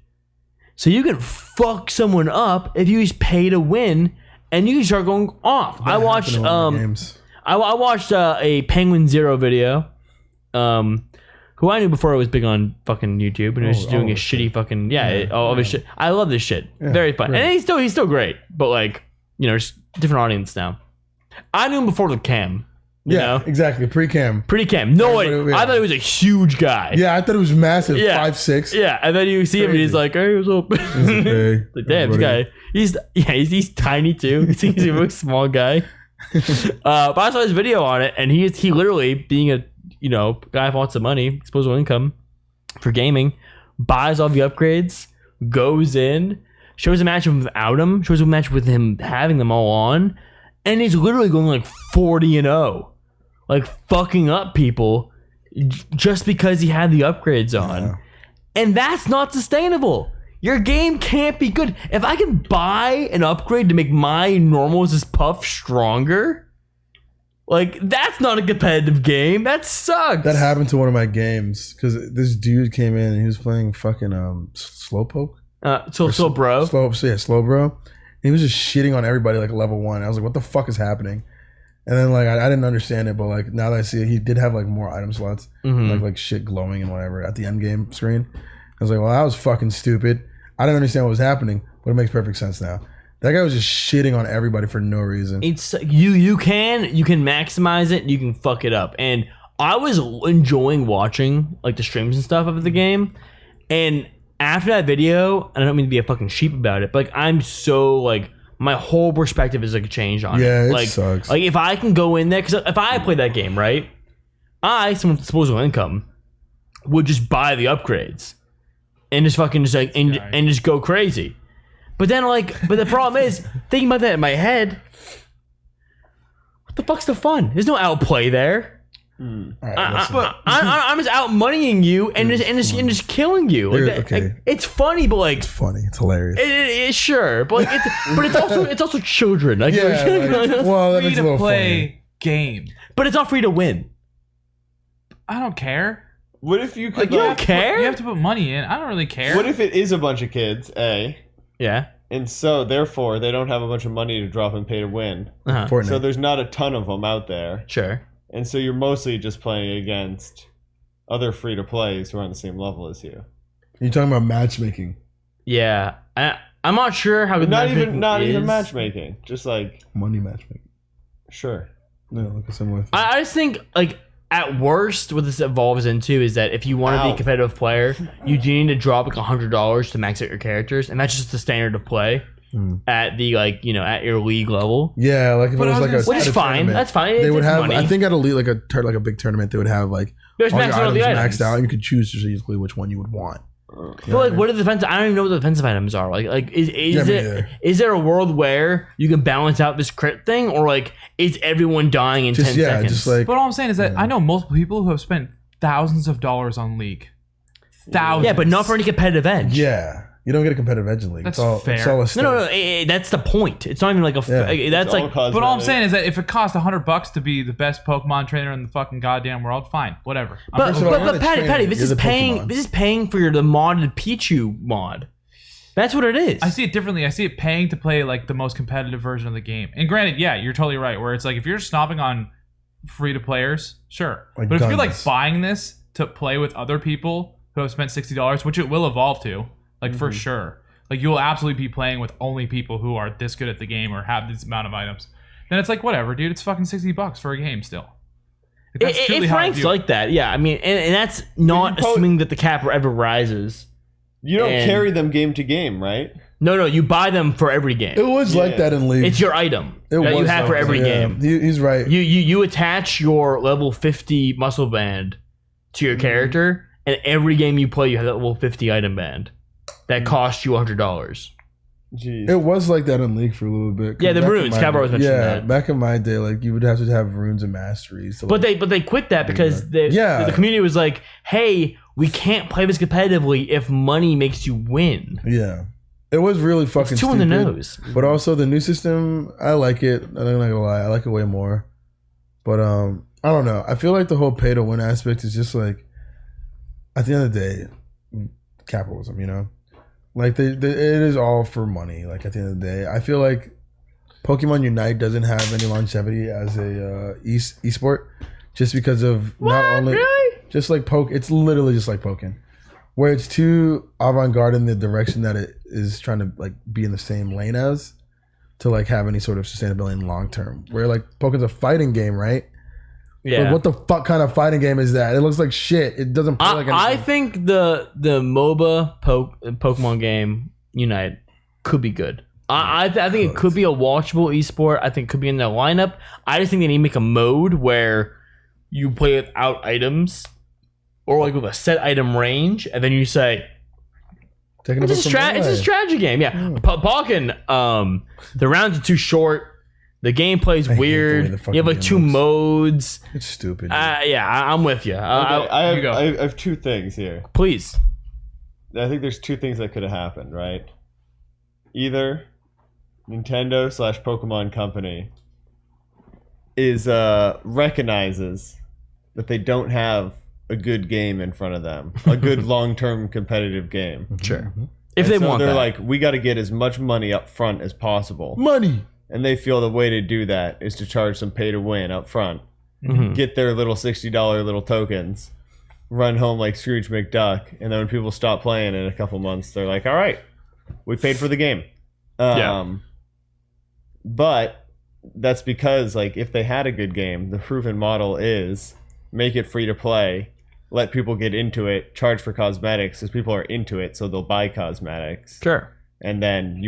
So you can fuck someone up if you just pay to win, and you can start going off. I watched I watched a Penguin Zero video, who I knew before I was big on fucking YouTube, and he was just doing a shitty fucking all of his shit. I love this shit. Very fun, right. and he's still great, but like just different audience now. I knew him before the cam. You know? Exactly. Pre-cam. Pre-cam. No way. Yeah. I thought he was a huge guy. Yeah, I thought it was massive. Yeah. 5'6". Yeah, and then you see him and he's like, "Hey, what's up?" Hey, Like, damn, this guy. He's tiny too. He's a really small guy. But I saw his video on it, and he literally, being a guy with lots of money, disposable income for gaming, buys all the upgrades, goes in, shows a match without him, shows a match with him having them all on, and he's literally going like 40-0. Like fucking up people just because he had the upgrades on. Yeah. And that's not sustainable. Your game can't be good. If I can buy an upgrade to make my normals as Puff stronger, like that's not a competitive game. That sucks. That happened to one of my games because this dude came in and he was playing fucking Slowpoke. Slow bro. And he was just shitting on everybody like level 1. I was like, what the fuck is happening? And then like I didn't understand it, but like now that I see it, he did have like more item slots, like shit glowing and whatever at the end game screen. I was like, well, that was fucking stupid. I didn't understand what was happening, but it makes perfect sense now. That guy was just shitting on everybody for no reason. It's you can maximize it, you can fuck it up. And I was enjoying watching like the streams and stuff of the game. And after that video, and I don't mean to be a fucking sheep about it, but like I'm so like my whole perspective is like changed on it. Yeah, it like, sucks. Like if I can go in there, because if I played that game, right, someone with disposable income, would just buy the upgrades and just fucking just like and just go crazy. But then but the problem is thinking about that in my head. What the fuck's the fun? There's no outplay there. All right, I'm just out moneying you and just killing you. It's funny, but it's funny. It's hilarious. It's sure, but it's also children. Like, well, that makes it a little funny. Game, but it's not free to win. I don't care. What if you could? You don't care? You have to put money in. I don't really care. What if it is a bunch of kids? Yeah. And so, therefore, they don't have a bunch of money to drop and pay to win. Fortnite. So there's not a ton of them out there. Sure. And so you're mostly just playing against other free-to-plays who are on the same level as you. You're talking about matchmaking. Yeah. I'm not sure how good not even matchmaking. Just like money matchmaking. Sure. No, like a similar thing. I just think at worst, what this evolves into is that if you want to be a competitive player, you do need to drop $100 to max out your characters, and that's just the standard of play at the at your league level. Yeah, like if it was like which is fine. That's fine. They would have. Money. I think at a league like a big tournament, they would have there's all your items maxed out. You could choose strategically which one you would want. But what are the defensive? I don't even know what the defensive items are. Is there a world where you can balance out this crit thing, or is everyone dying in 10 seconds? Just but all I'm saying is that I know multiple people who have spent thousands of dollars on League. Thousands. Yeah, but not for any competitive edge. Yeah. You don't get a competitive edge in League. That's fair. It's all a no. That's the point. It's not even like that's like. But all I'm saying is that if it costs $100 to be the best Pokemon trainer in the fucking goddamn world, fine, whatever. But Patty, this is paying. This is paying for the modded Pichu mod. That's what it is. I see it differently. I see it paying to play the most competitive version of the game. And granted, yeah, you're totally right. Where it's if you're snobbing on free to players, sure. But if you're buying this to play with other people who have spent $60, which it will evolve to. For sure. You will absolutely be playing with only people who are this good at the game or have this amount of items. Then it's whatever, dude. It's fucking $60 for a game still. It ranks like that, yeah. I mean, and that's not assuming that the cap ever rises. You don't carry them game to game, right? No, you buy them for every game. It was like that in League. It's your item that you have for every game. He's right. You attach your level 50 muscle band to your character, and every game you play, you have that level 50 item band. That cost you $100. Jeez. It was like that in League for a little bit. Yeah, the runes. Cabra was mentioning that. Yeah, back in my day, you would have to have runes and masteries. But they quit that because the community was like, "Hey, we can't play this competitively if money makes you win." Yeah, it was really fucking stupid. On the nose. But also the new system, I like it. I'm not gonna lie, I like it way more. But I don't know. I feel like the whole pay to win aspect is just at the end of the day, capitalism. It is all for money. At the end of the day, I feel like Pokemon Unite doesn't have any longevity as a esport, just because of just like poke. It's literally just like Pokken, where it's too avant-garde in the direction that it is trying to be in the same lane as, to have any sort of sustainability in long term. Where Pokken's a fighting game, right? Yeah. But what the fuck kind of fighting game is that? It looks like shit. It doesn't play like anything. I think the MOBA Pokemon game Unite could be good. I think it could be a watchable esport. I think it could be in the lineup. I just think they need to make a mode where you play without items, or with a set item range, and then you say, it's a strategy game. Yeah. Pokken, the rounds are too short. The gameplay's weird. You have 2 modes. It's stupid. I'm with you. I have 2 things here. Please. I think there's 2 things that could have happened, right? Either Nintendo/Pokemon Company recognizes that they don't have a good game in front of them, a good long-term competitive game. Sure. If they want they're that. we got to get as much money up front as possible. Money. And they feel the way to do that is to charge some pay to win up front. Get their little $60 little tokens, run home like Scrooge McDuck, and then when people stop playing in a couple months, they're like, all right, we paid for the game. But that's because if they had a good game, the proven model is make it free to play, let people get into it, charge for cosmetics because people are into it, so they'll buy cosmetics. Sure. And then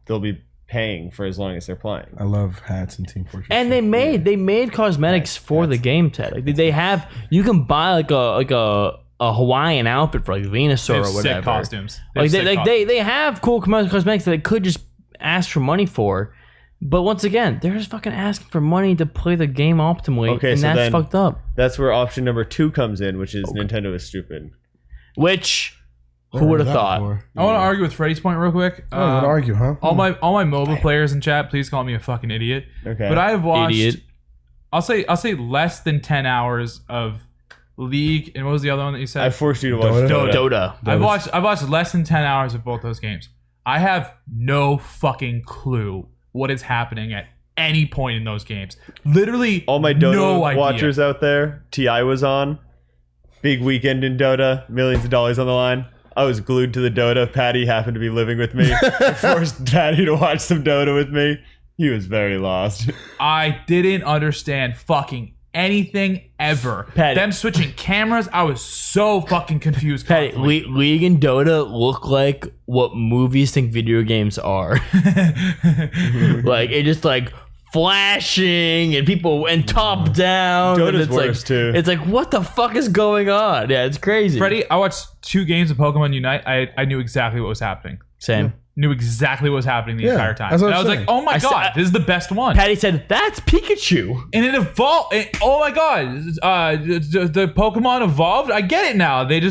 they'll be paying for as long as they're playing. I love hats and Team Fortress. And they made cosmetics for the game, Ted. They have, you can buy a a Hawaiian outfit for like Venusaur They or have whatever. sick costumes. Like they have cool cosmetics that they could just ask for money for, but once again, they're just fucking asking for money to play the game optimally, Okay, and so that's then- fucked up. That's where option number 2 comes in, which is Nintendo is stupid. Which, who would have thought? I want to argue with Freddy's point real quick. I don't want to argue, huh? All my MOBA players in chat, please call me a fucking idiot. Okay. But I have watched. Idiot. I'll say less than 10 hours of League, and what was the other one that you said? I forced you to watch Dota. Dota. Dota. I've watched less than 10 hours of both those games. I have no fucking clue what is happening at any point in those games. Literally, All my Dota no idea. watchers out there, TI was on. Big weekend in Dota, millions of dollars on the line. I was glued to the Dota. Patty happened to be living with me. I forced Patty to watch some Dota with me. He was very lost. I didn't understand fucking anything ever. Patty. Them switching cameras, I was so fucking confused. Patty, constantly. League and Dota look like what movies think video games are. Like it just like flashing and people and top down. Dota's and it's worse, like, too. It's like what the fuck is going on? Yeah, it's crazy. Freddie, I watched 2 games of Pokemon Unite. I knew exactly what was happening. Same. Knew exactly what was happening the Yeah, entire time. that's what And I I'm was like, saying. oh my I god, said- this is the best one. Patty said that's Pikachu. And it evolved. Oh my god, the Pokemon evolved. I get it now. They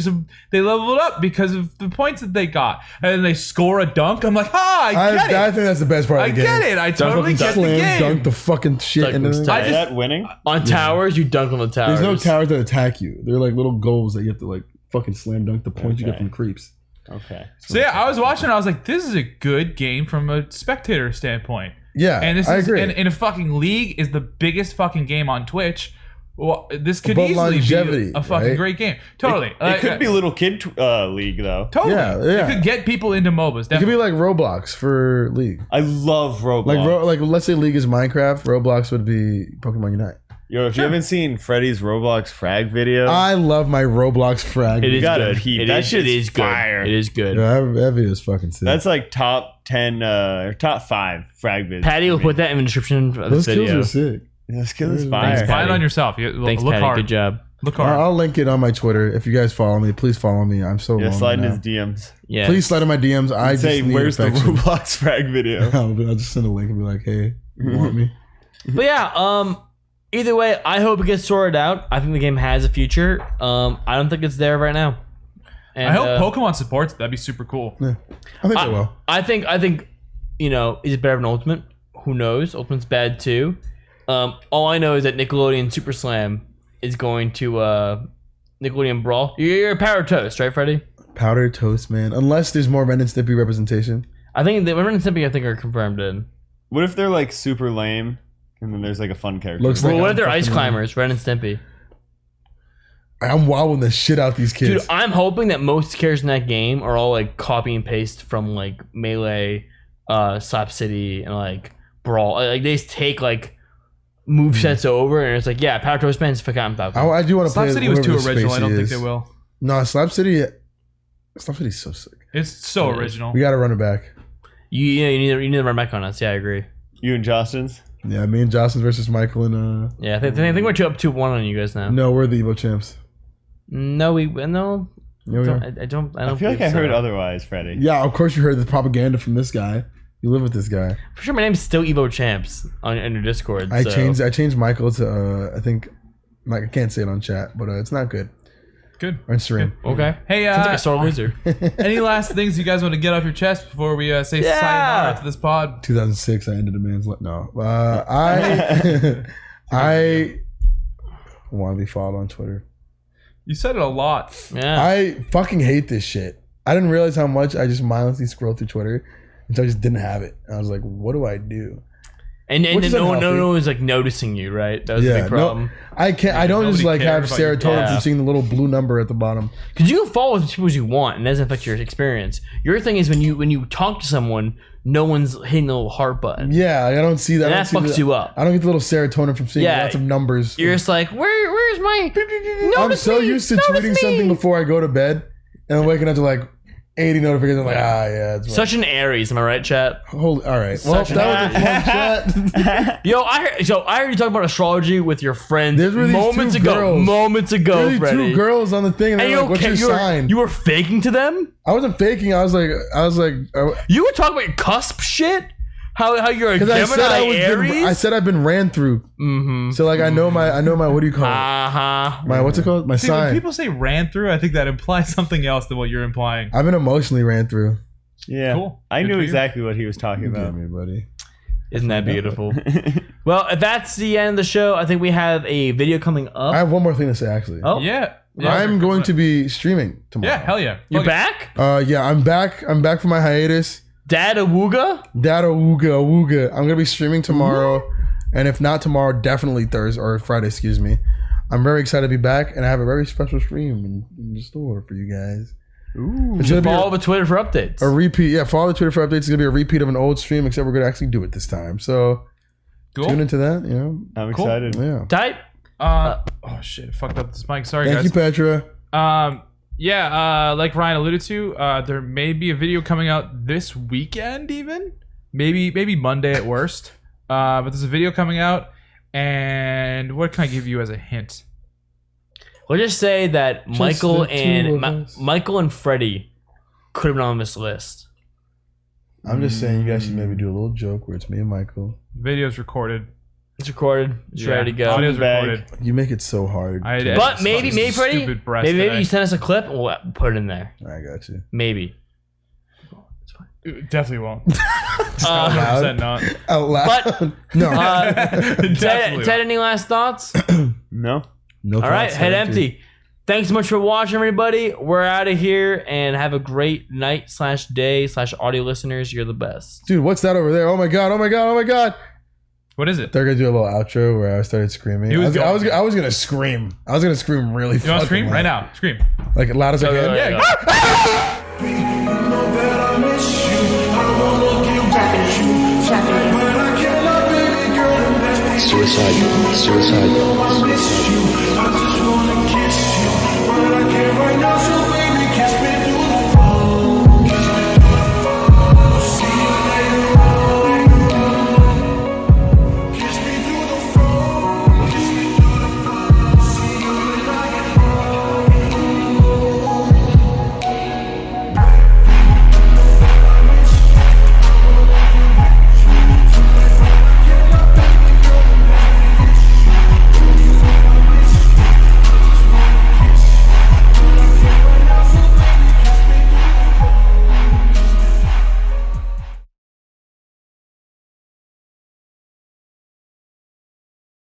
leveled up because of the points that they got, and then they score a dunk. I'm like, I get I it. think that's the best part I of the game. get it. I totally get the Slam game. dunk the fucking shit. Dunk And was then, tight. Is that winning? On towers, you dunk on the towers. there's no towers that attack you. They're like little goals that you have to like fucking slam dunk the points you get Okay. from creeps. Okay. So yeah, I was watching. I was like, this is a good game from a spectator standpoint. Yeah, And this I is agree. and a fucking League is the biggest fucking game on Twitch. Well, this could About easily longevity, be a fucking right? great game. Totally. It could be little kid league though. Totally. Yeah, yeah. It could get people into MOBAs. It could be Definitely. like Roblox for League. I love Roblox. Like let's say League is Minecraft, Roblox would be Pokemon Unite. Yo, if you haven't seen Freddy's Roblox frag video, I love my Roblox frag. It is gotta good. heat. It That is- shit's it is good. fire. It is good. Yeah, that video is fucking sick. that's like top 10 or top 5 frag vids. Patty will put that in the description of Those this kills video. are sick. This kill is Thanks, fire. Patty. Buy it on yourself. Thanks, Look Patty. hard. Good job. Look hard. I'll link it on my Twitter. If you guys follow me, please follow me. I'm so Yeah, lonely slide in now. his DMs. Yeah. Please slide in my DMs. I just Say, need where's the affection. Roblox frag video? I'll just send a link and be like, hey, you want me? But yeah, either way, I hope it gets sorted out. I think the game has a future. I don't think it's there right now. And, I hope Pokemon supports it. That'd be super cool. Yeah. I think they will. I think, you know, is it better than Ultimate? Who knows? Ultimate's bad too. All I know is that Nickelodeon Super Slam is going to Nickelodeon Brawl. You're a Power Toast, right, Freddie? Powdered toast, man. Unless there's more Ren and Stimpy representation. I think the Ren and Stimpy are confirmed in. What if they're like super lame and then there's like a fun character? Looks Well, like what I'm if they're ice fucking- climbers? Ren and Stimpy. I'm wowing the shit out these kids. Dude, I'm hoping that most characters in that game are all like copy and paste from like Melee, Slap City, and like Brawl. Like they just take like move sets over, and it's like, yeah, Power Toast Man's fucking Falcon. I do want to play Slap City was whoever too the original. I don't Spacey think is. they will. No, Slap City's so sick. It's so original. We got to run it back. You need to run back on us. Yeah, I agree. You and Justin's? Yeah, me and Jocelyn versus Michael and Yeah, I think we're 2-1 on you guys now. no, we're the Evo champs. No. Yeah, we are. I don't. I feel like I believe heard so. otherwise, Freddie. Yeah, of course you heard the propaganda from this guy. You live with this guy. For sure, my name's still Evo Champs on your Discord. I so. changed Michael to I think like I can't say it on chat, but it's not good. Good. Or Instagram. Okay. Hey, Sounds like a sore loser. any last things you guys want to get off your chest before we say Yeah. sayonara to this pod? 2006, I ended a man's life. No, I want to be followed on Twitter. You said it a lot. Yeah. I fucking hate this shit. I didn't realize how much I just mindlessly scrolled through Twitter until I just didn't have it. And I was like, what do I do? And Which is no unhealthy. one was like noticing you, right? That was a big No, problem. I can't. I don't just Nobody like have cares about your serotonin thoughts. from seeing the little blue number at the bottom. Because you can follow the people you want, and it doesn't affect your experience. Your thing is when you talk to someone, no one's hitting the little heart button. Yeah, I don't see that. And I that don't see fucks the- you up. I don't get the little serotonin from seeing Yeah. lots of numbers. You're just like, where's my? I'm Notice so me, used to notice tweeting me. something before I go to bed, and I'm waking up to like, 80 notifications. I'm like, yeah, it's Such an Aries, am I right, chat? Holy, all right. Well, Such that was a fun chat. Yo, I heard you talk about astrology with your friends There were these moments two ago. girls. Moments ago, Really, Freddy. 2 girls on the thing, and And they're like, "What's your sign?" You were faking to them? I wasn't faking. I was like, You were talking about your cusp shit? How you're a because Gemini Aries? I said I've been ran through. Mm-hmm. So like I know my what do you call it? Uh-huh. My what's it called? My See, when sign. people say ran through, I think that implies something else than what you're implying. I've been emotionally ran through. Yeah, Cool. I Good knew for you. exactly what he was talking Damn about. me, buddy. Isn't that beautiful? Well, if that's the end of the show, I think we have a video coming up. I have one more thing to say actually. Oh, Yeah. I'm going to be streaming tomorrow. Yeah, hell yeah. you're Fuck it. back? Yeah, I'm back. I'm back from my hiatus. Dad Awooga? Dada wooga. I'm gonna be streaming tomorrow, and if not tomorrow, definitely Thursday or Friday. Excuse me. I'm very excited to be back, and I have a very special stream in the store for you guys. Ooh. It's gonna be Follow the Twitter for updates. a repeat. Yeah, follow the Twitter for updates. It's gonna be a repeat of an old stream, except we're gonna actually do it this time. So Cool. tune into that. You know, I'm Cool. excited. yeah. Type. Oh shit, fucked up this mic. Sorry, Thank guys. you, Petra. Like Ryan alluded to, there may be a video coming out this weekend, even maybe Monday at worst. But there's a video coming out, and what can I give you as a hint? We'll just say that the Michael two and of us. Michael and Freddy could have been on this list. I'm just saying you guys should maybe do a little joke where it's me and Michael. Video's recorded. It's recorded. It's Yeah, ready to go. Audio's Bag. recorded. You make it so hard. But maybe Freddy, Stupid breast maybe today. you send us a clip and we'll put it in there. I got you. Maybe. Definitely won't. loud. 100% not. Out loud. But no. Ted, Definitely Ted, any last thoughts? No. No. All right, thoughts, head empty. Thanks so much for watching, everybody. We're out of here, and have a great night / day / audio listeners. You're the best. Dude, what's that over there? Oh my god! Oh my god! Oh my god! What is it? They're gonna do a little outro where I started screaming. He was I was going. gonna scream. I was gonna scream really. You want to scream loud. right now? Scream. Like loud as I Go, can. go, Yeah. go. Suicide.